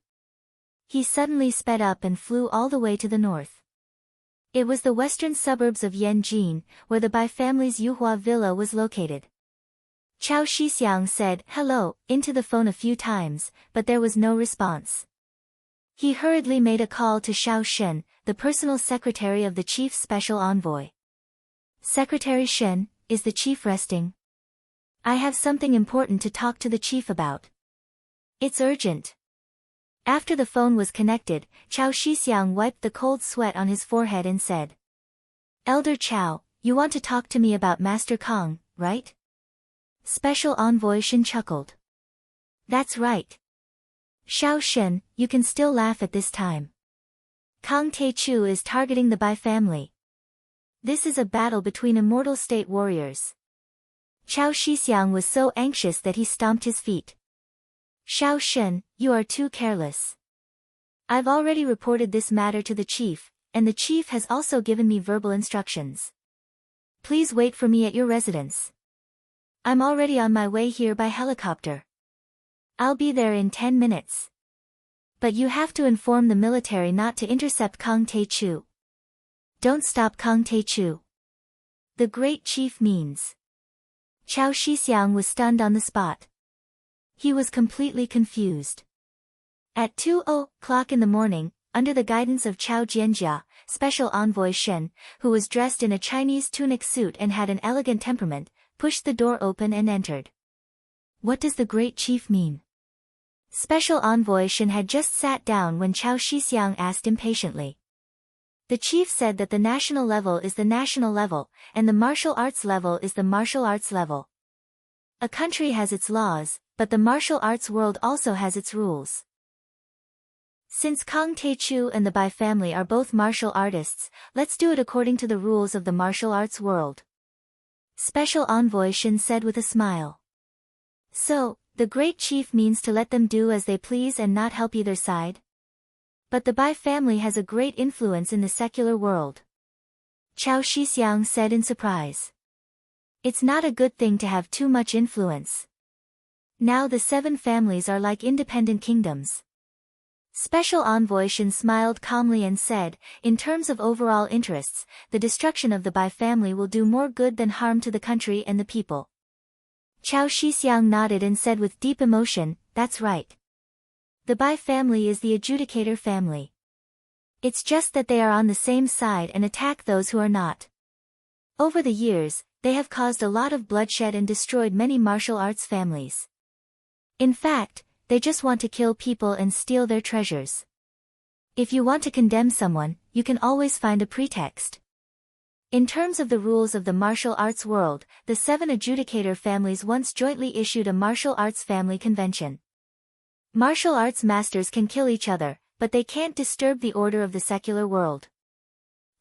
He suddenly sped up and flew all the way to the north. It was the western suburbs of Yanjin, where the Bai family's Yuhua villa was located. Chao Shixiang said hello into the phone a few times, but there was no response. He hurriedly made a call to Xiao Shen, the personal secretary of the chief's special envoy. Secretary Shen, is the chief resting? I have something important to talk to the chief about. It's urgent. After the phone was connected, Chao Shixiang wiped the cold sweat on his forehead and said, Elder Chao, you want to talk to me about Master Kong, right? Special Envoy Shen chuckled. That's right. Xiao Shen, you can still laugh at this time. Kong Teichu is targeting the Bai family. This is a battle between immortal state warriors. Chao Shixiang was so anxious that he stomped his feet. Xiao Shen, you are too careless. I've already reported this matter to the chief, and the chief has also given me verbal instructions. Please wait for me at your residence. I'm already on my way here by helicopter. I'll be there in 10 minutes. But you have to inform the military not to intercept Kong Teichu. Don't stop Kong Teichu. The great chief means. Chao Shixiang was stunned on the spot. He was completely confused. At 2:00 in the morning, under the guidance of Chao Jianjia, Special Envoy Shen, who was dressed in a Chinese tunic suit and had an elegant temperament, pushed the door open and entered. What does the great chief mean? Special Envoy Shen had just sat down when Chao Shixiang asked impatiently. The chief said that the national level is the national level, and the martial arts level is the martial arts level. A country has its laws, but the martial arts world also has its rules. Since Kong Teichu and the Bai family are both martial artists, let's do it according to the rules of the martial arts world. Special Envoy Shen said with a smile. So, The great chief means to let them do as they please and not help either side. But the Bai family has a great influence in the secular world. Chao Shixiang said in surprise. It's not a good thing to have too much influence. Now the 7 families are like independent kingdoms. Special Envoy Shen smiled calmly and said, in terms of overall interests, the destruction of the Bai family will do more good than harm to the country and the people. Chao Shixiang nodded and said with deep emotion, that's right. The Bai family is the adjudicator family. It's just that they are on the same side and attack those who are not. Over the years, they have caused a lot of bloodshed and destroyed many martial arts families. In fact, they just want to kill people and steal their treasures. If you want to condemn someone, you can always find a pretext. In terms of the rules of the martial arts world, the 7 adjudicator families once jointly issued a martial arts family convention. Martial arts masters can kill each other, but they can't disturb the order of the secular world.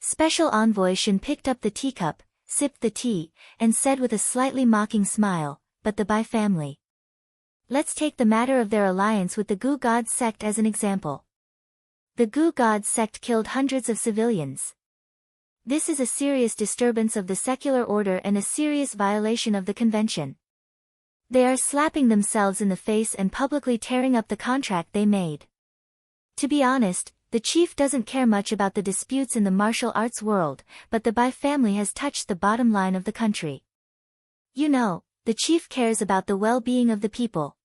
Special Envoy Shen picked up the teacup, sipped the tea, and said with a slightly mocking smile, but the Bai family. Let's take the matter of their alliance with the Gu God sect as an example. The Gu God sect killed hundreds of civilians. This is a serious disturbance of the secular order and a serious violation of the convention. They are slapping themselves in the face and publicly tearing up the contract they made. To be honest, the chief doesn't care much about the disputes in the martial arts world, but the Bai family has touched the bottom line of the country. You know, the chief cares about the well-being of the people.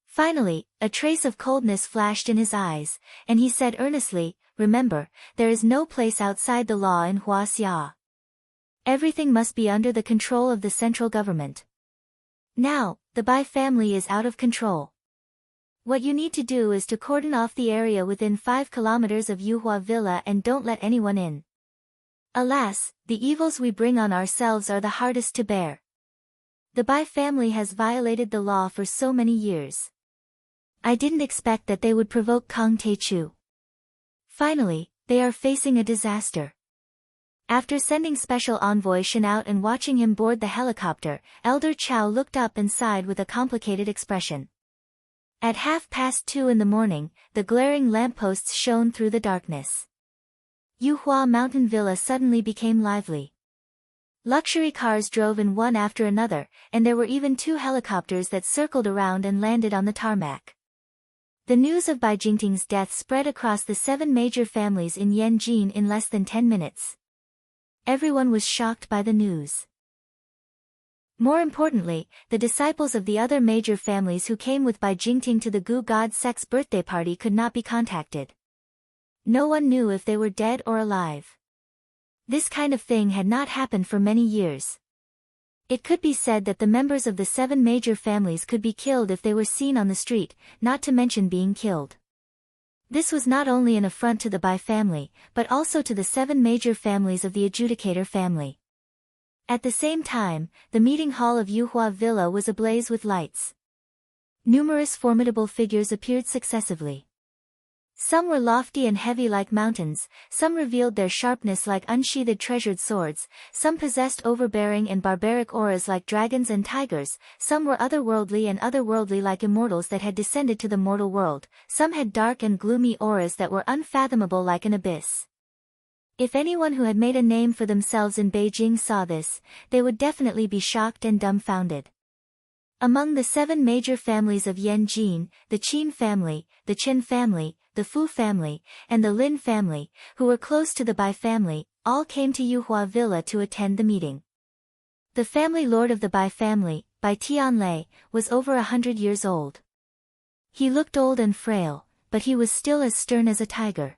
Finally, a trace of coldness flashed in his eyes, and he said earnestly, remember, there is no place outside the law in Huaxia. Everything must be under the control of the central government. Now, the Bai family is out of control. What you need to do is to cordon off the area within 5 kilometers of Yuhua Villa and don't let anyone in. Alas, the evils we bring on ourselves are the hardest to bear. The Bai family has violated the law for so many years. I didn't expect that they would provoke Kang Teichu. Finally, they are facing a disaster. After sending Special Envoy Shen out and watching him board the helicopter, Elder Chao looked up and sighed with a complicated expression. At 2:30 in the morning, the glaring lampposts shone through the darkness. Yuhua Mountain Villa suddenly became lively. Luxury cars drove in one after another, and there were even 2 helicopters that circled around and landed on the tarmac. The news of Bai Jingting's death spread across the 7 major families in Yanjin in less than 10 minutes. Everyone was shocked by the news. More importantly, the disciples of the other major families who came with Bai Jingting to the Gu God sect's birthday party could not be contacted. No one knew if they were dead or alive. This kind of thing had not happened for many years. It could be said that the members of the 7 major families could be killed if they were seen on the street, not to mention being killed. This was not only an affront to the Bai family, but also to the 7 major families of the adjudicator family. At the same time, the meeting hall of Yuhua Villa was ablaze with lights. Numerous formidable figures appeared successively. Some were lofty and heavy like mountains, some revealed their sharpness like unsheathed treasured swords, some possessed overbearing and barbaric auras like dragons and tigers, some were otherworldly and otherworldly like immortals that had descended to the mortal world, some had dark and gloomy auras that were unfathomable like an abyss. If anyone who had made a name for themselves in Beijing saw this, they would definitely be shocked and dumbfounded. Among the 7 major families of Yanjin, the Qin family, the Chen family, the Fu family, and the Lin family, who were close to the Bai family, all came to Yuhua Villa to attend the meeting. The family lord of the Bai family, Bai Tianlei, was over 100 years old. He looked old and frail, but he was still as stern as a tiger.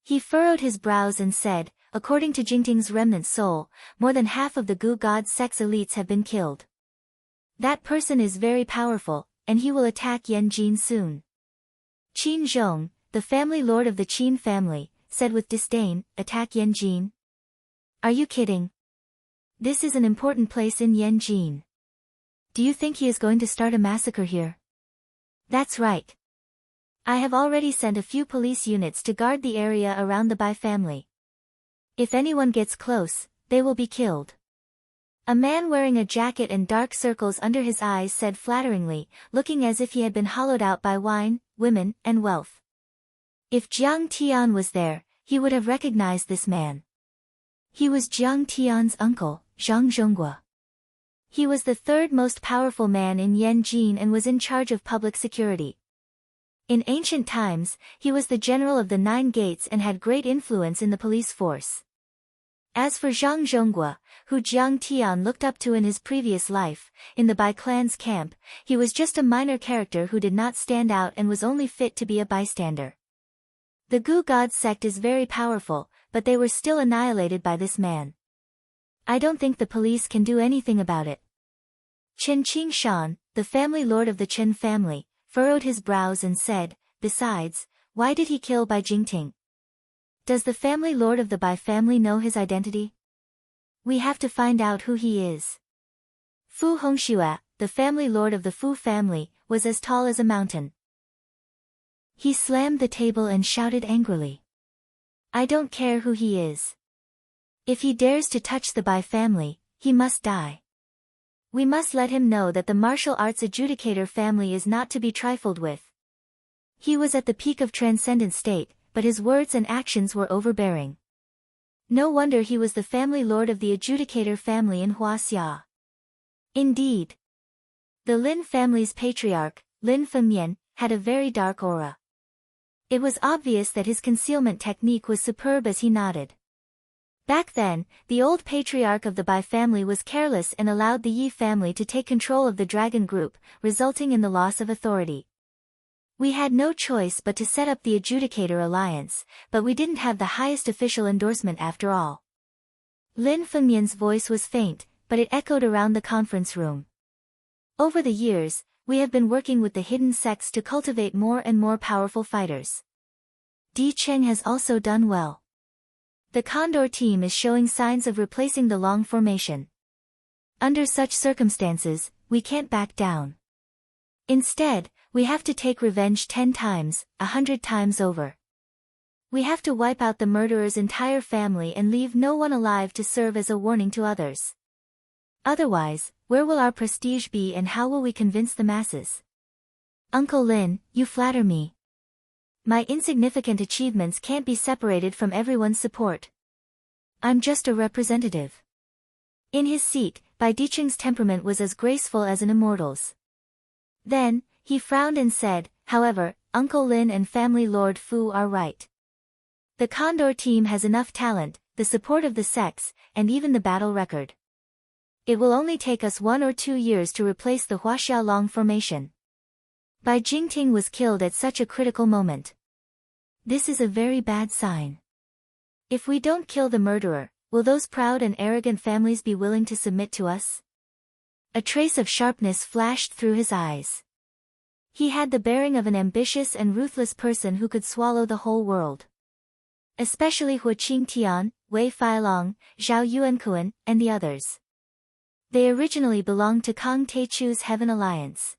He furrowed his brows and said, according to Jingting's remnant soul, more than half of the Gu God sect's elites have been killed. That person is very powerful, and he will attack Yanjin soon. Qin Zhong, the family lord of the Qin family, said with disdain, attack Yanjin? Are you kidding? This is an important place in Yanjin. Do you think he is going to start a massacre here? That's right. I have already sent a few police units to guard the area around the Bai family. If anyone gets close, they will be killed. A man wearing a jacket and dark circles under his eyes said flatteringly, looking as if he had been hollowed out by wine, women, and wealth. If Jiang Tian was there, he would have recognized this man. He was Jiang Tian's uncle, Zhang Zhonggua. He was the third most powerful man in Yanjin and was in charge of public security. In ancient times, he was the general of the Nine Gates and had great influence in the police force. As for Zhang Zhonggua, who Jiang Tian looked up to in his previous life, in the Bai clan's camp, he was just a minor character who did not stand out and was only fit to be a bystander. The Gu God sect is very powerful, but they were still annihilated by this man. I don't think the police can do anything about it. Chen Qingshan, the family lord of the Chen family, furrowed his brows and said, besides, why did he kill Bai Jingting? Does the family lord of the Bai family know his identity? We have to find out who he is. Fu Hongxue, the family lord of the Fu family, was as tall as a mountain. He slammed the table and shouted angrily. I don't care who he is. If he dares to touch the Bai family, he must die. We must let him know that the martial arts adjudicator family is not to be trifled with. He was at the peak of transcendent state, but his words and actions were overbearing. No wonder he was the family lord of the adjudicator family in Huaxia. Indeed. The Lin family's patriarch, Lin Fengmian, had a very dark aura. It was obvious that his concealment technique was superb as he nodded. Back then, the old patriarch of the Bai family was careless and allowed the Yi family to take control of the dragon group, resulting in the loss of authority. We had no choice but to set up the adjudicator alliance, but we didn't have the highest official endorsement after all. Lin Fengmian's voice was faint, but it echoed around the conference room. Over the years, we have been working with the hidden sects to cultivate more and more powerful fighters. Di Cheng has also done well. The Condor team is showing signs of replacing the Long formation. Under such circumstances, we can't back down. Instead, we have to take revenge 10 times, 100 times over. We have to wipe out the murderer's entire family and leave no one alive to serve as a warning to others. Otherwise, where will our prestige be and how will we convince the masses? Uncle Lin, you flatter me. My insignificant achievements can't be separated from everyone's support. I'm just a representative. In his seat, Bai Dicheng's temperament was as graceful as an immortal's. Then, he frowned and said, however, Uncle Lin and family Lord Fu are right. The Condor team has enough talent, the support of the sects, and even the battle record. It will only take us 1 or 2 years to replace the Huaxia Long formation. Bai Jingting was killed at such a critical moment. This is a very bad sign. If we don't kill the murderer, will those proud and arrogant families be willing to submit to us? A trace of sharpness flashed through his eyes. He had the bearing of an ambitious and ruthless person who could swallow the whole world. Especially Hu Qingtian, Wei Feilong, Zhao Yuankuan, and the others. They originally belonged to Kang Teichu's Heaven Alliance.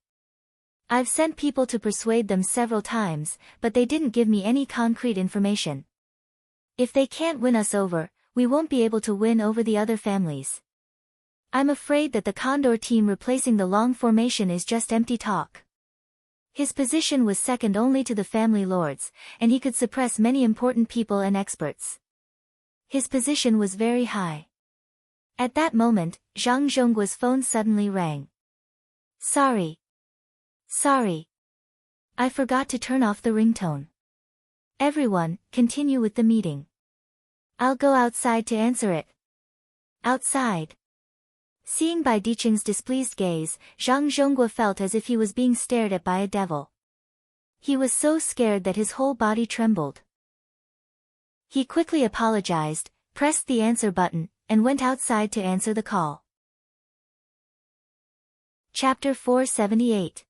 I've sent people to persuade them several times, but they didn't give me any concrete information. If they can't win us over, we won't be able to win over the other families. I'm afraid that the Condor team replacing the Long formation is just empty talk. His position was second only to the family lords, and he could suppress many important people and experts. His position was very high. At that moment, Zhang Zhonggua's phone suddenly rang. Sorry. I forgot to turn off the ringtone. Everyone, continue with the meeting. I'll go outside to answer it. Outside. Seeing Bai Dicheng's displeased gaze, Zhang Zhonggua felt as if he was being stared at by a devil. He was so scared that his whole body trembled. He quickly apologized, pressed the answer button, and went outside to answer the call. Chapter 478.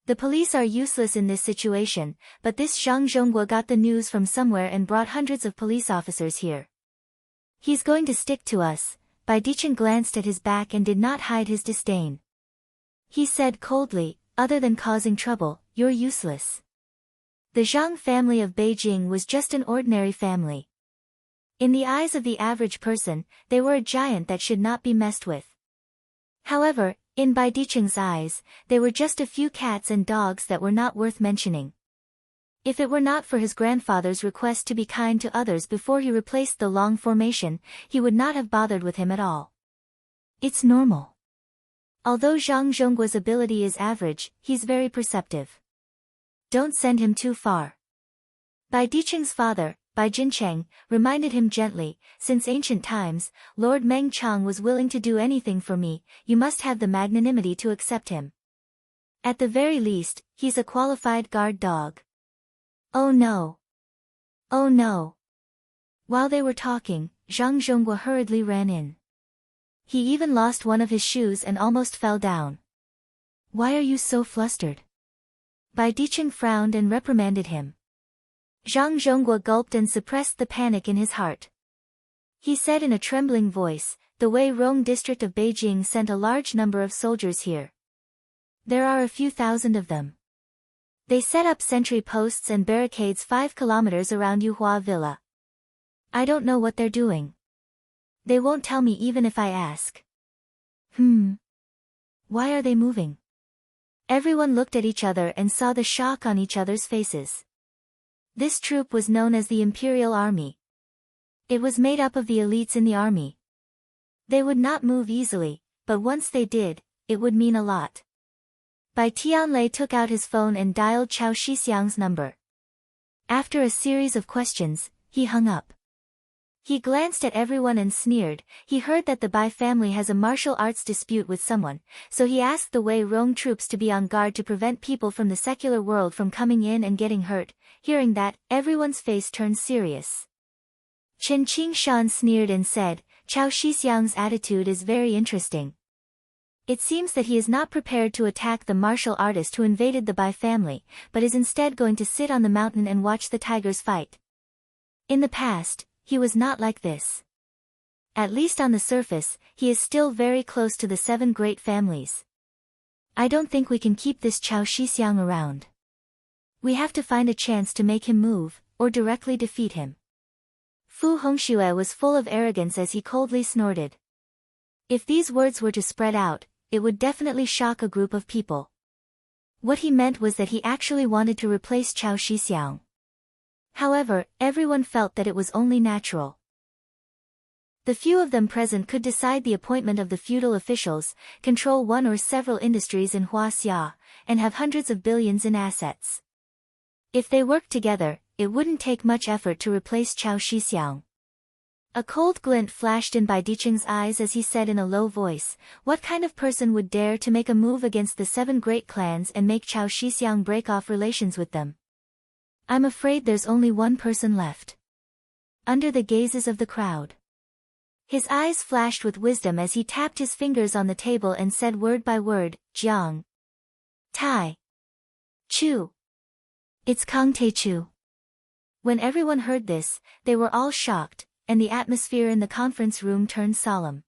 The police are useless in this situation, but this Zhang Zhonggua got the news from somewhere and brought hundreds of police officers here. He's going to stick to us. Bai Dicheng glanced at his back and did not hide his disdain. He said coldly, other than causing trouble, you're useless. The Zhang family of Beijing was just an ordinary family. In the eyes of the average person, they were a giant that should not be messed with. However, in Bai Dicheng's eyes, they were just a few cats and dogs that were not worth mentioning. If it were not for his grandfather's request to be kind to others before he replaced the long formation, he would not have bothered with him at all. It's normal. Although Zhang Zhongguo's ability is average, he's very perceptive. Don't send him too far. Bai Dicheng's father, Bai Jincheng, reminded him gently, since ancient times, Lord Meng Chang was willing to do anything for me, you must have the magnanimity to accept him. At the very least, he's a qualified guard dog. Oh no. Oh no. While they were talking, Zhang Zhongguo hurriedly ran in. He even lost one of his shoes and almost fell down. Why are you so flustered? Bai Dicheng frowned and reprimanded him. Zhang Zhongguo gulped and suppressed the panic in his heart. He said in a trembling voice, the Wei-Rong district of Beijing sent a large number of soldiers here. There are a few thousand of them. They set up sentry posts and barricades 5 kilometers around Yuhua Villa. I don't know what they're doing. They won't tell me even if I ask. Why are they moving? Everyone looked at each other and saw the shock on each other's faces. This troop was known as the Imperial Army. It was made up of the elites in the army. They would not move easily, but once they did, it would mean a lot. Bai Tianlei took out his phone and dialed Chao Shixiang's number. After a series of questions, he hung up. He glanced at everyone and sneered. He heard that the Bai family has a martial arts dispute with someone, so he asked the Wei-Rong troops to be on guard to prevent people from the secular world from coming in and getting hurt. Hearing that, everyone's face turned serious. Chen Qingshan sneered and said, Chao Shixiang's attitude is very interesting. It seems that he is not prepared to attack the martial artist who invaded the Bai family, but is instead going to sit on the mountain and watch the tigers fight. In the past, he was not like this. At least on the surface, he is still very close to the 7 great families. I don't think we can keep this Chao Shixiang around. We have to find a chance to make him move, or directly defeat him. Fu Hongxue was full of arrogance as he coldly snorted. If these words were to spread out, it would definitely shock a group of people. What he meant was that he actually wanted to replace Chao Shixiang. However, everyone felt that it was only natural. The few of them present could decide the appointment of the feudal officials, control one or several industries in Huaxia, and have hundreds of billions in assets. If they worked together, it wouldn't take much effort to replace Chao Shixiang. A cold glint flashed in Bai Dicheng's eyes as he said in a low voice, what kind of person would dare to make a move against the 7 great clans and make Chao Shixiang break off relations with them? I'm afraid there's only one person left. Under the gazes of the crowd. His eyes flashed with wisdom as he tapped his fingers on the table and said word by word, Jiang. Tai. Chu. It's Kang Te Chu. When everyone heard this, they were all shocked, and the atmosphere in the conference room turned solemn.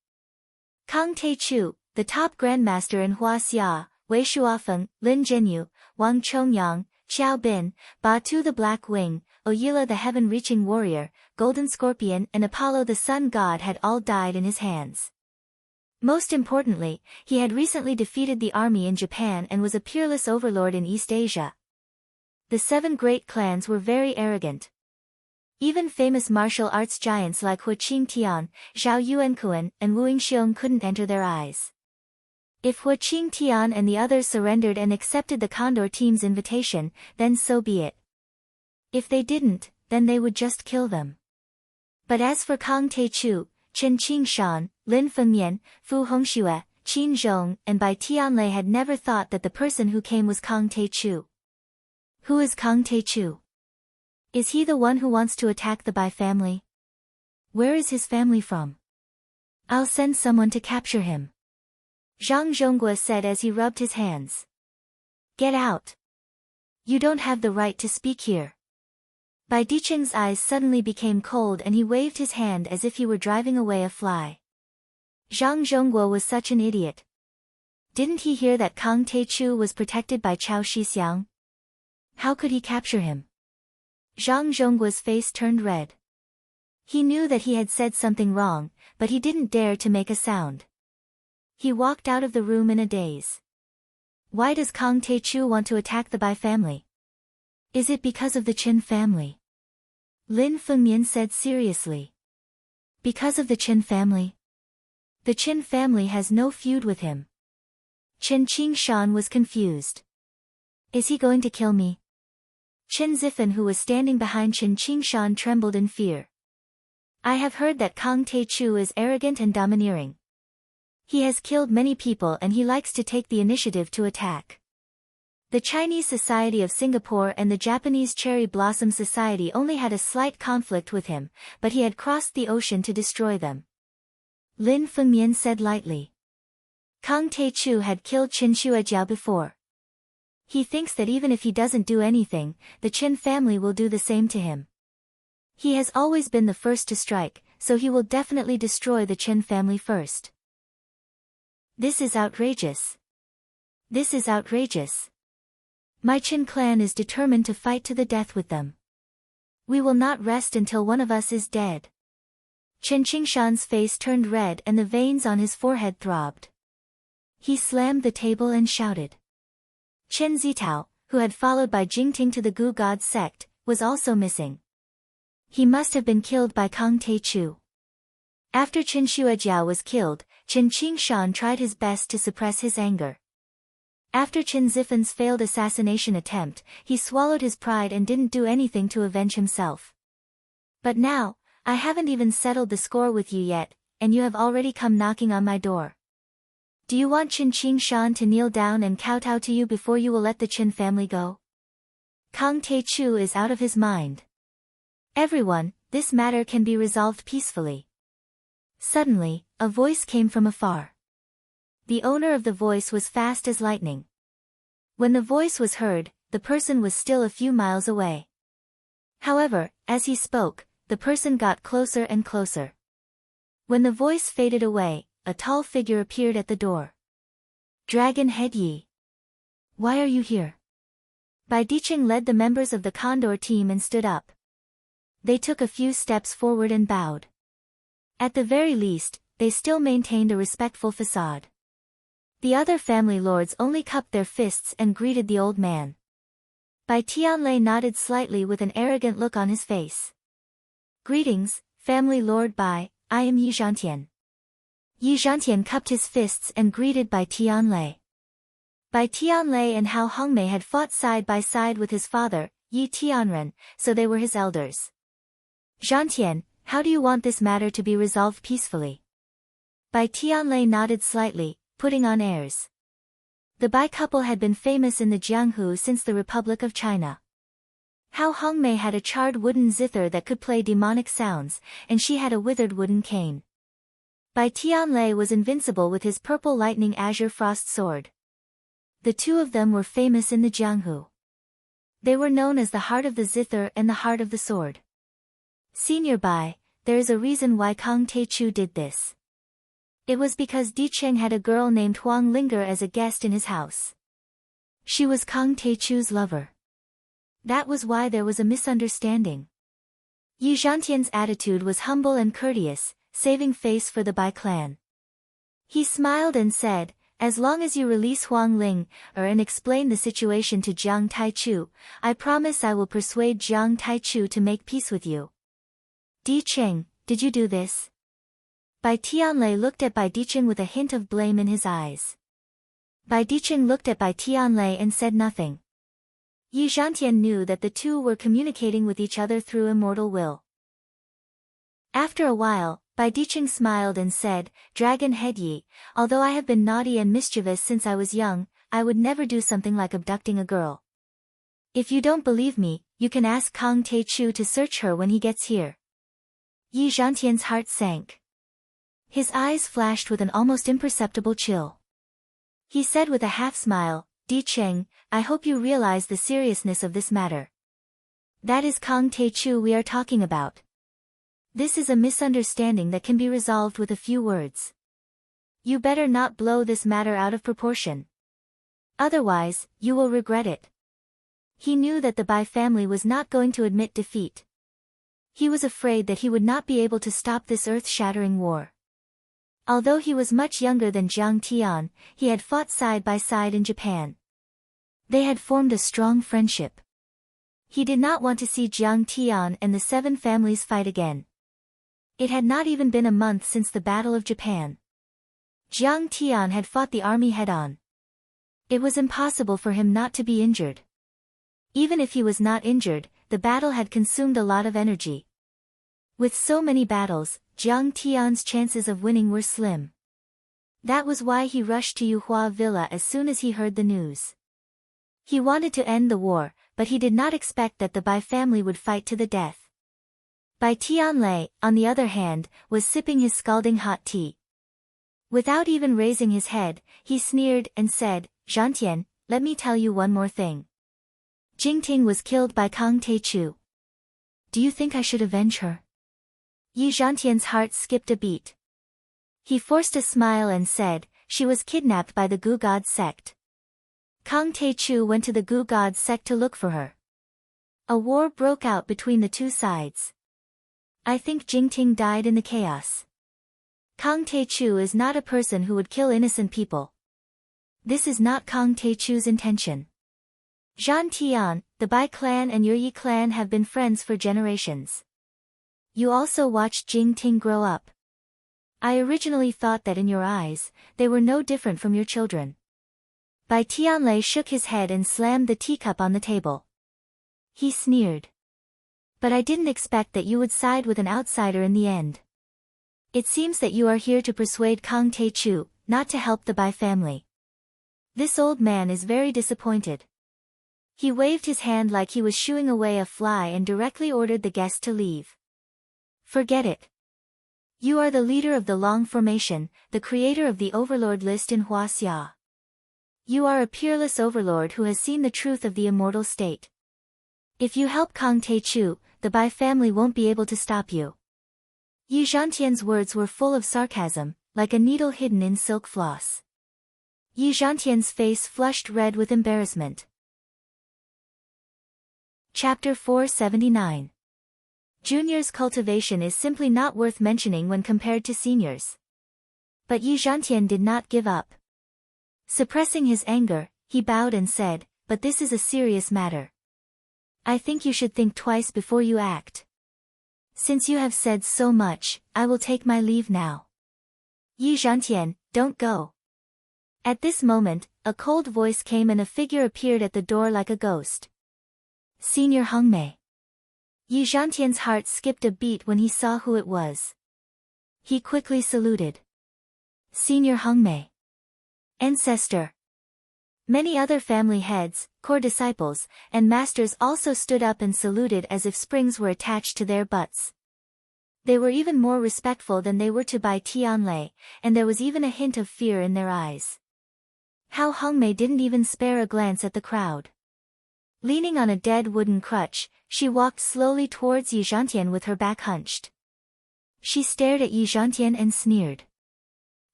Kang Te Chu, the top grandmaster in Huaxia, Wei Shuafeng, Lin Zhenyu, Wang Chongyang, Xiao Bin, Ba Tu the Black Wing, Oyila the heaven-reaching warrior, Golden Scorpion and Apollo the sun god had all died in his hands. Most importantly, he had recently defeated the army in Japan and was a peerless overlord in East Asia. The 7 great clans were very arrogant. Even famous martial arts giants like Hu Qingtian, Zhao Yuankuan, and Wu Yingxiong couldn't enter their eyes. If Hu Qingtian and the others surrendered and accepted the Condor team's invitation, then so be it. If they didn't, then they would just kill them. But as for Kang Te Chu, Chen Qingshan, Lin Fengmian, Fu Hongxue, Qin Zhong, and Bai Tianlei had never thought that the person who came was Kang Te Chu. Who is Kang Te Chu? Is he the one who wants to attack the Bai family? Where is his family from? I'll send someone to capture him. Zhang Zhongguo said as he rubbed his hands. Get out. You don't have the right to speak here. Bai Dicheng's eyes suddenly became cold and he waved his hand as if he were driving away a fly. Zhang Zhongguo was such an idiot. Didn't he hear that Kang Te Chu was protected by Chao Shixiang? How could he capture him? Zhang Zhongguo's face turned red. He knew that he had said something wrong, but he didn't dare to make a sound. He walked out of the room in a daze. Why does Kang Tae-chu want to attack the Bai family? Is it because of the Chin family? Lin Fengmian said seriously. Because of the Chin family? The Chin family has no feud with him. Chen Qingshan was confused. Is he going to kill me? Chen Zifen, who was standing behind Chen Qingshan, trembled in fear. I have heard that Kang Tae-chu is arrogant and domineering. He has killed many people and he likes to take the initiative to attack. The Chinese Society of Singapore and the Japanese Cherry Blossom Society only had a slight conflict with him, but he had crossed the ocean to destroy them. Lin Fengmian said lightly. Kang Tae-chu had killed Qin Shuejiao before. He thinks that even if he doesn't do anything, the Qin family will do the same to him. He has always been the first to strike, so he will definitely destroy the Qin family first. This is outrageous. This is outrageous. My Qin clan is determined to fight to the death with them. We will not rest until one of us is dead. Chen Qingshan's face turned red and the veins on his forehead throbbed. He slammed the table and shouted. Chen Zitao, who had followed by Jingting to the Gu God sect, was also missing. He must have been killed by Kang Tae-chu. After Qin Shuejiao was killed, Chen Qingshan tried his best to suppress his anger. After Chen Zifen's failed assassination attempt, he swallowed his pride and didn't do anything to avenge himself. But now, I haven't even settled the score with you yet, and you have already come knocking on my door. Do you want Chen Qingshan to kneel down and kowtow to you before you will let the Qin family go? Kang Tae-chu is out of his mind. Everyone, this matter can be resolved peacefully. Suddenly, a voice came from afar. The owner of the voice was fast as lightning. When the voice was heard, the person was still a few miles away. However, as he spoke, the person got closer and closer. When the voice faded away, a tall figure appeared at the door. Dragon Head Yi. Why are you here? Bai Diqing led the members of the Condor team and stood up. They took a few steps forward and bowed. At the very least, they still maintained a respectful facade. The other family lords only cupped their fists and greeted the old man. Bai Tianlei nodded slightly with an arrogant look on his face. Greetings, family lord Bai, I am Yi Zhantian. Yi Zhantian cupped his fists and greeted Bai Tianlei. Bai Tianlei and Hao Hongmei had fought side by side with his father, Yi Tianren, so they were his elders. Zhantian, how do you want this matter to be resolved peacefully? Bai Tianlei nodded slightly, putting on airs. The Bai couple had been famous in the Jianghu since the Republic of China. Hao Hongmei had a charred wooden zither that could play demonic sounds, and she had a withered wooden cane. Bai Tianlei was invincible with his purple lightning azure frost sword. The two of them were famous in the Jianghu. They were known as the heart of the zither and the heart of the sword. Senior Bai, there is a reason why Kang Tae-chu did this. It was because Di Cheng had a girl named Huang Linger as a guest in his house. She was Kang Tae-chu's lover. That was why there was a misunderstanding. Yi Zhantian's attitude was humble and courteous, saving face for the Bai clan. He smiled and said, as long as you release Huang Ling, and explain the situation to Jiang Taichu, I promise I will persuade Jiang Taichu to make peace with you. Di Cheng, did you do this? Bai Tianlei looked at Bai Diqing with a hint of blame in his eyes. Bai Diqing looked at Bai Tianlei and said nothing. Yi Zhantian knew that the two were communicating with each other through immortal will. After a while, Bai Diqing smiled and said, Dragon Head Yi, although I have been naughty and mischievous since I was young, I would never do something like abducting a girl. If you don't believe me, you can ask Kang Tae-chu to search her when he gets here. Yi Zhantian's heart sank. His eyes flashed with an almost imperceptible chill. He said with a half-smile, Di Cheng, I hope you realize the seriousness of this matter. That is Kang Tae-chu we are talking about. This is a misunderstanding that can be resolved with a few words. You better not blow this matter out of proportion. Otherwise, you will regret it. He knew that the Bai family was not going to admit defeat. He was afraid that he would not be able to stop this earth-shattering war. Although he was much younger than Jiang Tian, he had fought side by side in Japan. They had formed a strong friendship. He did not want to see Jiang Tian and the 7 families fight again. It had not even been a month since the Battle of Japan. Jiang Tian had fought the army head-on. It was impossible for him not to be injured. Even if he was not injured, the battle had consumed a lot of energy. With so many battles, Jiang Tian's chances of winning were slim. That was why he rushed to Yuhua Villa as soon as he heard the news. He wanted to end the war, but he did not expect that the Bai family would fight to the death. Bai Tianlei, on the other hand, was sipping his scalding hot tea. Without even raising his head, he sneered and said, "Zhantian, let me tell you one more thing. Jingting was killed by Kang Taichu. Do you think I should avenge her?" Yi Zhantian's heart skipped a beat. He forced a smile and said, "She was kidnapped by the Gu God sect." Kang Taichu went to the Gu God sect to look for her. A war broke out between the two sides. I think Jingting died in the chaos. Kang Taichu is not a person who would kill innocent people. This is not Kang Taichu's intention. Zhan Tian, the Bai clan and Yi clan have been friends for generations. You also watched Jingting grow up. I originally thought that in your eyes, they were no different from your children. Bai Tianlei shook his head and slammed the teacup on the table. He sneered. But I didn't expect that you would side with an outsider in the end. It seems that you are here to persuade Kang Taichu, not to help the Bai family. This old man is very disappointed. He waved his hand like he was shooing away a fly and directly ordered the guest to leave. Forget it. You are the leader of the Long Formation, the creator of the Overlord list in Huaxia. You are a peerless overlord who has seen the truth of the immortal state. If you help Kang Taichu, the Bai family won't be able to stop you. Yi Zhantian's words were full of sarcasm, like a needle hidden in silk floss. Yi Zhantian's face flushed red with embarrassment. Chapter 479. Juniors' cultivation is simply not worth mentioning when compared to seniors. But Yi Zhantian did not give up. Suppressing his anger, he bowed and said, "But this is a serious matter. I think you should think twice before you act. Since you have said so much, I will take my leave now." Yi Zhantian, don't go. At this moment, a cold voice came and a figure appeared at the door like a ghost. Senior Hongmei. Yi Zhantian's heart skipped a beat when he saw who it was. He quickly saluted. Senior Hongmei. Ancestor. Many other family heads, core disciples, and masters also stood up and saluted as if springs were attached to their butts. They were even more respectful than they were to Bai Tianlei, and there was even a hint of fear in their eyes. How Hongmei didn't even spare a glance at the crowd. Leaning on a dead wooden crutch, she walked slowly towards Yi Zhantian with her back hunched. She stared at Yi Zhantian and sneered.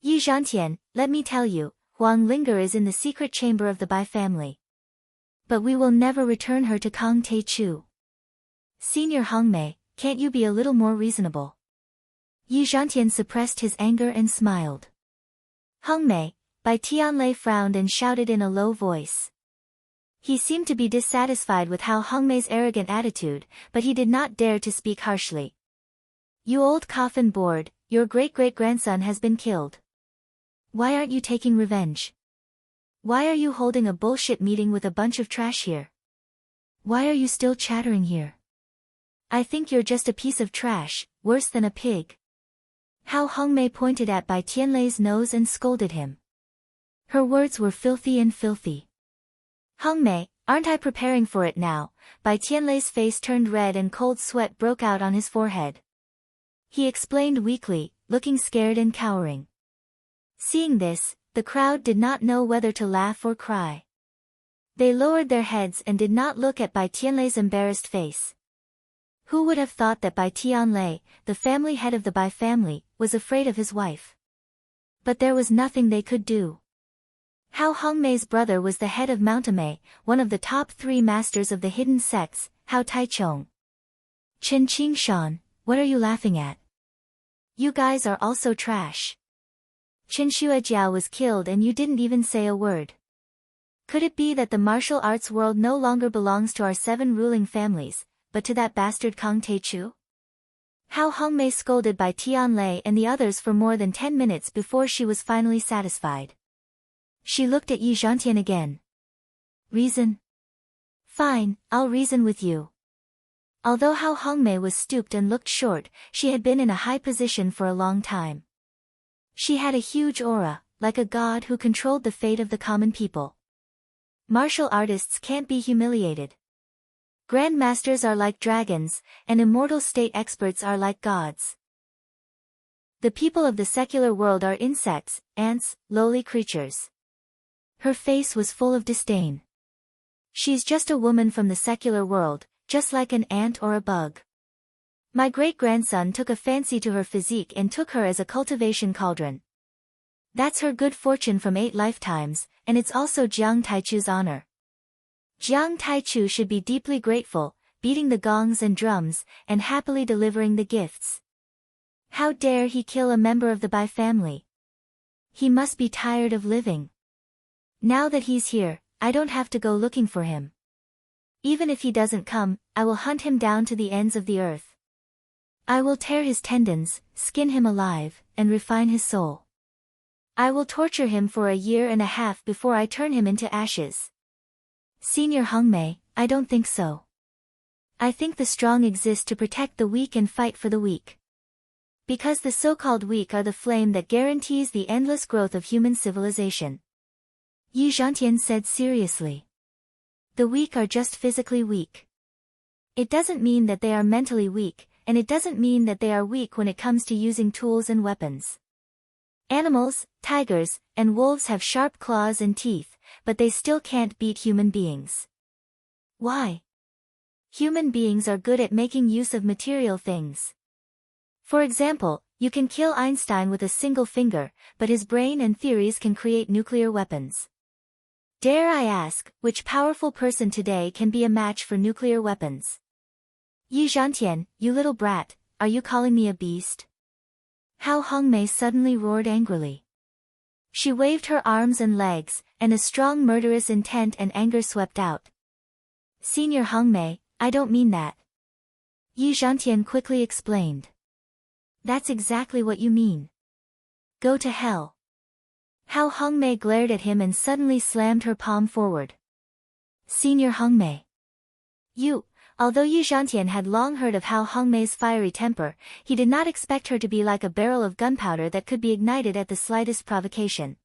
Yi Zhantian, let me tell you, Huang Linger is in the secret chamber of the Bai family. But we will never return her to Kang Taichu. Senior Hongmei, can't you be a little more reasonable? Yi Zhantian suppressed his anger and smiled. Hongmei, Bai Tianlei frowned and shouted in a low voice. He seemed to be dissatisfied with how Hongmei's arrogant attitude, but he did not dare to speak harshly. You old coffin board, your great-great-grandson has been killed. Why aren't you taking revenge? Why are you holding a bullshit meeting with a bunch of trash here? Why are you still chattering here? I think you're just a piece of trash, worse than a pig. How Hongmei pointed at Bai Tianlei's nose and scolded him. Her words were filthy and filthy. Hongmei, aren't I preparing for it now? Bai Tianlei's face turned red and cold sweat broke out on his forehead. He explained weakly, looking scared and cowering. Seeing this, the crowd did not know whether to laugh or cry. They lowered their heads and did not look at Bai Tianlei's embarrassed face. Who would have thought that Bai Tianlei, the family head of the Bai family, was afraid of his wife? But there was nothing they could do. How Hongmei's brother was the head of Mountamei, one of the top 3 masters of the hidden sects, How Taichong. Chen Qingshan, what are you laughing at? You guys are also trash. Chen Shuejiao was killed and you didn't even say a word. Could it be that the martial arts world no longer belongs to our 7 ruling families, but to that bastard Kang Taichu? Hao Hongmei scolded by Tianlei and the others for more than 10 minutes before she was finally satisfied. She looked at Yi Zhantian again. Reason? Fine, I'll reason with you. Although Hao Hongmei was stooped and looked short, she had been in a high position for a long time. She had a huge aura, like a god who controlled the fate of the common people. Martial artists can't be humiliated. Grandmasters are like dragons, and immortal state experts are like gods. The people of the secular world are insects, ants, lowly creatures. Her face was full of disdain. She's just a woman from the secular world, just like an ant or a bug. My great-grandson took a fancy to her physique and took her as a cultivation cauldron. That's her good fortune from 8 lifetimes, and it's also Jiang Taichu's honor. Jiang Taichu should be deeply grateful, beating the gongs and drums, and happily delivering the gifts. How dare he kill a member of the Bai family? He must be tired of living. Now that he's here, I don't have to go looking for him. Even if he doesn't come, I will hunt him down to the ends of the earth. I will tear his tendons, skin him alive, and refine his soul. I will torture him for 1.5 years before I turn him into ashes. Senior Hongmei, I don't think so. I think the strong exist to protect the weak and fight for the weak. Because the so-called weak are the flame that guarantees the endless growth of human civilization. Yi Zhantian said seriously. The weak are just physically weak. It doesn't mean that they are mentally weak, and it doesn't mean that they are weak when it comes to using tools and weapons. Animals, tigers, and wolves have sharp claws and teeth, but they still can't beat human beings. Why? Human beings are good at making use of material things. For example, you can kill Einstein with a single finger, but his brain and theories can create nuclear weapons. Dare I ask, which powerful person today can be a match for nuclear weapons? Yi Zhantian, you little brat, are you calling me a beast? Hao Hongmei suddenly roared angrily. She waved her arms and legs, and a strong murderous intent and anger swept out. Senior Hongmei, I don't mean that. Yi Zhantian quickly explained. That's exactly what you mean. Go to hell. Hao Hongmei glared at him and suddenly slammed her palm forward. Senior Hongmei. Although Yi Zhantian had long heard of Hao Hongmei's fiery temper, he did not expect her to be like a barrel of gunpowder that could be ignited at the slightest provocation.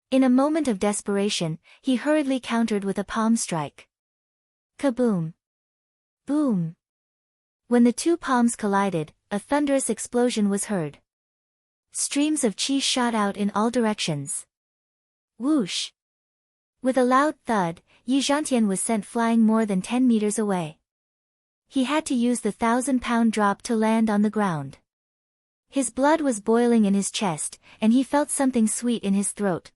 In a moment of desperation, he hurriedly countered with a palm strike. Kaboom! Boom! When the 2 palms collided, a thunderous explosion was heard. Streams of qi shot out in all directions. Whoosh! With a loud thud, Yi Zhantian was sent flying more than 10 meters away. He had to use the 1,000-pound drop to land on the ground. His blood was boiling in his chest, and he felt something sweet in his throat.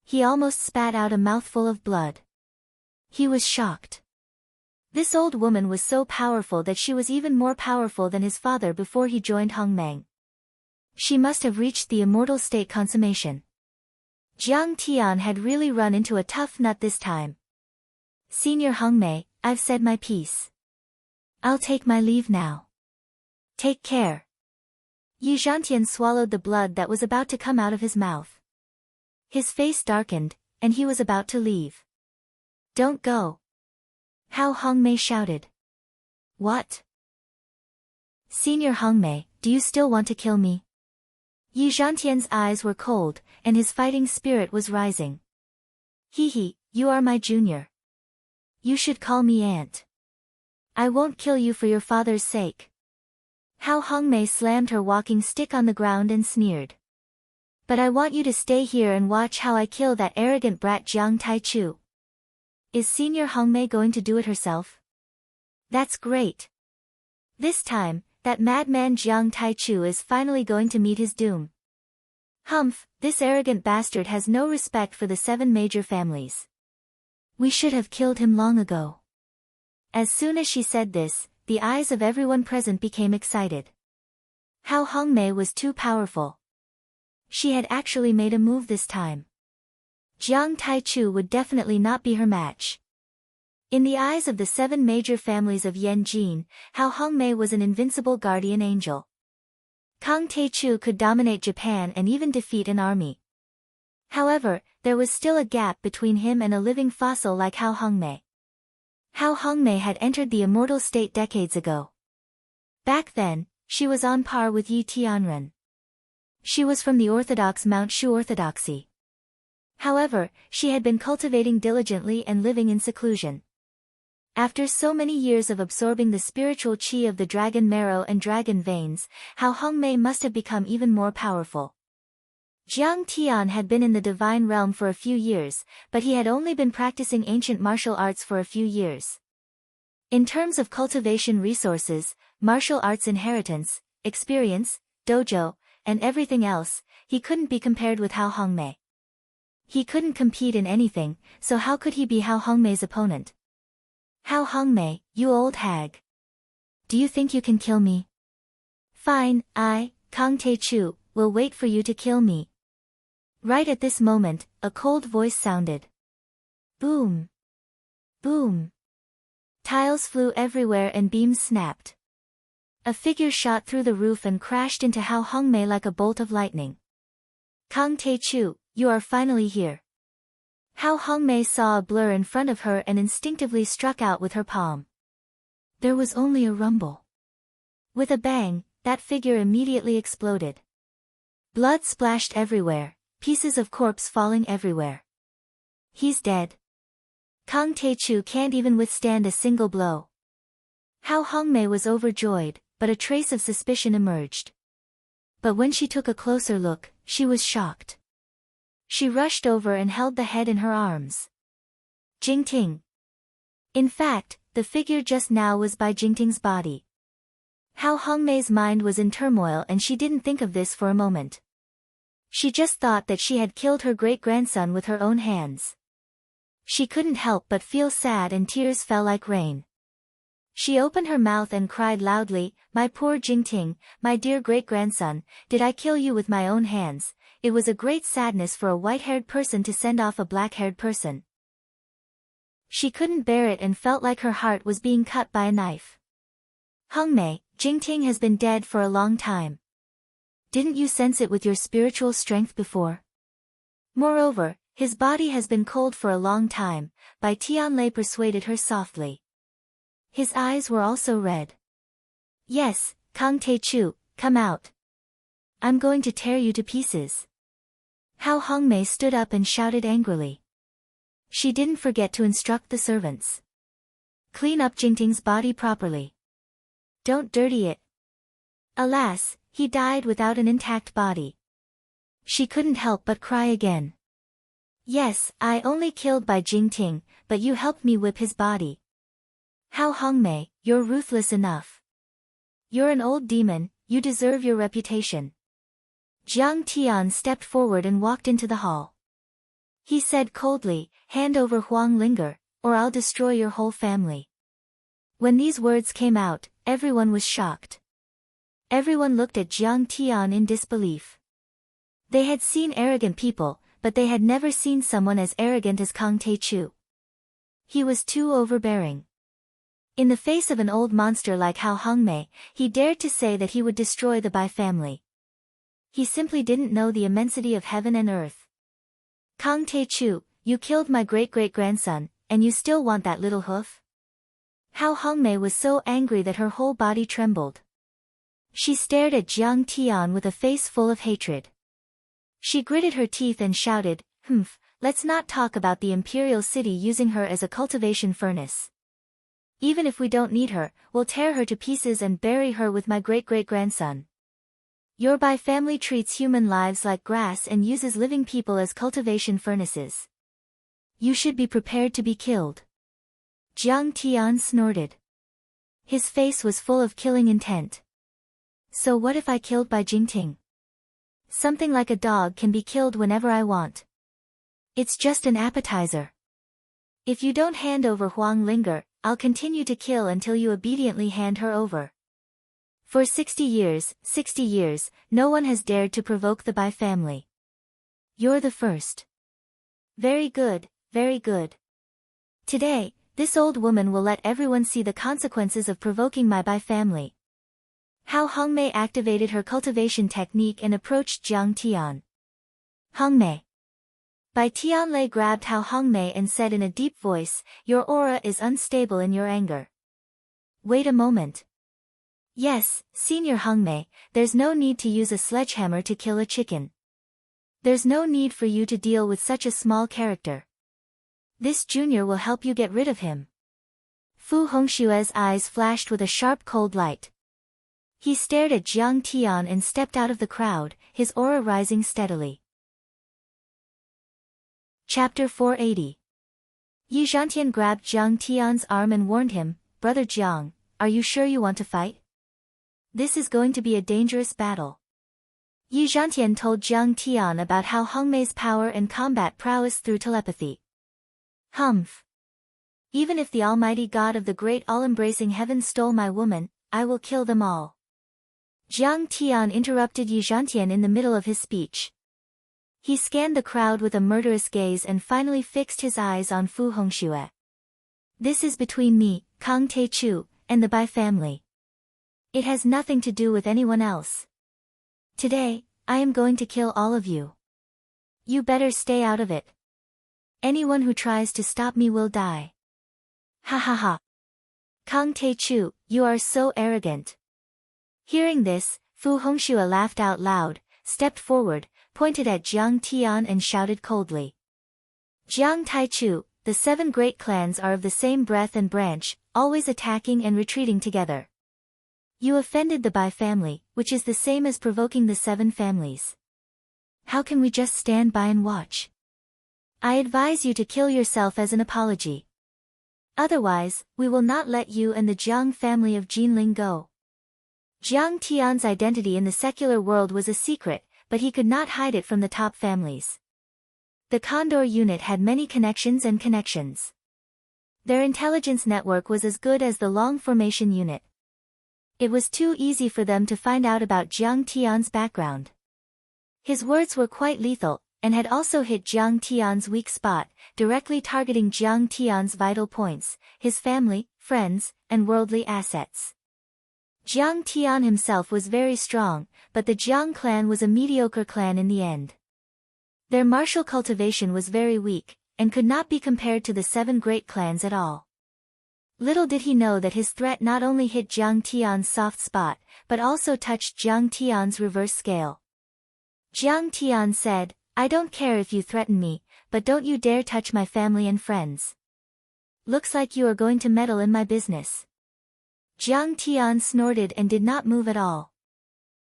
He almost spat out a mouthful of blood. He was shocked. This old woman was so powerful that she was even more powerful than his father before he joined Hongmeng. She must have reached the immortal state consummation. Jiang Tian had really run into a tough nut this time. Senior Hongmei, I've said my piece. I'll take my leave now. Take care. Yi Zhantian swallowed the blood that was about to come out of his mouth. His face darkened, and he was about to leave. Don't go. Hao Hongmei shouted. What? Senior Hongmei, do you still want to kill me? Yi Zhantian's eyes were cold, and his fighting spirit was rising. Hee, you are my junior. You should call me aunt. I won't kill you for your father's sake. Hao Hongmei slammed her walking stick on the ground and sneered. But I want you to stay here and watch how I kill that arrogant brat Jiang Taichu. Is Senior Hongmei going to do it herself? That's great. This time, that madman Jiang Taichu is finally going to meet his doom. Humph, this arrogant bastard has no respect for the 7 major families. We should have killed him long ago. As soon as she said this, the eyes of everyone present became excited. How Hongmei was too powerful. She had actually made a move this time. Jiang Taichu would definitely not be her match. In the eyes of the 7 major families of Yanjin, Hao Hongmei was an invincible guardian angel. Kang Taichu could dominate Japan and even defeat an army. However, there was still a gap between him and a living fossil like Hao Hongmei. Hao Hongmei had entered the immortal state decades ago. Back then, she was on par with Yi Tianren. She was from the orthodox Mount Shu orthodoxy. However, she had been cultivating diligently and living in seclusion. After so many years of absorbing the spiritual qi of the dragon marrow and dragon veins, Hao Hongmei must have become even more powerful. Jiang Tian had been in the divine realm for a few years, but he had only been practicing ancient martial arts for a few years. In terms of cultivation resources, martial arts inheritance, experience, dojo, and everything else, he couldn't be compared with Hao Hongmei. He couldn't compete in anything, so how could he be Hao Hongmei's opponent? Hao Hongmei, you old hag. Do you think you can kill me? Fine, I, Kang Taichu, will wait for you to kill me. Right at this moment, a cold voice sounded. Boom. Boom. Tiles flew everywhere and beams snapped. A figure shot through the roof and crashed into Hao Hongmei like a bolt of lightning. Kang Taichu, you are finally here. Hao Hongmei saw a blur in front of her and instinctively struck out with her palm. There was only a rumble. With a bang, that figure immediately exploded. Blood splashed everywhere, pieces of corpse falling everywhere. He's dead. Kang Taichu can't even withstand a single blow. Hao Hongmei was overjoyed, but a trace of suspicion emerged. But when she took a closer look, she was shocked. She rushed over and held the head in her arms. Jingting. In fact, the figure just now was by Jingting's body. Hao Hongmei's mind was in turmoil and she didn't think of this for a moment. She just thought that she had killed her great-grandson with her own hands. She couldn't help but feel sad and tears fell like rain. She opened her mouth and cried loudly, "My poor Jingting, my dear great-grandson, did I kill you with my own hands?" It was a great sadness for a white-haired person to send off a black-haired person. She couldn't bear it and felt like her heart was being cut by a knife. Hongmei, Jingting has been dead for a long time. Didn't you sense it with your spiritual strength before? Moreover, his body has been cold for a long time, Bai Tianlei persuaded her softly. His eyes were also red. Yes, Kang Taichu, come out. I'm going to tear you to pieces. Hao Hongmei stood up and shouted angrily. She didn't forget to instruct the servants. Clean up Jingting's body properly. Don't dirty it. Alas, he died without an intact body. She couldn't help but cry again. Yes, I only killed Bai Jingting, but you helped me whip his body. Hao Hongmei, you're ruthless enough. You're an old demon, you deserve your reputation. Jiang Tian stepped forward and walked into the hall. He said coldly, hand over Huang Linger, or I'll destroy your whole family. When these words came out, everyone was shocked. Everyone looked at Jiang Tian in disbelief. They had seen arrogant people, but they had never seen someone as arrogant as Kang Taichu. He was too overbearing. In the face of an old monster like Hao Hongmei, he dared to say that he would destroy the Bai family. He simply didn't know the immensity of heaven and earth. Kang Taichu, you killed my great-great-grandson, and you still want that little hoof? Hao Hongmei was so angry that her whole body trembled. She stared at Jiang Tian with a face full of hatred. She gritted her teeth and shouted, let's not talk about the imperial city using her as a cultivation furnace. Even if we don't need her, we'll tear her to pieces and bury her with my great-great-grandson. Your Bai family treats human lives like grass and uses living people as cultivation furnaces. You should be prepared to be killed. Jiang Tian snorted. His face was full of killing intent. So what if I killed Bai Jingting? Something like a dog can be killed whenever I want. It's just an appetizer. If you don't hand over Huang Linger, I'll continue to kill until you obediently hand her over. For 60 years, no one has dared to provoke the Bai family. You're the first. Very good, very good. Today, this old woman will let everyone see the consequences of provoking my Bai family. How Hongmei activated her cultivation technique and approached Jiang Tian. Hongmei. Bai Tianlei grabbed Hao Hongmei and said in a deep voice, "Your aura is unstable in your anger." Wait a moment. Yes, Senior Hongmei, there's no need to use a sledgehammer to kill a chicken. There's no need for you to deal with such a small character. This junior will help you get rid of him. Fu Hongshue's eyes flashed with a sharp cold light. He stared at Jiang Tian and stepped out of the crowd, his aura rising steadily. Chapter 480. Yi Zhantian grabbed Jiang Tian's arm and warned him, "Brother Jiang, are you sure you want to fight? This is going to be a dangerous battle." Yi Zhantian told Jiang Tian about how Hongmei's power and combat prowess through telepathy. Humph. Even if the almighty God of the great all-embracing heaven stole my woman, I will kill them all. Jiang Tian interrupted Yi Zhantian in the middle of his speech. He scanned the crowd with a murderous gaze and finally fixed his eyes on Fu Hongxue. This is between me, Kang Teichu, and the Bai family. It has nothing to do with anyone else. Today, I am going to kill all of you. You better stay out of it. Anyone who tries to stop me will die. Ha ha ha. Kang Teichu, you are so arrogant. Hearing this, Fu Hongxue laughed out loud, stepped forward, pointed at Jiang Tian and shouted coldly. Jiang Taichu, the 7 great clans are of the same breath and branch, always attacking and retreating together. You offended the Bai family, which is the same as provoking the 7 families. How can we just stand by and watch? I advise you to kill yourself as an apology. Otherwise, we will not let you and the Jiang family of Jinling go. Jiang Tian's identity in the secular world was a secret, but he could not hide it from the top families. The Condor unit had many connections. Their intelligence network was as good as the Long Formation unit. It was too easy for them to find out about Jiang Tian's background. His words were quite lethal, and had also hit Jiang Tian's weak spot, directly targeting Jiang Tian's vital points, his family, friends, and worldly assets. Jiang Tian himself was very strong, but the Jiang clan was a mediocre clan in the end. Their martial cultivation was very weak, and could not be compared to the 7 great clans at all. Little did he know that his threat not only hit Jiang Tian's soft spot, but also touched Jiang Tian's reverse scale. Jiang Tian said, "I don't care if you threaten me, but don't you dare touch my family and friends. Looks like you are going to meddle in my business." Jiang Tian snorted and did not move at all.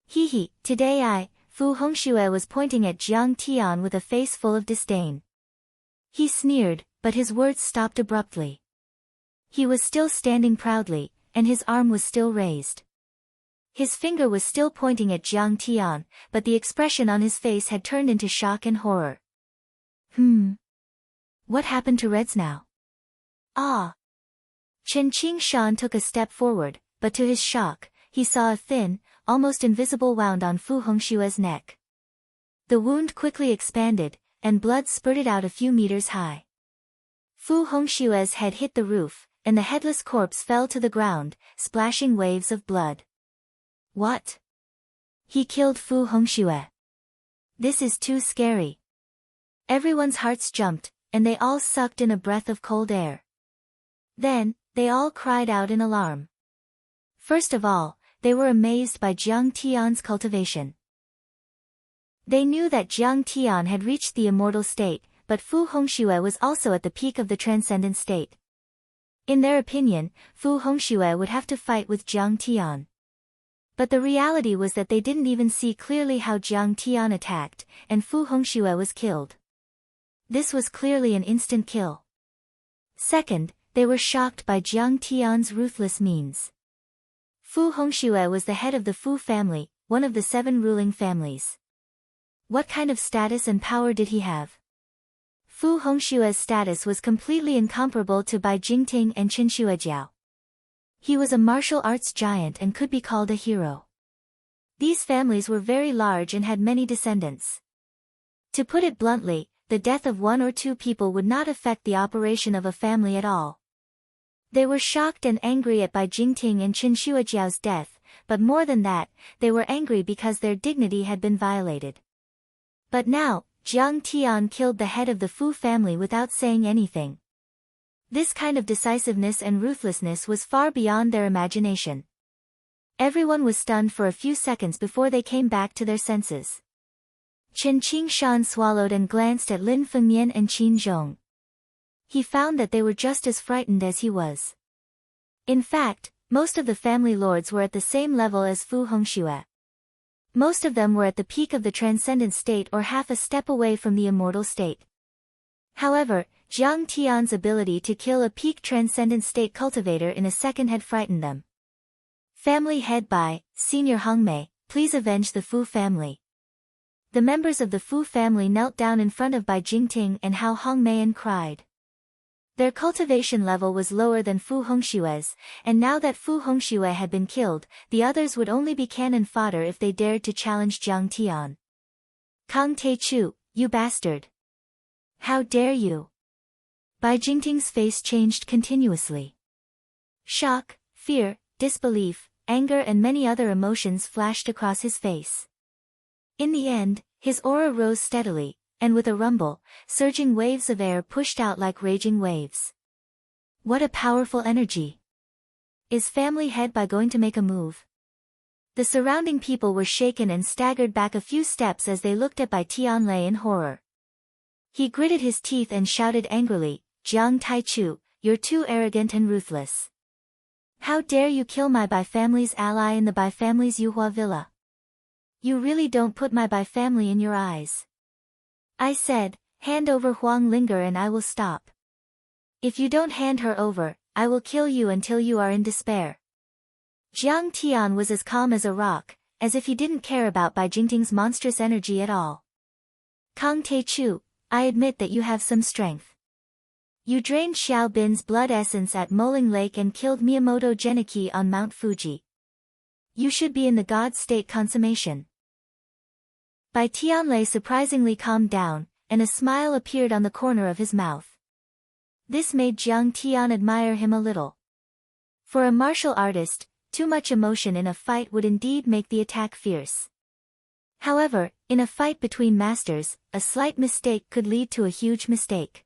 Hee, today Fu Hongxue was pointing at Jiang Tian with a face full of disdain. He sneered, but his words stopped abruptly. He was still standing proudly, and his arm was still raised. His finger was still pointing at Jiang Tian, but the expression on his face had turned into shock and horror. What happened to Reds now? Ah! Chen Qingshan took a step forward, but to his shock, he saw a thin, almost invisible wound on Fu Hongxue's neck. The wound quickly expanded, and blood spurted out a few meters high. Fu Hongxue's head hit the roof, and the headless corpse fell to the ground, splashing waves of blood. What? He killed Fu Hongxue. This is too scary. Everyone's hearts jumped, and they all sucked in a breath of cold air. Then, they all cried out in alarm. First of all, they were amazed by Jiang Tian's cultivation. They knew that Jiang Tian had reached the immortal state, but Fu Hongxue was also at the peak of the transcendent state. In their opinion, Fu Hongxue would have to fight with Jiang Tian. But the reality was that they didn't even see clearly how Jiang Tian attacked, and Fu Hongxue was killed. This was clearly an instant kill. Second, they were shocked by Jiang Tian's ruthless means. Fu Hongxue was the head of the Fu family, one of the 7 ruling families. What kind of status and power did he have? Fu Hongshua's status was completely incomparable to Bai Jingting and Chen Shuejiao. He was a martial arts giant and could be called a hero. These families were very large and had many descendants. To put it bluntly, the death of one or two people would not affect the operation of a family at all. They were shocked and angry at Bai Jingting and Chen Shuejiao's death, but more than that, they were angry because their dignity had been violated. But now, Jiang Tian killed the head of the Fu family without saying anything. This kind of decisiveness and ruthlessness was far beyond their imagination. Everyone was stunned for a few seconds before they came back to their senses. Chen Qingshan swallowed and glanced at Lin Fengmian and Qin Zhong. He found that they were just as frightened as he was. In fact, most of the family lords were at the same level as Fu Hongxue. Most of them were at the peak of the transcendent state or half a step away from the immortal state. However, Jiang Tian's ability to kill a peak transcendent state cultivator in a second had frightened them. Family head Bai, Senior Hongmei, please avenge the Fu family. The members of the Fu family knelt down in front of Bai Jingting and Hao Hongmei and cried. Their cultivation level was lower than Fu Hongshue's, and now that Fu Hongxue had been killed, the others would only be cannon fodder if they dared to challenge Jiang Tian. Kang Teichu, you bastard! How dare you! Bai Jingting's face changed continuously. Shock, fear, disbelief, anger and many other emotions flashed across his face. In the end, his aura rose steadily, and with a rumble, surging waves of air pushed out like raging waves. What a powerful energy! Is family head Bai going to make a move? The surrounding people were shaken and staggered back a few steps as they looked at Bai Tianlei in horror. He gritted his teeth and shouted angrily, Jiang Taichu, you're too arrogant and ruthless. How dare you kill my Bai family's ally in the Bai family's Yuhua villa? You really don't put my Bai family in your eyes. I said, hand over Huang Linger and I will stop. If you don't hand her over, I will kill you until you are in despair. Jiang Tian was as calm as a rock, as if he didn't care about Bai Jingting's monstrous energy at all. Kang Teichu, I admit that you have some strength. You drained Xiao Bin's blood essence at Moling Lake and killed Miyamoto Geniki on Mount Fuji. You should be in the God state consummation. Bai Tianlei surprisingly calmed down, and a smile appeared on the corner of his mouth. This made Jiang Tian admire him a little. For a martial artist, too much emotion in a fight would indeed make the attack fierce. However, in a fight between masters, a slight mistake could lead to a huge mistake.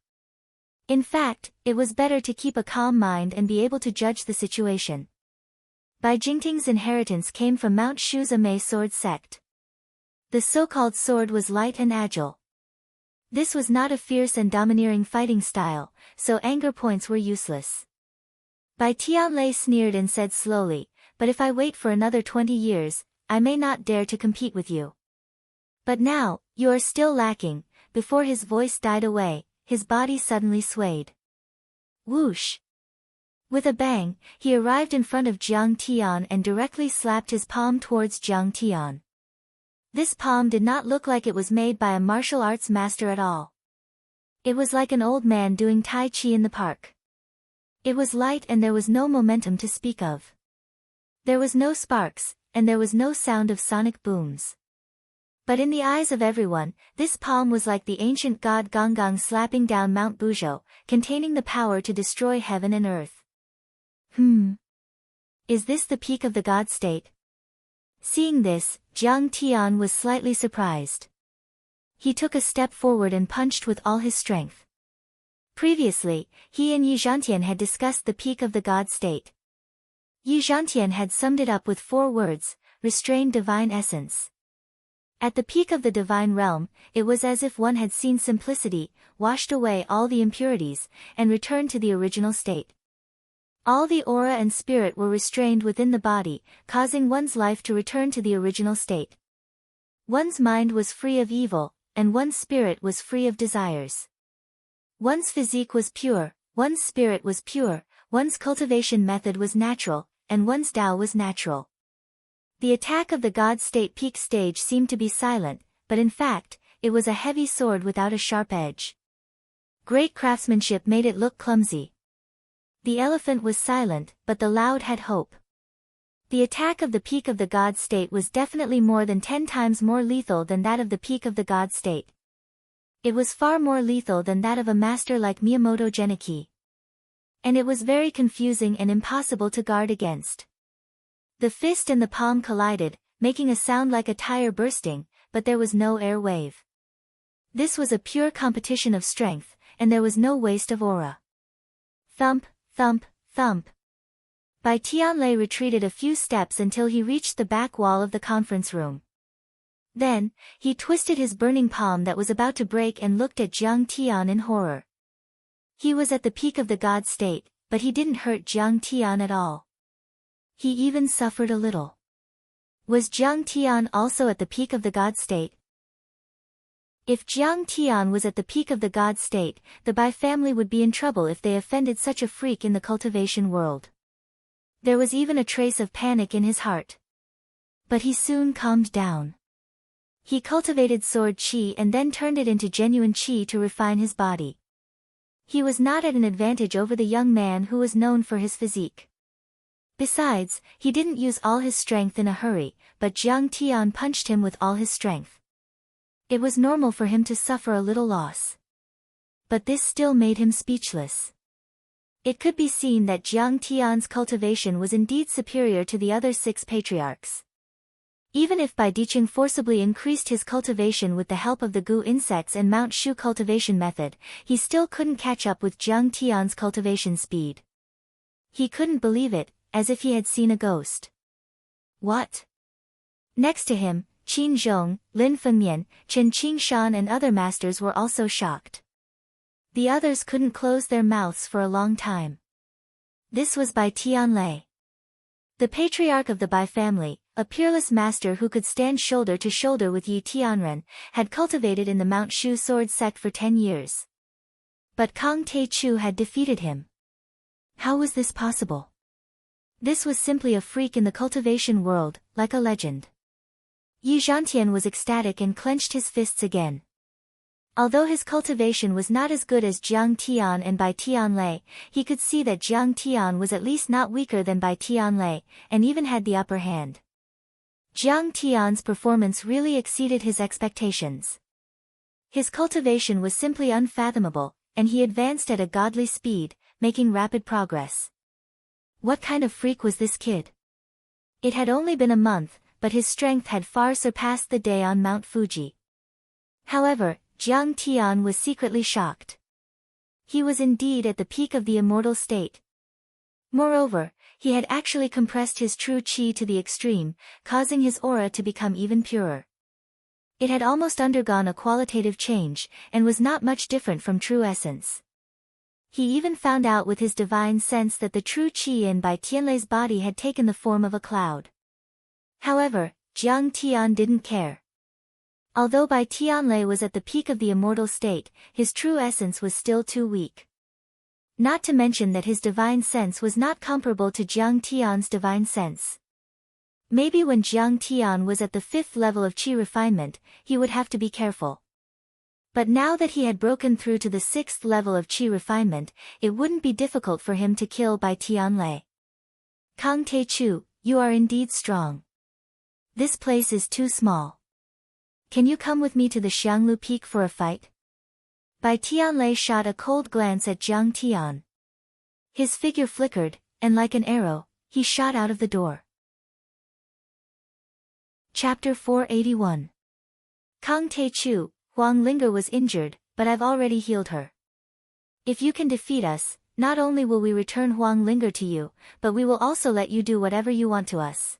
In fact, it was better to keep a calm mind and be able to judge the situation. Bai Jingting's inheritance came from Mount Shuzamei sword sect. The so-called sword was light and agile. This was not a fierce and domineering fighting style, so anger points were useless. Bai Tianlei sneered and said slowly, but if I wait for another 20 years, I may not dare to compete with you. But now, you are still lacking. Before his voice died away, his body suddenly swayed. Whoosh! With a bang, he arrived in front of Jiang Tian and directly slapped his palm towards Jiang Tian. This palm did not look like it was made by a martial arts master at all. It was like an old man doing Tai Chi in the park. It was light and there was no momentum to speak of. There was no sparks, and there was no sound of sonic booms. But in the eyes of everyone, this palm was like the ancient god Gonggong slapping down Mount Buzhou, containing the power to destroy heaven and earth. Is this the peak of the god state? Seeing this, Jiang Tian was slightly surprised. He took a step forward and punched with all his strength. Previously, he and Yi Zhantian had discussed the peak of the god state. Yi Zhantian had summed it up with 4 words, restrained divine essence. At the peak of the divine realm, it was as if one had seen simplicity, washed away all the impurities, and returned to the original state. All the aura and spirit were restrained within the body, causing one's life to return to the original state. One's mind was free of evil, and one's spirit was free of desires. One's physique was pure, one's spirit was pure, one's cultivation method was natural, and one's Tao was natural. The attack of the God State peak stage seemed to be silent, but in fact, it was a heavy sword without a sharp edge. Great craftsmanship made it look clumsy. The elephant was silent, but the loud had hope. The attack of the peak of the god state was definitely more than 10 times more lethal than that of the peak of the god state. It was far more lethal than that of a master like Miyamoto Genichi. And it was very confusing and impossible to guard against. The fist and the palm collided, making a sound like a tire bursting, but there was no air wave. This was a pure competition of strength, and there was no waste of aura. Thump, thump, thump. Bai Tianlei retreated a few steps until he reached the back wall of the conference room. Then, he twisted his burning palm that was about to break and looked at Jiang Tian in horror. He was at the peak of the god state, but he didn't hurt Jiang Tian at all. He even suffered a little. Was Jiang Tian also at the peak of the god state? If Jiang Tian was at the peak of the god state, the Bai family would be in trouble if they offended such a freak in the cultivation world. There was even a trace of panic in his heart. But he soon calmed down. He cultivated sword qi and then turned it into genuine qi to refine his body. He was not at an advantage over the young man who was known for his physique. Besides, he didn't use all his strength in a hurry, but Jiang Tian punched him with all his strength. It was normal for him to suffer a little loss. But this still made him speechless. It could be seen that Jiang Tian's cultivation was indeed superior to the other 6 patriarchs. Even if Bai Diqing forcibly increased his cultivation with the help of the gu insects and Mount Shu cultivation method, he still couldn't catch up with Jiang Tian's cultivation speed. He couldn't believe it, as if he had seen a ghost. What? Next to him, Qin Zhong, Lin Fengmian, Chen Qingshan and other masters were also shocked. The others couldn't close their mouths for a long time. This was Bai Tianlei. The patriarch of the Bai family, a peerless master who could stand shoulder to shoulder with Yi Tianren, had cultivated in the Mount Shu sword sect for 10 years. But Kang Te-Chu had defeated him. How was this possible? This was simply a freak in the cultivation world, like a legend. Yi Zhantian was ecstatic and clenched his fists again. Although his cultivation was not as good as Jiang Tian and Bai Tianlei, he could see that Jiang Tian was at least not weaker than Bai Tianlei, and even had the upper hand. Jiang Tian's performance really exceeded his expectations. His cultivation was simply unfathomable, and he advanced at a godly speed, making rapid progress. What kind of freak was this kid? It had only been a month, but his strength had far surpassed the day on Mount Fuji. However, Jiang Tian was secretly shocked. He was indeed at the peak of the immortal state. Moreover, he had actually compressed his true qi to the extreme, causing his aura to become even purer. It had almost undergone a qualitative change, and was not much different from true essence. He even found out with his divine sense that the true qi in Bai Tianlei's body had taken the form of a cloud. However, Jiang Tian didn't care. Although Bai Tianlei was at the peak of the immortal state, his true essence was still too weak. Not to mention that his divine sense was not comparable to Jiang Tian's divine sense. Maybe when Jiang Tian was at the 5th level of qi refinement, he would have to be careful. But now that he had broken through to the 6th level of qi refinement, it wouldn't be difficult for him to kill Bai Tianlei. Kang Te-Chu, you are indeed strong. This place is too small. Can you come with me to the Xianglu Peak for a fight? Bai Tianlei shot a cold glance at Jiang Tian. His figure flickered, and like an arrow, he shot out of the door. Chapter 481. Kang Te-Chu, Huang Linger was injured, but I've already healed her. If you can defeat us, not only will we return Huang Linger to you, but we will also let you do whatever you want to us.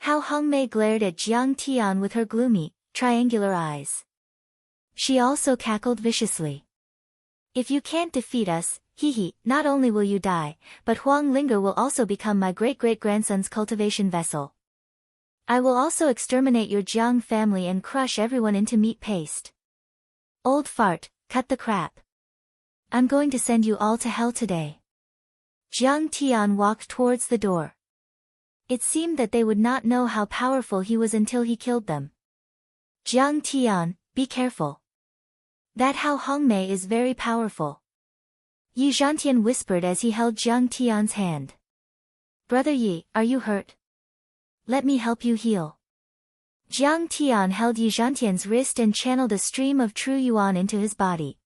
Hao Hongmei glared at Jiang Tian with her gloomy, triangular eyes. She also cackled viciously. If you can't defeat us, not only will you die, but Huang Linger will also become my great-great-grandson's cultivation vessel. I will also exterminate your Jiang family and crush everyone into meat paste. Old fart, cut the crap. I'm going to send you all to hell today. Jiang Tian walked towards the door. It seemed that they would not know how powerful he was until he killed them. Jiang Tian, be careful. That Hao Hongmei is very powerful. Yi Zhantian whispered as he held Jiang Tian's hand. Brother Yi, are you hurt? Let me help you heal. Jiang Tian held Yi Zhantian's wrist and channeled a stream of true yuan into his body.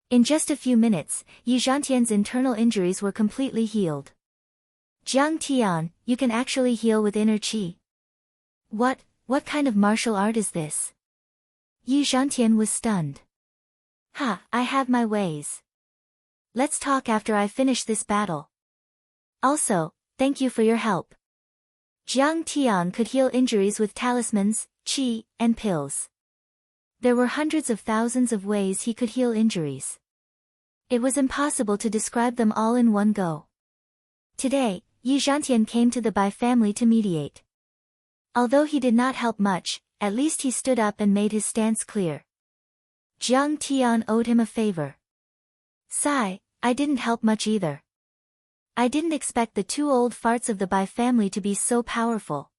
In just a few minutes, Yi Zhantian's internal injuries were completely healed. Jiang Tian, you can actually heal with inner qi. What kind of martial art is this? Yi Zhantian was stunned. I have my ways. Let's talk after I finish this battle. Also, thank you for your help. Jiang Tian could heal injuries with talismans, qi, and pills. There were hundreds of thousands of ways he could heal injuries. It was impossible to describe them all in one go. Today, Yi Zhantian came to the Bai family to mediate. Although he did not help much, at least he stood up and made his stance clear. Jiang Tian owed him a favor. Sigh, I didn't help much either. I didn't expect the two old farts of the Bai family to be so powerful.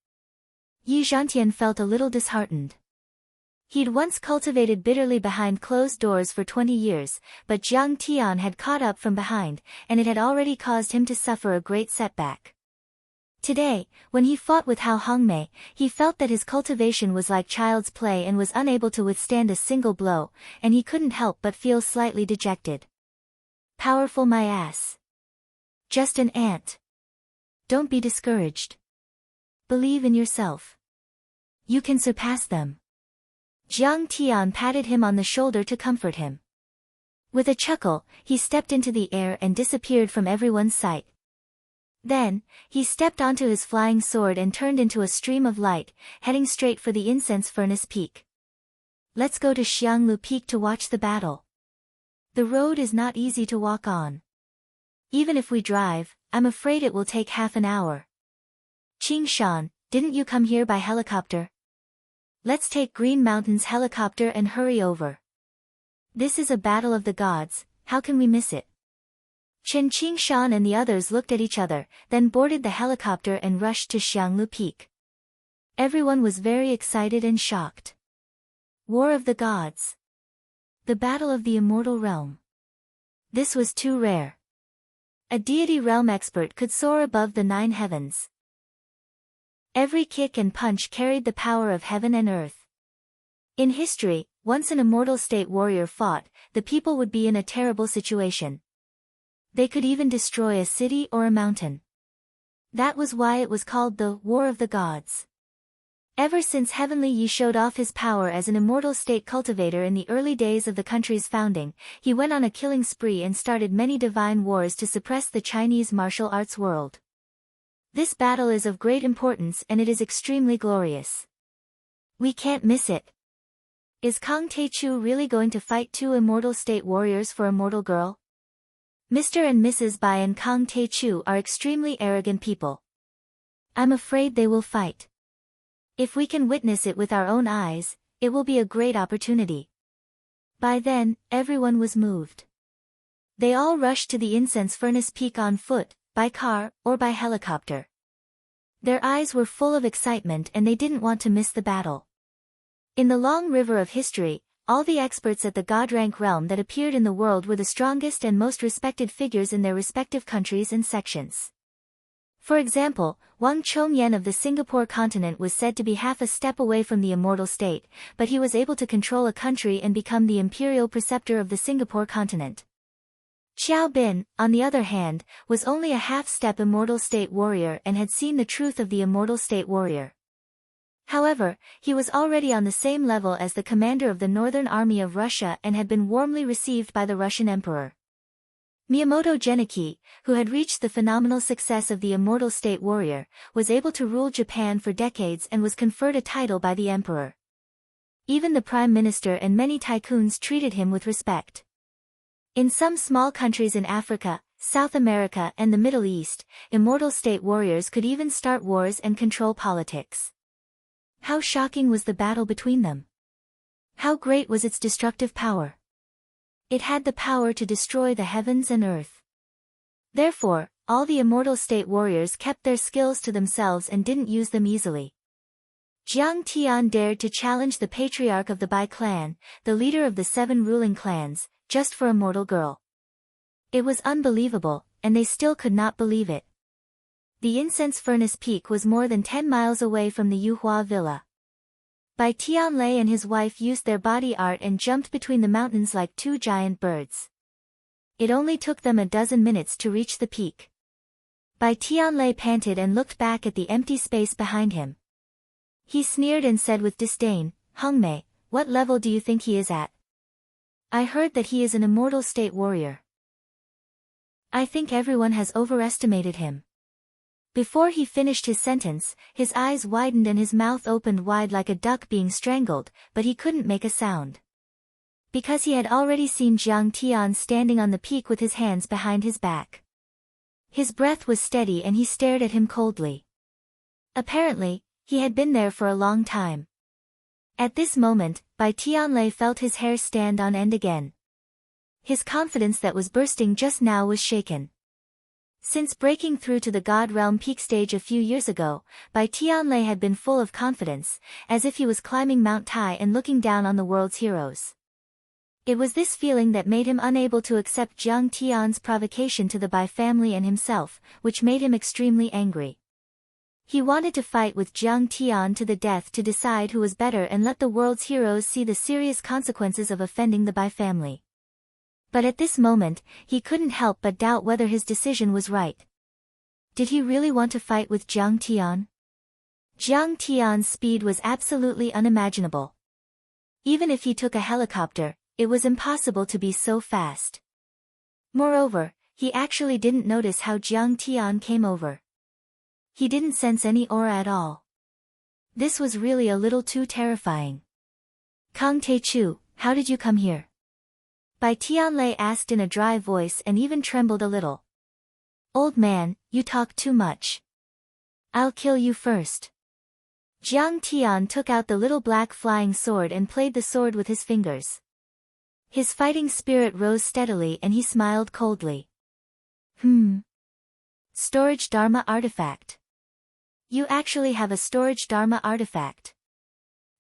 Yi Zhantian felt a little disheartened. He'd once cultivated bitterly behind closed doors for 20 years, but Jiang Tian had caught up from behind, and it had already caused him to suffer a great setback. Today, when he fought with Hao Hongmei, he felt that his cultivation was like child's play and was unable to withstand a single blow, and he couldn't help but feel slightly dejected. Powerful my ass. Just an ant. Don't be discouraged. Believe in yourself. You can surpass them. Jiang Tian patted him on the shoulder to comfort him. With a chuckle, he stepped into the air and disappeared from everyone's sight. Then, he stepped onto his flying sword and turned into a stream of light, heading straight for the incense furnace peak. Let's go to Xianglu Peak to watch the battle. The road is not easy to walk on. Even if we drive, I'm afraid it will take half an hour. Qing Shan, didn't you come here by helicopter? Let's take Green Mountain's helicopter and hurry over. This is a battle of the gods, how can we miss it? Chen Qingshan and the others looked at each other, then boarded the helicopter and rushed to Xianglu Peak. Everyone was very excited and shocked. War of the Gods. The Battle of the Immortal Realm. This was too rare. A deity realm expert could soar above the 9 heavens. Every kick and punch carried the power of heaven and earth. In history, once an immortal state warrior fought, the people would be in a terrible situation. They could even destroy a city or a mountain. That was why it was called the War of the Gods. Ever since Heavenly Yi showed off his power as an immortal state cultivator in the early days of the country's founding, he went on a killing spree and started many divine wars to suppress the Chinese martial arts world. This battle is of great importance and it is extremely glorious. We can't miss it. Is Kang Taechu really going to fight 2 immortal state warriors for a mortal girl? Mr. and Mrs. Bai and Kang Taechu are extremely arrogant people. I'm afraid they will fight. If we can witness it with our own eyes, it will be a great opportunity. By then, everyone was moved. They all rushed to the incense furnace peak on foot, by car, or by helicopter. Their eyes were full of excitement and they didn't want to miss the battle. In the long river of history, all the experts at the god rank realm that appeared in the world were the strongest and most respected figures in their respective countries and sections. For example, Wang Chongyan of the Singapore continent was said to be half a step away from the immortal state, but he was able to control a country and become the imperial preceptor of the Singapore continent. Xiao Bin, on the other hand, was only a half-step immortal state warrior and had seen the truth of the immortal state warrior. However, he was already on the same level as the commander of the Northern Army of Russia and had been warmly received by the Russian emperor. Miyamoto Genichi, who had reached the phenomenal success of the immortal state warrior, was able to rule Japan for decades and was conferred a title by the emperor. Even the prime minister and many tycoons treated him with respect. In some small countries in Africa, South America and the Middle East, immortal state warriors could even start wars and control politics. How shocking was the battle between them? How great was its destructive power? It had the power to destroy the heavens and earth. Therefore, all the immortal state warriors kept their skills to themselves and didn't use them easily. Jiang Tian dared to challenge the patriarch of the Bai clan, the leader of the 7 ruling clans, just for a mortal girl. It was unbelievable, and they still could not believe it. The incense furnace peak was more than 10 miles away from the Yuhua villa. Bai Tianlei and his wife used their body art and jumped between the mountains like 2 giant birds. It only took them a dozen minutes to reach the peak. Bai Tianlei panted and looked back at the empty space behind him. He sneered and said with disdain, "Hongmei, what level do you think he is at? I heard that he is an immortal state warrior. I think everyone has overestimated him." Before he finished his sentence, his eyes widened and his mouth opened wide like a duck being strangled, but he couldn't make a sound. Because he had already seen Jiang Tian standing on the peak with his hands behind his back. His breath was steady and he stared at him coldly. Apparently, he had been there for a long time. At this moment, Bai Tianlei felt his hair stand on end again. His confidence that was bursting just now was shaken. Since breaking through to the God Realm peak stage a few years ago, Bai Tianlei had been full of confidence, as if he was climbing Mount Tai and looking down on the world's heroes. It was this feeling that made him unable to accept Jiang Tian's provocation to the Bai family and himself, which made him extremely angry. He wanted to fight with Jiang Tian to the death to decide who was better and let the world's heroes see the serious consequences of offending the Bai family. But at this moment, he couldn't help but doubt whether his decision was right. Did he really want to fight with Jiang Tian? Jiang Tian's speed was absolutely unimaginable. Even if he took a helicopter, it was impossible to be so fast. Moreover, he actually didn't notice how Jiang Tian came over. He didn't sense any aura at all. This was really a little too terrifying. "Kang Teichu, how did you come here?" Bai Tianlei asked in a dry voice and even trembled a little. "Old man, you talk too much. I'll kill you first." Jiang Tian took out the little black flying sword and played the sword with his fingers. His fighting spirit rose steadily and he smiled coldly. Storage Dharma artifact. You actually have a storage Dharma artifact.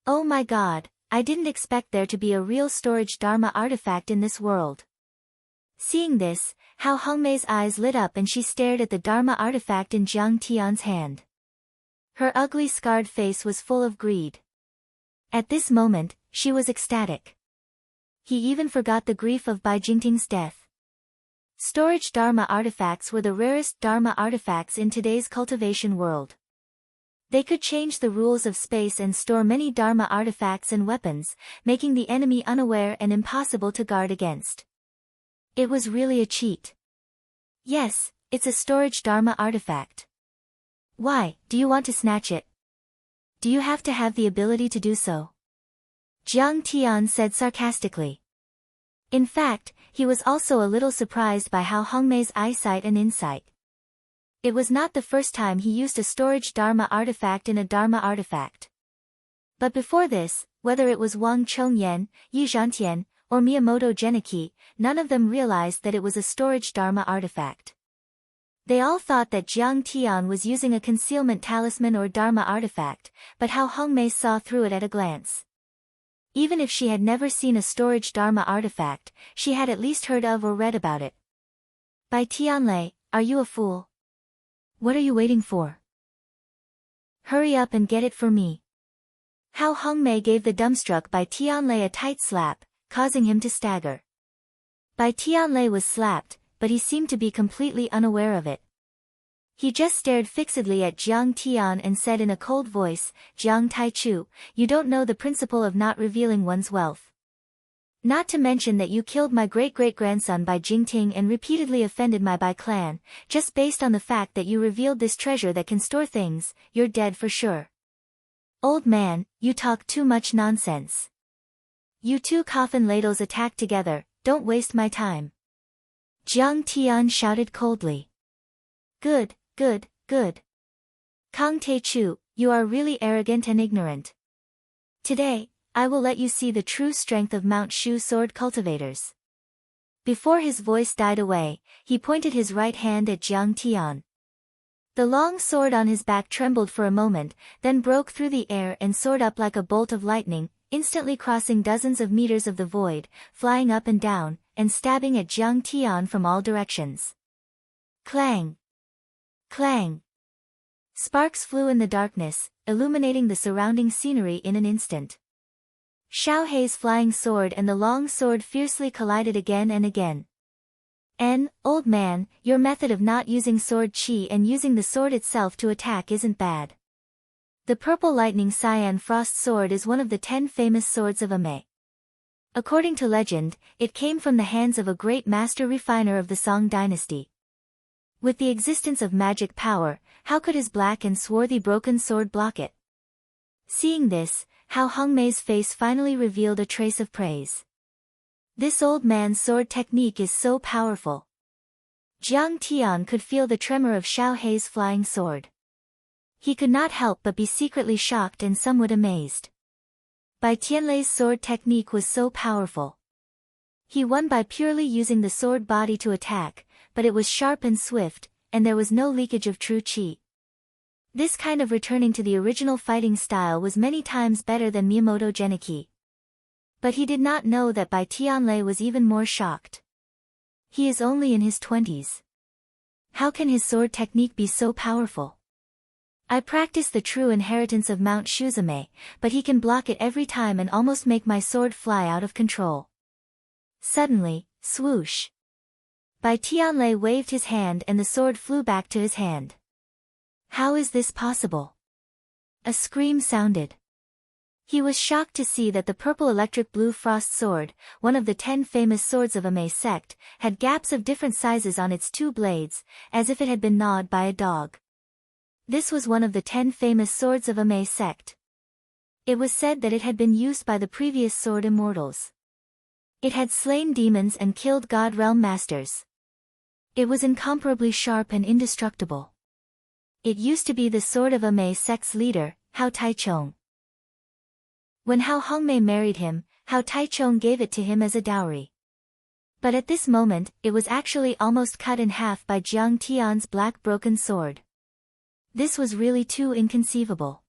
Oh my god, I didn't expect there to be a real storage Dharma artifact in this world. Seeing this, Hao Hongmei's eyes lit up and she stared at the Dharma artifact in Jiang Tian's hand. Her ugly scarred face was full of greed. At this moment, she was ecstatic. He even forgot the grief of Bai Jingting's death. Storage Dharma artifacts were the rarest Dharma artifacts in today's cultivation world. They could change the rules of space and store many Dharma artifacts and weapons, making the enemy unaware and impossible to guard against. It was really a cheat. Yes, it's a storage Dharma artifact. Why, do you want to snatch it? Do you have to have the ability to do so? Jiang Tian said sarcastically. In fact, he was also a little surprised by Hao Hongmei's eyesight and insight. It was not the first time he used a storage Dharma artifact in a Dharma artifact. But before this, whether it was Wang Chongyan, Yi Zhantian, or Miyamoto Geniki, none of them realized that it was a storage Dharma artifact. They all thought that Jiang Tian was using a concealment talisman or Dharma artifact, but Hao Hongmei saw through it at a glance. Even if she had never seen a storage Dharma artifact, she had at least heard of or read about it. Bai Tianlei, are you a fool? What are you waiting for? Hurry up and get it for me. Hao Hongmei gave the dumbstruck Bai Tianlei a tight slap, causing him to stagger. Bai Tianlei was slapped, but he seemed to be completely unaware of it. He just stared fixedly at Jiang Tian and said in a cold voice, "Jiang Taichu, you don't know the principle of not revealing one's wealth. Not to mention that you killed my great-great-grandson Bai Jingting and repeatedly offended my Bai clan, just based on the fact that you revealed this treasure that can store things, you're dead for sure. Old man, you talk too much nonsense. You two coffin ladles attack together, don't waste my time." Jiang Tian shouted coldly. Good, good, good. Kang Teichu, you are really arrogant and ignorant. Today, I will let you see the true strength of Mount Shu sword cultivators. Before his voice died away, he pointed his right hand at Jiang Tian. The long sword on his back trembled for a moment, then broke through the air and soared up like a bolt of lightning, instantly crossing dozens of meters of the void, flying up and down, and stabbing at Jiang Tian from all directions. Clang! Clang! Sparks flew in the darkness, illuminating the surrounding scenery in an instant. Xiao Hei's flying sword and the long sword fiercely collided again and again. Old man, your method of not using sword chi and using the sword itself to attack isn't bad. The purple lightning cyan frost sword is one of the 10 famous swords of Ame. According to legend, it came from the hands of a great master refiner of the Song dynasty. With the existence of magic power, how could his black and swarthy broken sword block it? Seeing this, Hao Hongmei's face finally revealed a trace of praise. This old man's sword technique is so powerful. Jiang Tian could feel the tremor of Xiao Hei's flying sword. He could not help but be secretly shocked and somewhat amazed. Bai Tianlei's sword technique was so powerful. He won by purely using the sword body to attack, but it was sharp and swift, and there was no leakage of true chi. This kind of returning to the original fighting style was many times better than Miyamoto Geniki. But he did not know that Bai Tianlei was even more shocked. He is only in his 20s. How can his sword technique be so powerful? I practice the true inheritance of Mount Shuzame, but he can block it every time and almost make my sword fly out of control. Suddenly, swoosh! Bai Tianlei waved his hand and the sword flew back to his hand. How is this possible? A scream sounded. He was shocked to see that the purple electric blue frost sword, one of the 10 famous swords of Ame sect, had gaps of different sizes on its 2 blades, as if it had been gnawed by a dog. This was one of the 10 famous swords of Ame sect. It was said that it had been used by the previous sword immortals. It had slain demons and killed god realm masters. It was incomparably sharp and indestructible. It used to be the sword of Ame sect's leader, Hao Taichong. When Hao Hongmei married him, Hao Taichong gave it to him as a dowry. But at this moment, it was actually almost cut in half by Jiang Tian's black broken sword. This was really too inconceivable.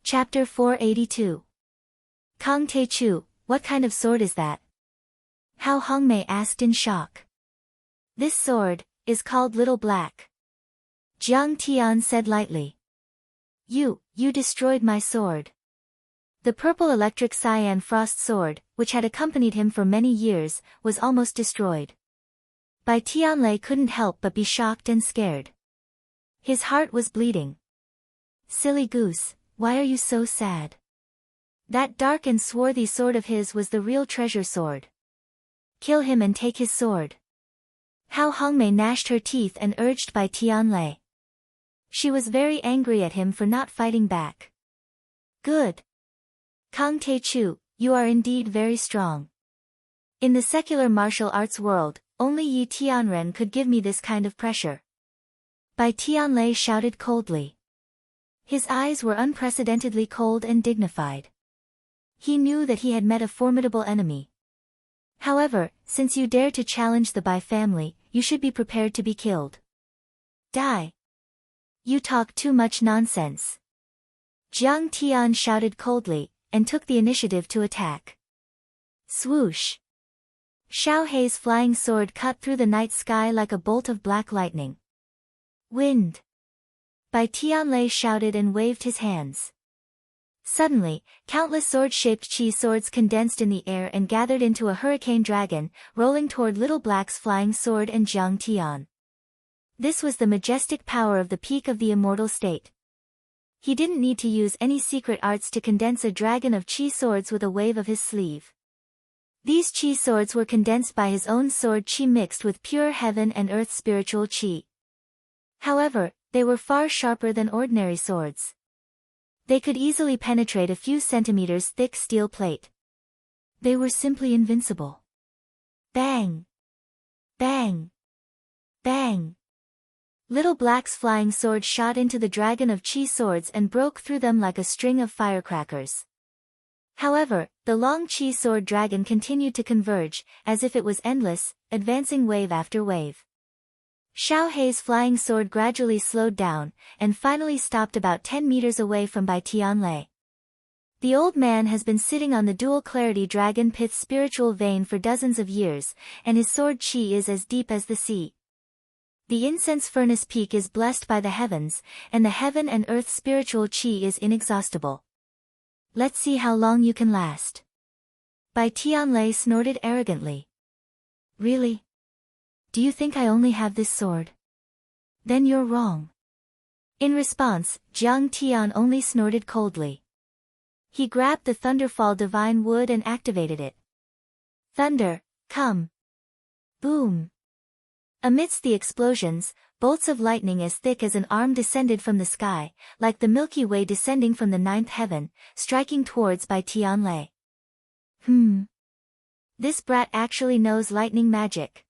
Chapter 482. Kong Te Chu, what kind of sword is that? Hao Hongmei asked in shock. This sword is called Little Black. Jiang Tian said lightly. You destroyed my sword. The purple electric cyan frost sword, which had accompanied him for many years, was almost destroyed. Bai Tianlei couldn't help but be shocked and scared. His heart was bleeding. Silly goose, why are you so sad? That dark and swarthy sword of his was the real treasure sword. Kill him and take his sword. Hao Hongmei gnashed her teeth and urged Bai Tianlei. She was very angry at him for not fighting back. Good. Kong Te Chu, you are indeed very strong. In the secular martial arts world, only Yi Tianren could give me this kind of pressure. Bai Tianlei shouted coldly. His eyes were unprecedentedly cold and dignified. He knew that he had met a formidable enemy. However, since you dare to challenge the Bai family, you should be prepared to be killed. Die. You talk too much nonsense. Jiang Tian shouted coldly, and took the initiative to attack. Swoosh! Xiao Hei's flying sword cut through the night sky like a bolt of black lightning. Wind! Bai Tianlei shouted and waved his hands. Suddenly, countless sword-shaped chi swords condensed in the air and gathered into a hurricane dragon, rolling toward Little Black's flying sword and Jiang Tian. This was the majestic power of the peak of the immortal state. He didn't need to use any secret arts to condense a dragon of chi swords with a wave of his sleeve. These chi swords were condensed by his own sword chi mixed with pure heaven and earth spiritual chi. However, they were far sharper than ordinary swords. They could easily penetrate a few centimeters thick steel plate. They were simply invincible. Bang! Bang! Bang! Little Black's flying sword shot into the dragon of chi swords and broke through them like a string of firecrackers. However, the long chi sword dragon continued to converge, as if it was endless, advancing wave after wave. Xiao Hei's flying sword gradually slowed down, and finally stopped about 10 meters away from Bai Tianlei. The old man has been sitting on the dual clarity dragon pith's spiritual vein for dozens of years, and his sword qi is as deep as the sea. The incense furnace peak is blessed by the heavens, and the heaven and earth spiritual qi is inexhaustible. Let's see how long you can last. Bai Tianlei snorted arrogantly. Really? Do you think I only have this sword? Then you're wrong. In response, Jiang Tian only snorted coldly. He grabbed the Thunderfall divine wood and activated it. Thunder, come. Boom. Amidst the explosions, bolts of lightning as thick as an arm descended from the sky, like the Milky Way descending from the ninth heaven, striking towards Bai Tianlei. This brat actually knows lightning magic.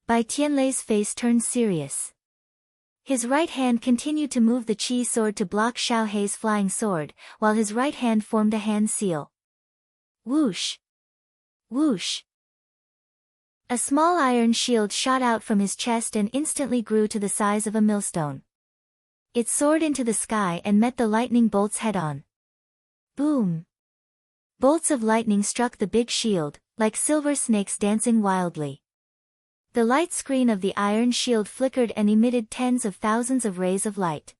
Bai Tianlei's face turned serious. His right hand continued to move the qi sword to block Xiao Hei's flying sword, while his right hand formed a hand seal. Whoosh! Whoosh! A small iron shield shot out from his chest and instantly grew to the size of a millstone. It soared into the sky and met the lightning bolts head-on. Boom! Bolts of lightning struck the big shield, like silver snakes dancing wildly. The light screen of the iron shield flickered and emitted tens of thousands of rays of light.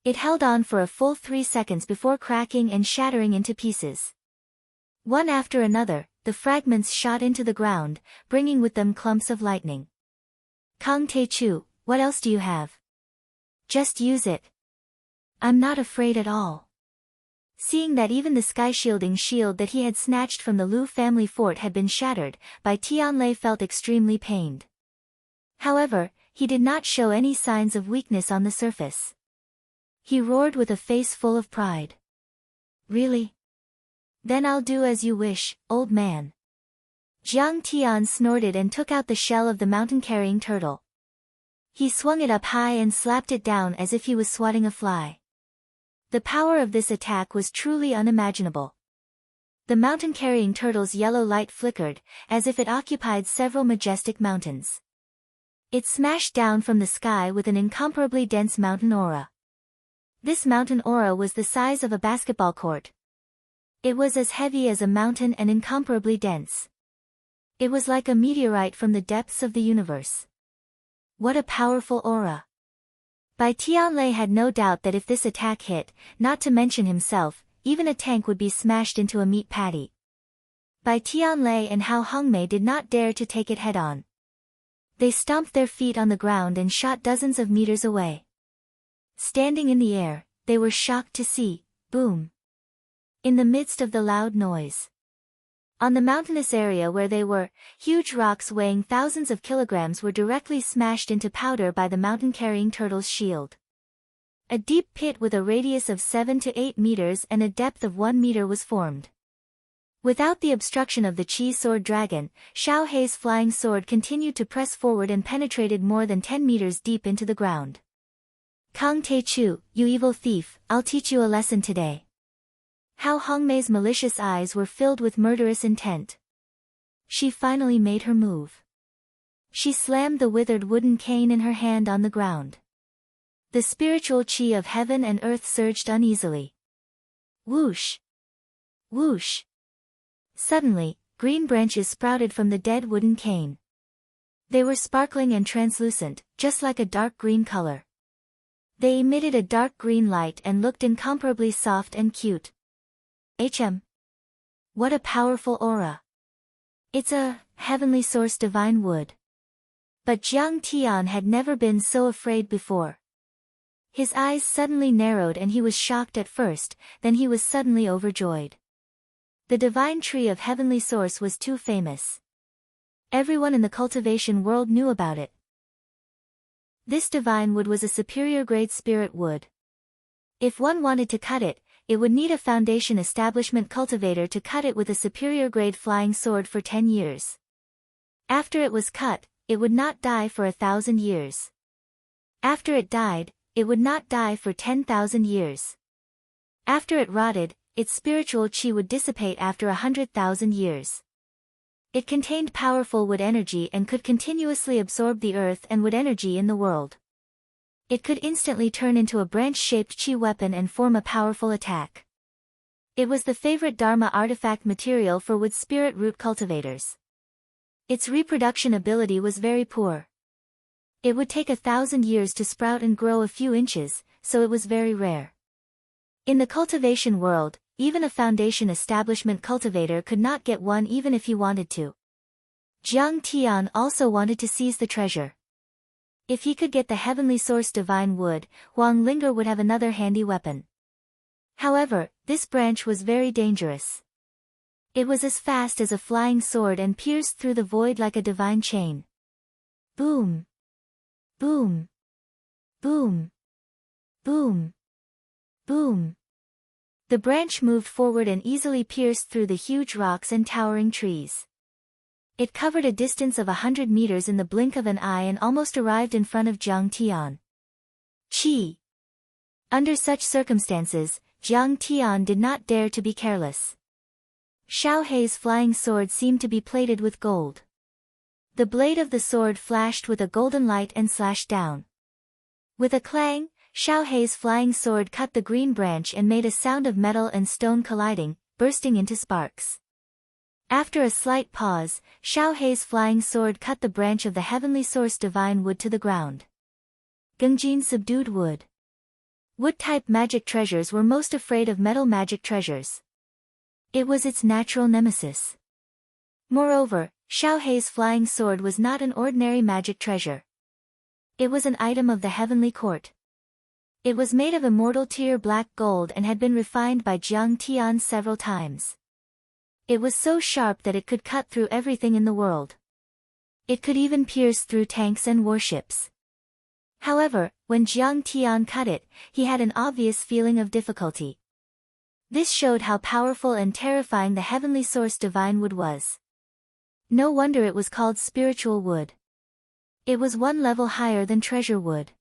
It held on for a full 3 seconds before cracking and shattering into pieces. One after another, the fragments shot into the ground, bringing with them clumps of lightning. Kang Te-Chu, what else do you have? Just use it. I'm not afraid at all. Seeing that even the sky-shielding shield that he had snatched from the Lu family fort had been shattered, Bai Tianlei felt extremely pained. However, he did not show any signs of weakness on the surface. He roared with a face full of pride. Really? Then I'll do as you wish, old man. Jiang Tian snorted and took out the shell of the mountain-carrying turtle. He swung it up high and slapped it down as if he was swatting a fly. The power of this attack was truly unimaginable. The mountain-carrying turtle's yellow light flickered, as if it occupied several majestic mountains. It smashed down from the sky with an incomparably dense mountain aura. This mountain aura was the size of a basketball court. It was as heavy as a mountain and incomparably dense. It was like a meteorite from the depths of the universe. What a powerful aura! Bai Tianlei had no doubt that if this attack hit, not to mention himself, even a tank would be smashed into a meat patty. Bai Tianlei and Hao Hongmei did not dare to take it head-on. They stomped their feet on the ground and shot dozens of meters away. Standing in the air, they were shocked to see, boom! In the midst of the loud noise. On the mountainous area where they were, huge rocks weighing thousands of kilograms were directly smashed into powder by the mountain-carrying turtle's shield. A deep pit with a radius of 7 to 8 meters and a depth of 1 meter was formed. Without the obstruction of the Qi Sword Dragon, Xiao Hei's flying sword continued to press forward and penetrated more than 10 meters deep into the ground. Kang Te-Chu, you evil thief, I'll teach you a lesson today. Hao Hongmei's malicious eyes were filled with murderous intent. She finally made her move. She slammed the withered wooden cane in her hand on the ground. The spiritual qi of heaven and earth surged uneasily. Whoosh! Whoosh! Suddenly, green branches sprouted from the dead wooden cane. They were sparkling and translucent, just like a dark green color. They emitted a dark green light and looked incomparably soft and cute. What a powerful aura. It's a heavenly source divine wood. But Jiang Tian had never been so afraid before. His eyes suddenly narrowed and he was shocked at first, then he was suddenly overjoyed. The divine tree of heavenly source was too famous. Everyone in the cultivation world knew about it. This divine wood was a superior grade spirit wood. If one wanted to cut it, it would need a foundation establishment cultivator to cut it with a superior grade flying sword for 10 years. After it was cut, it would not die for 1,000 years. After it died, it would not die for 10,000 years. After it rotted, its spiritual qi would dissipate after 100,000 years. It contained powerful wood energy and could continuously absorb the earth and wood energy in the world. It could instantly turn into a branch-shaped chi weapon and form a powerful attack. It was the favorite Dharma artifact material for wood spirit root cultivators. Its reproduction ability was very poor. It would take 1,000 years to sprout and grow a few inches, so it was very rare. In the cultivation world, even a foundation establishment cultivator could not get one even if he wanted to. Jiang Tian also wanted to seize the treasure. If he could get the heavenly source divine wood, Huang Linger would have another handy weapon. However, this branch was very dangerous. It was as fast as a flying sword and pierced through the void like a divine chain. Boom! Boom! Boom! Boom! Boom! The branch moved forward and easily pierced through the huge rocks and towering trees. It covered a distance of 100 meters in the blink of an eye and almost arrived in front of Jiang Tian. Chi! Under such circumstances, Jiang Tian did not dare to be careless. Xiao Hei's flying sword seemed to be plated with gold. The blade of the sword flashed with a golden light and slashed down. With a clang, Xiao Hei's flying sword cut the green branch and made a sound of metal and stone colliding, bursting into sparks. After a slight pause, Xiao Hei's flying sword cut the branch of the heavenly source divine wood to the ground. Gengjin subdued wood. Wood-type magic treasures were most afraid of metal magic treasures. It was its natural nemesis. Moreover, Xiao Hei's flying sword was not an ordinary magic treasure. It was an item of the heavenly court. It was made of immortal tear black gold and had been refined by Jiang Tian several times. It was so sharp that it could cut through everything in the world. It could even pierce through tanks and warships. However, when Jiang Tian cut it, he had an obvious feeling of difficulty. This showed how powerful and terrifying the heavenly source divine wood was. No wonder it was called spiritual wood. It was one level higher than treasure wood.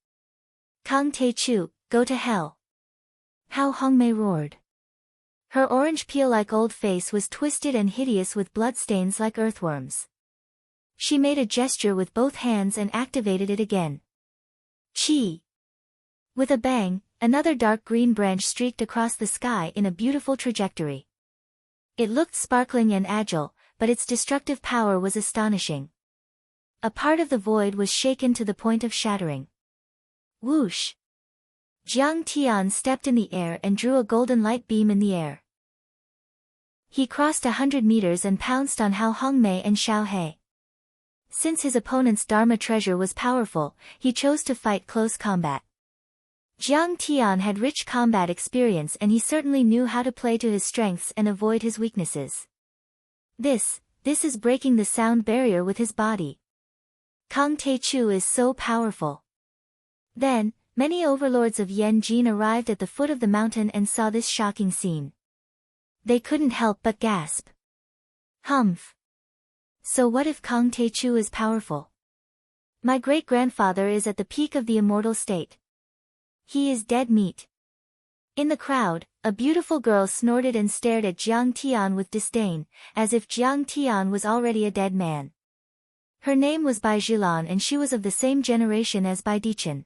Kang Te Chu, go to hell! How Hongmei roared. Her orange peel-like old face was twisted and hideous with bloodstains like earthworms. She made a gesture with both hands and activated it again. Chi! With a bang, another dark green branch streaked across the sky in a beautiful trajectory. It looked sparkling and agile, but its destructive power was astonishing. A part of the void was shaken to the point of shattering. Whoosh! Jiang Tian stepped in the air and drew a golden light beam in the air. He crossed 100 meters and pounced on Hao Hongmei and Xiao Hei. Since his opponent's Dharma treasure was powerful, he chose to fight close combat. Jiang Tian had rich combat experience and he certainly knew how to play to his strengths and avoid his weaknesses. This is breaking the sound barrier with his body. Kang Te Chu is so powerful. Then, many overlords of Yan Jin arrived at the foot of the mountain and saw this shocking scene. They couldn't help but gasp. Humph! So what if Kang Te Chu is powerful? My great-grandfather is at the peak of the immortal state. He is dead meat. In the crowd, a beautiful girl snorted and stared at Jiang Tian with disdain, as if Jiang Tian was already a dead man. Her name was Bai Zhilan and she was of the same generation as Bai Dichen.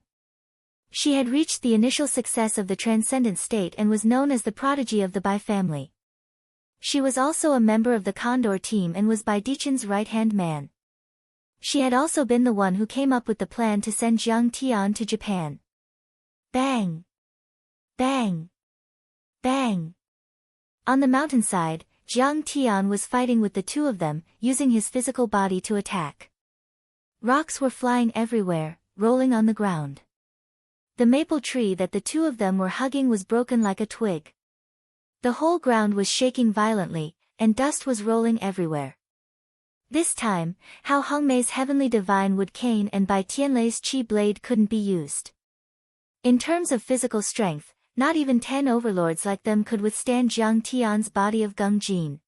She had reached the initial success of the transcendent state and was known as the prodigy of the Bai family. She was also a member of the Condor team and was Bai Dichen's right-hand man. She had also been the one who came up with the plan to send Jiang Tian to Japan. Bang! Bang! Bang! On the mountainside, Jiang Tian was fighting with the two of them, using his physical body to attack. Rocks were flying everywhere, rolling on the ground. The maple tree that the two of them were hugging was broken like a twig. The whole ground was shaking violently, and dust was rolling everywhere. This time, Hao Hongmei's heavenly divine wood cane and Bai Tianlei's chi blade couldn't be used. In terms of physical strength, not even 10 overlords like them could withstand Jiang Tian's body of Gung Jin.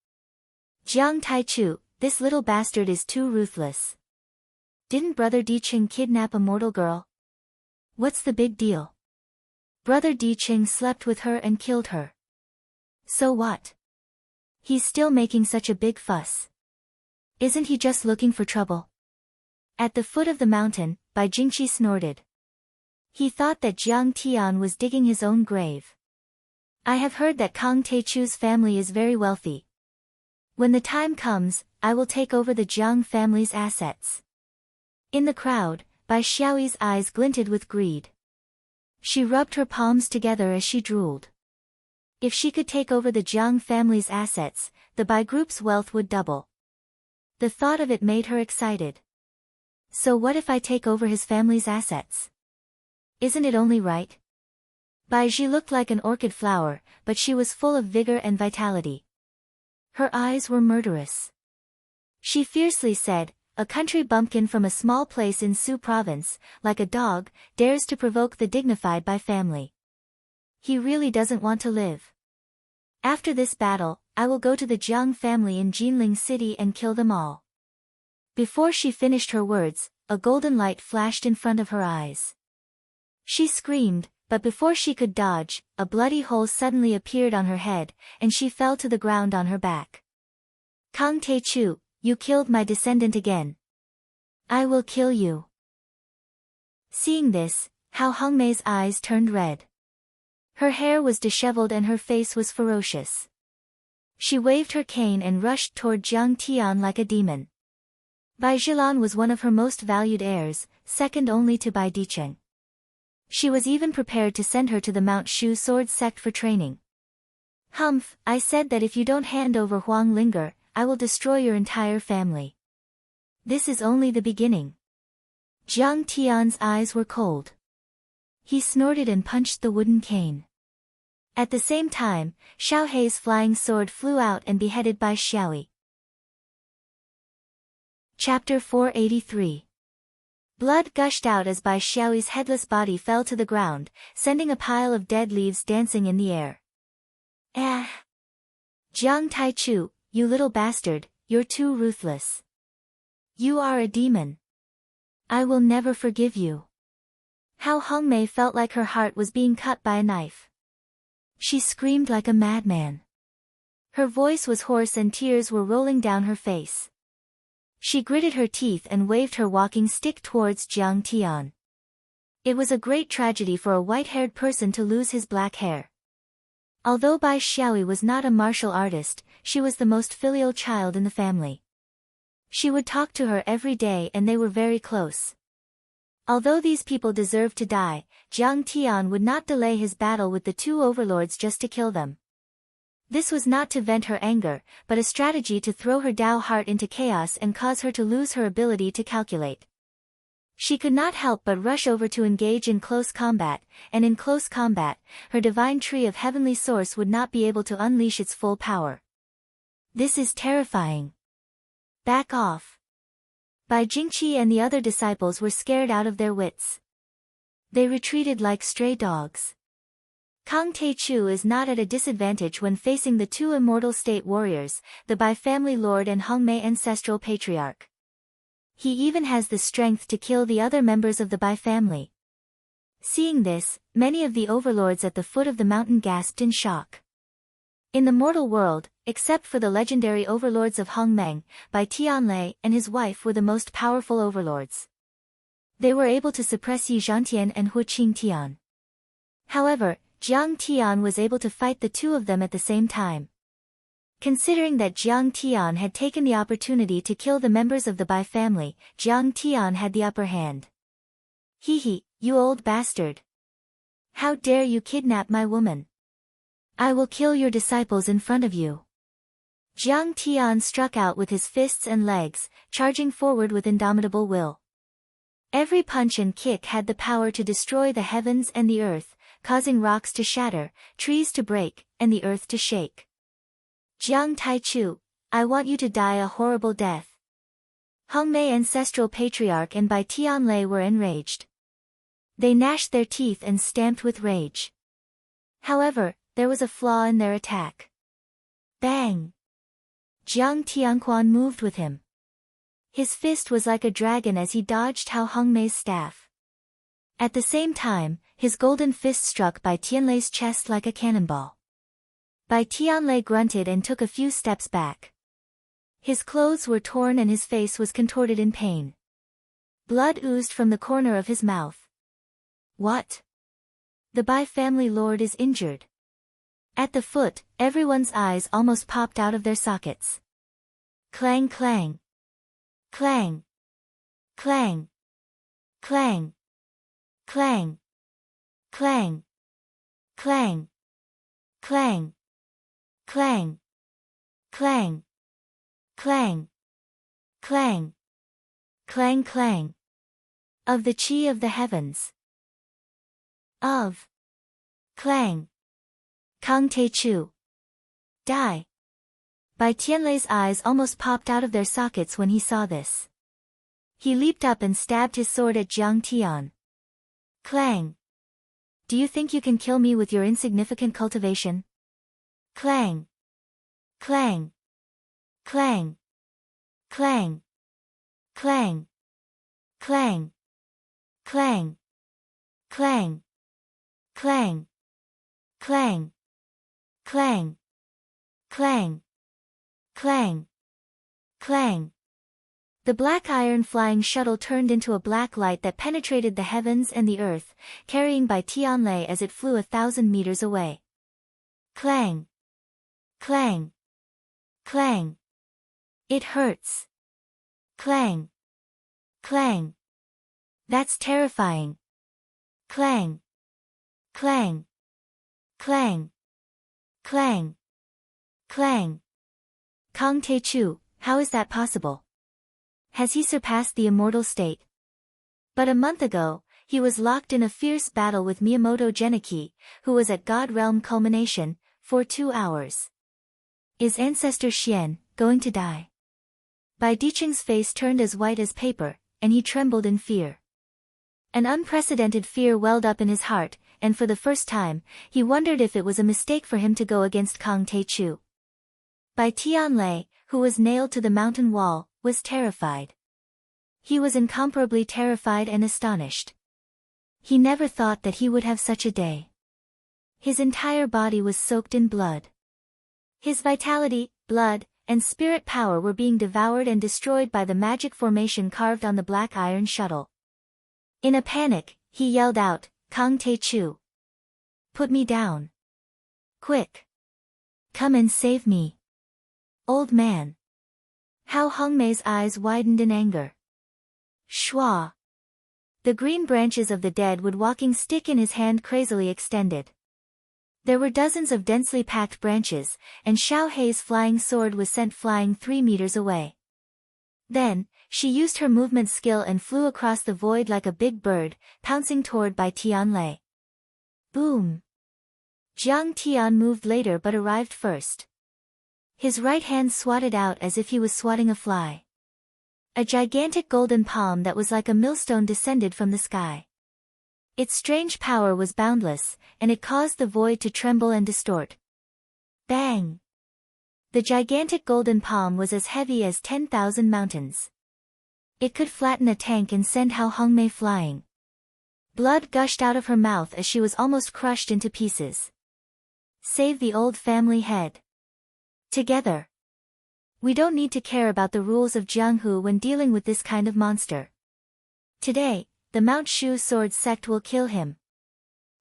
Jiang Taichu, this little bastard is too ruthless. Didn't Brother Dicheng kidnap a mortal girl? What's the big deal? Brother Dicheng slept with her and killed her. So what? He's still making such a big fuss. Isn't he just looking for trouble? At the foot of the mountain, Bai Jingqi snorted. He thought that Jiang Tian was digging his own grave. I have heard that Kang Teichu's family is very wealthy. When the time comes, I will take over the Jiang family's assets. In the crowd, Bai Xiaoyi's eyes glinted with greed. She rubbed her palms together as she drooled. If she could take over the Jiang family's assets, the Bai group's wealth would double. The thought of it made her excited. So what if I take over his family's assets? Isn't it only right? Bai Ji looked like an orchid flower, but she was full of vigor and vitality. Her eyes were murderous. She fiercely said, a country bumpkin from a small place in Su province, like a dog, dares to provoke the dignified Bai family. He really doesn't want to live. After this battle, I will go to the Jiang family in Jinling City and kill them all. Before she finished her words, a golden light flashed in front of her eyes. She screamed, but before she could dodge, a bloody hole suddenly appeared on her head, and she fell to the ground on her back. Kang Teichu, you killed my descendant again. I will kill you. Seeing this, Hao Hongmei's eyes turned red. Her hair was disheveled and her face was ferocious. She waved her cane and rushed toward Jiang Tian like a demon. Bai Zhilan was one of her most valued heirs, second only to Bai Dicheng. She was even prepared to send her to the Mount Shu sword sect for training. Humph, I said that if you don't hand over Huang Linger, I will destroy your entire family. This is only the beginning. Jiang Tian's eyes were cold. He snorted and punched the wooden cane. At the same time, Xiao Hei's flying sword flew out and beheaded Bai Xiaoyi. Chapter 483. Blood gushed out as Bai Xiaoyi's headless body fell to the ground, sending a pile of dead leaves dancing in the air. Ah! Jiang Taichu, you little bastard, you're too ruthless. You are a demon. I will never forgive you. Hao Hongmei felt like her heart was being cut by a knife. She screamed like a madman. Her voice was hoarse and tears were rolling down her face. She gritted her teeth and waved her walking stick towards Jiang Tian. It was a great tragedy for a white-haired person to lose his black hair. Although Bai Xiaoyi was not a martial artist, she was the most filial child in the family. She would talk to her every day and they were very close. Although these people deserved to die, Jiang Tian would not delay his battle with the two overlords just to kill them. This was not to vent her anger, but a strategy to throw her Dao heart into chaos and cause her to lose her ability to calculate. She could not help but rush over to engage in close combat, and in close combat, her divine tree of heavenly source would not be able to unleash its full power. This is terrifying. Back off. Bai Jingqi and the other disciples were scared out of their wits. They retreated like stray dogs. Kang Teichu is not at a disadvantage when facing the two immortal state warriors, the Bai family lord and Hongmei ancestral patriarch. He even has the strength to kill the other members of the Bai family. Seeing this, many of the overlords at the foot of the mountain gasped in shock. In the mortal world, except for the legendary overlords of Hongmeng, Bai Tianlei and his wife were the most powerful overlords. They were able to suppress Yi Zhantian and Hu Qingtian. However, Jiang Tian was able to fight the two of them at the same time. Considering that Jiang Tian had taken the opportunity to kill the members of the Bai family, Jiang Tian had the upper hand. Hee, you old bastard. How dare you kidnap my woman? I will kill your disciples in front of you. Jiang Tian struck out with his fists and legs, charging forward with indomitable will. Every punch and kick had the power to destroy the heavens and the earth, causing rocks to shatter, trees to break, and the earth to shake. Jiang Taichu, I want you to die a horrible death. Hongmei ancestral patriarch and Bai Tianlei were enraged. They gnashed their teeth and stamped with rage. However, there was a flaw in their attack. Bang! Jiang Tianquan moved with him. His fist was like a dragon as he dodged Hao Hongmei's staff. At the same time, his golden fist struck Bai Tianlei's chest like a cannonball. Bai Tianlei grunted and took a few steps back. His clothes were torn and his face was contorted in pain. Blood oozed from the corner of his mouth. What? The Bai family lord is injured. At the foot, everyone's eyes almost popped out of their sockets. Clang clang. Clang. Clang. Clang. Clang. Clang. Clang. Clang. Clang. Clang. Clang. Clang. Clang clang. Of the chi of the heavens. Of. Clang. Kang Te Chu. Die. Bai Tianlei's eyes almost popped out of their sockets when he saw this. He leaped up and stabbed his sword at Jiang Tian. Clang. Do you think you can kill me with your insignificant cultivation? Clang. Clang. Clang. Clang. Clang. Clang. Clang. Clang. Clang. Clang. Clang. Clang. Clang. Clang. The black iron flying shuttle turned into a black light that penetrated the heavens and the earth, carrying Bai Tianlei as it flew 1,000 meters away. Clang. Clang. Clang. It hurts. Clang. Clang. That's terrifying. Clang. Clang. Clang. Clang. Clang. Kang Te Chu, how is that possible? Has he surpassed the immortal state? But a month ago, he was locked in a fierce battle with Miyamoto Geniki, who was at God Realm culmination, for 2 hours. Is Ancestor Xian going to die? Bai Diqing's face turned as white as paper, and he trembled in fear. An unprecedented fear welled up in his heart, and for the first time, he wondered if it was a mistake for him to go against Kang Te Chu. Bai Tianlei, who was nailed to the mountain wall, was terrified. He was incomparably terrified and astonished. He never thought that he would have such a day. His entire body was soaked in blood. His vitality, blood, and spirit power were being devoured and destroyed by the magic formation carved on the black iron shuttle. In a panic, he yelled out, Kang Te Chu. Put me down. Quick. Come and save me. Old man. How Hongmei's eyes widened in anger. Shua. The green branches of the deadwood walking stick in his hand crazily extended. There were dozens of densely packed branches, and Xiao Hei's flying sword was sent flying 3 meters away. Then, she used her movement skill and flew across the void like a big bird, pouncing toward Bai Tianlei. Boom! Jiang Tian moved later but arrived first. His right hand swatted out as if he was swatting a fly. A gigantic golden palm that was like a millstone descended from the sky. Its strange power was boundless, and it caused the void to tremble and distort. Bang! The gigantic golden palm was as heavy as 10,000 mountains. It could flatten a tank and send Hao Hongmei flying. Blood gushed out of her mouth as she was almost crushed into pieces. Save the old family head. Together. We don't need to care about the rules of Jianghu when dealing with this kind of monster. Today, the Mount Shu sword sect will kill him.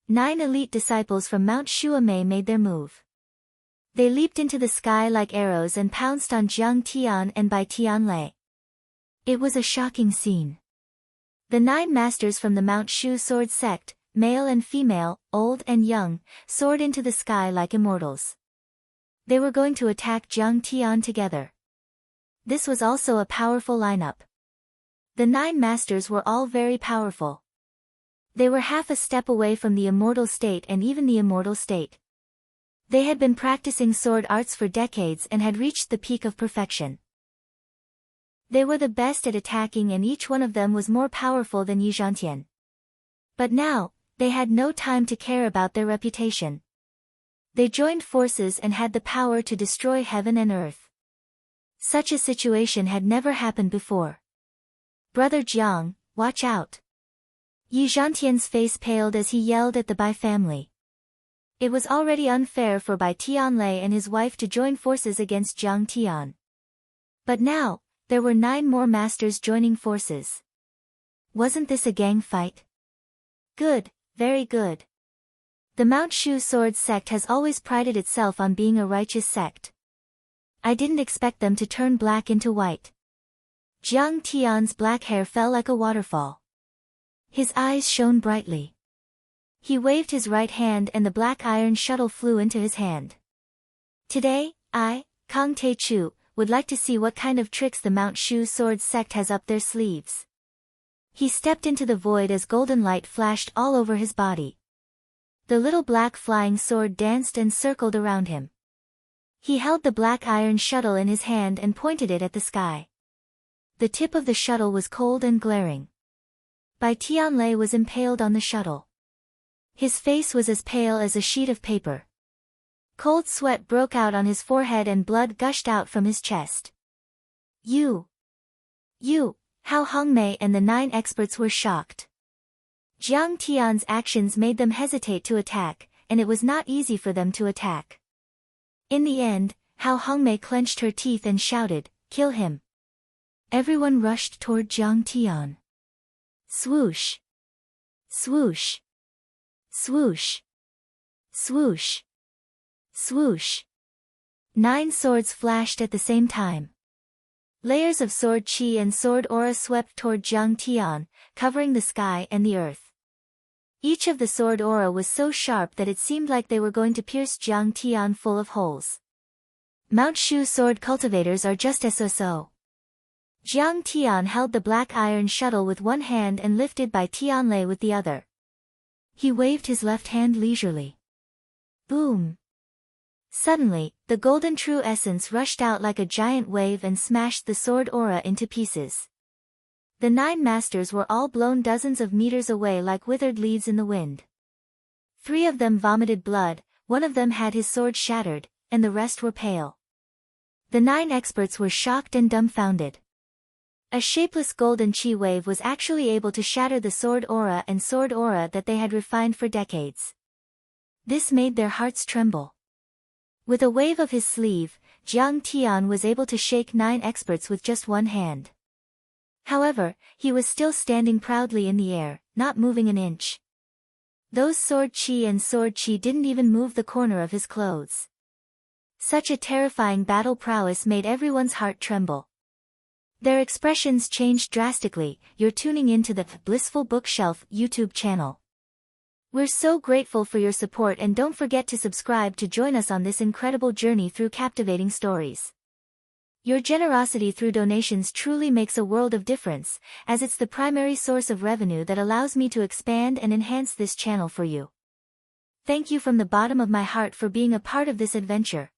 9 elite disciples from Mount Shuamei made their move. They leaped into the sky like arrows and pounced on Jiang Tian and Bai Tianlei. It was a shocking scene. The 9 masters from the Mount Shu sword sect, male and female, old and young, soared into the sky like immortals. They were going to attack Jiang Tian together. This was also a powerful lineup. The 9 masters were all very powerful. They were half a step away from the immortal state and even the immortal state. They had been practicing sword arts for decades and had reached the peak of perfection. They were the best at attacking and each one of them was more powerful than Yi Zhantian. But now, they had no time to care about their reputation. They joined forces and had the power to destroy heaven and earth. Such a situation had never happened before. Brother Jiang, watch out. Yi Zhantian's face paled as he yelled at the Bai family. It was already unfair for Bai Tianlei and his wife to join forces against Jiang Tian. But now, there were 9 more masters joining forces. Wasn't this a gang fight? Good, very good. The Mount Shu Sword sect has always prided itself on being a righteous sect. I didn't expect them to turn black into white. Jiang Tian's black hair fell like a waterfall. His eyes shone brightly. He waved his right hand and the black iron shuttle flew into his hand. Today, I, Kang Taechu, would like to see what kind of tricks the Mount Shu Sword sect has up their sleeves. He stepped into the void as golden light flashed all over his body. The little black flying sword danced and circled around him. He held the black iron shuttle in his hand and pointed it at the sky. The tip of the shuttle was cold and glaring. Bai Tianlei was impaled on the shuttle. His face was as pale as a sheet of paper. Cold sweat broke out on his forehead and blood gushed out from his chest. You, Hao Hongmei and the 9 experts were shocked. Jiang Tian's actions made them hesitate to attack, and it was not easy for them to attack. In the end, Hao Hongmei clenched her teeth and shouted, "Kill him!" Everyone rushed toward Jiang Tian. Swoosh! Swoosh! Swoosh! Swoosh! Swoosh! 9 swords flashed at the same time. Layers of sword chi and sword aura swept toward Jiang Tian, covering the sky and the earth. Each of the sword aura was so sharp that it seemed like they were going to pierce Jiang Tian full of holes. Mount Shu sword cultivators are just so. Jiang Tian held the black iron shuttle with one hand and lifted Bai Tianlei with the other. He waved his left hand leisurely. Boom! Suddenly, the golden true essence rushed out like a giant wave and smashed the sword aura into pieces. The 9 masters were all blown dozens of meters away like withered leaves in the wind. 3 of them vomited blood, 1 of them had his sword shattered, and the rest were pale. The 9 experts were shocked and dumbfounded. A shapeless golden chi wave was actually able to shatter the sword aura that they had refined for decades. This made their hearts tremble. With a wave of his sleeve, Jiang Tian was able to shake 9 experts with just one hand. However, he was still standing proudly in the air, not moving an inch. Those sword chi and sword chi didn't even move the corner of his clothes. Such a terrifying battle prowess made everyone's heart tremble. Their expressions changed drastically. You're tuning into the Blissful Bookshelf YouTube channel. We're so grateful for your support and don't forget to subscribe to join us on this incredible journey through captivating stories. Your generosity through donations truly makes a world of difference, as it's the primary source of revenue that allows me to expand and enhance this channel for you. Thank you from the bottom of my heart for being a part of this adventure.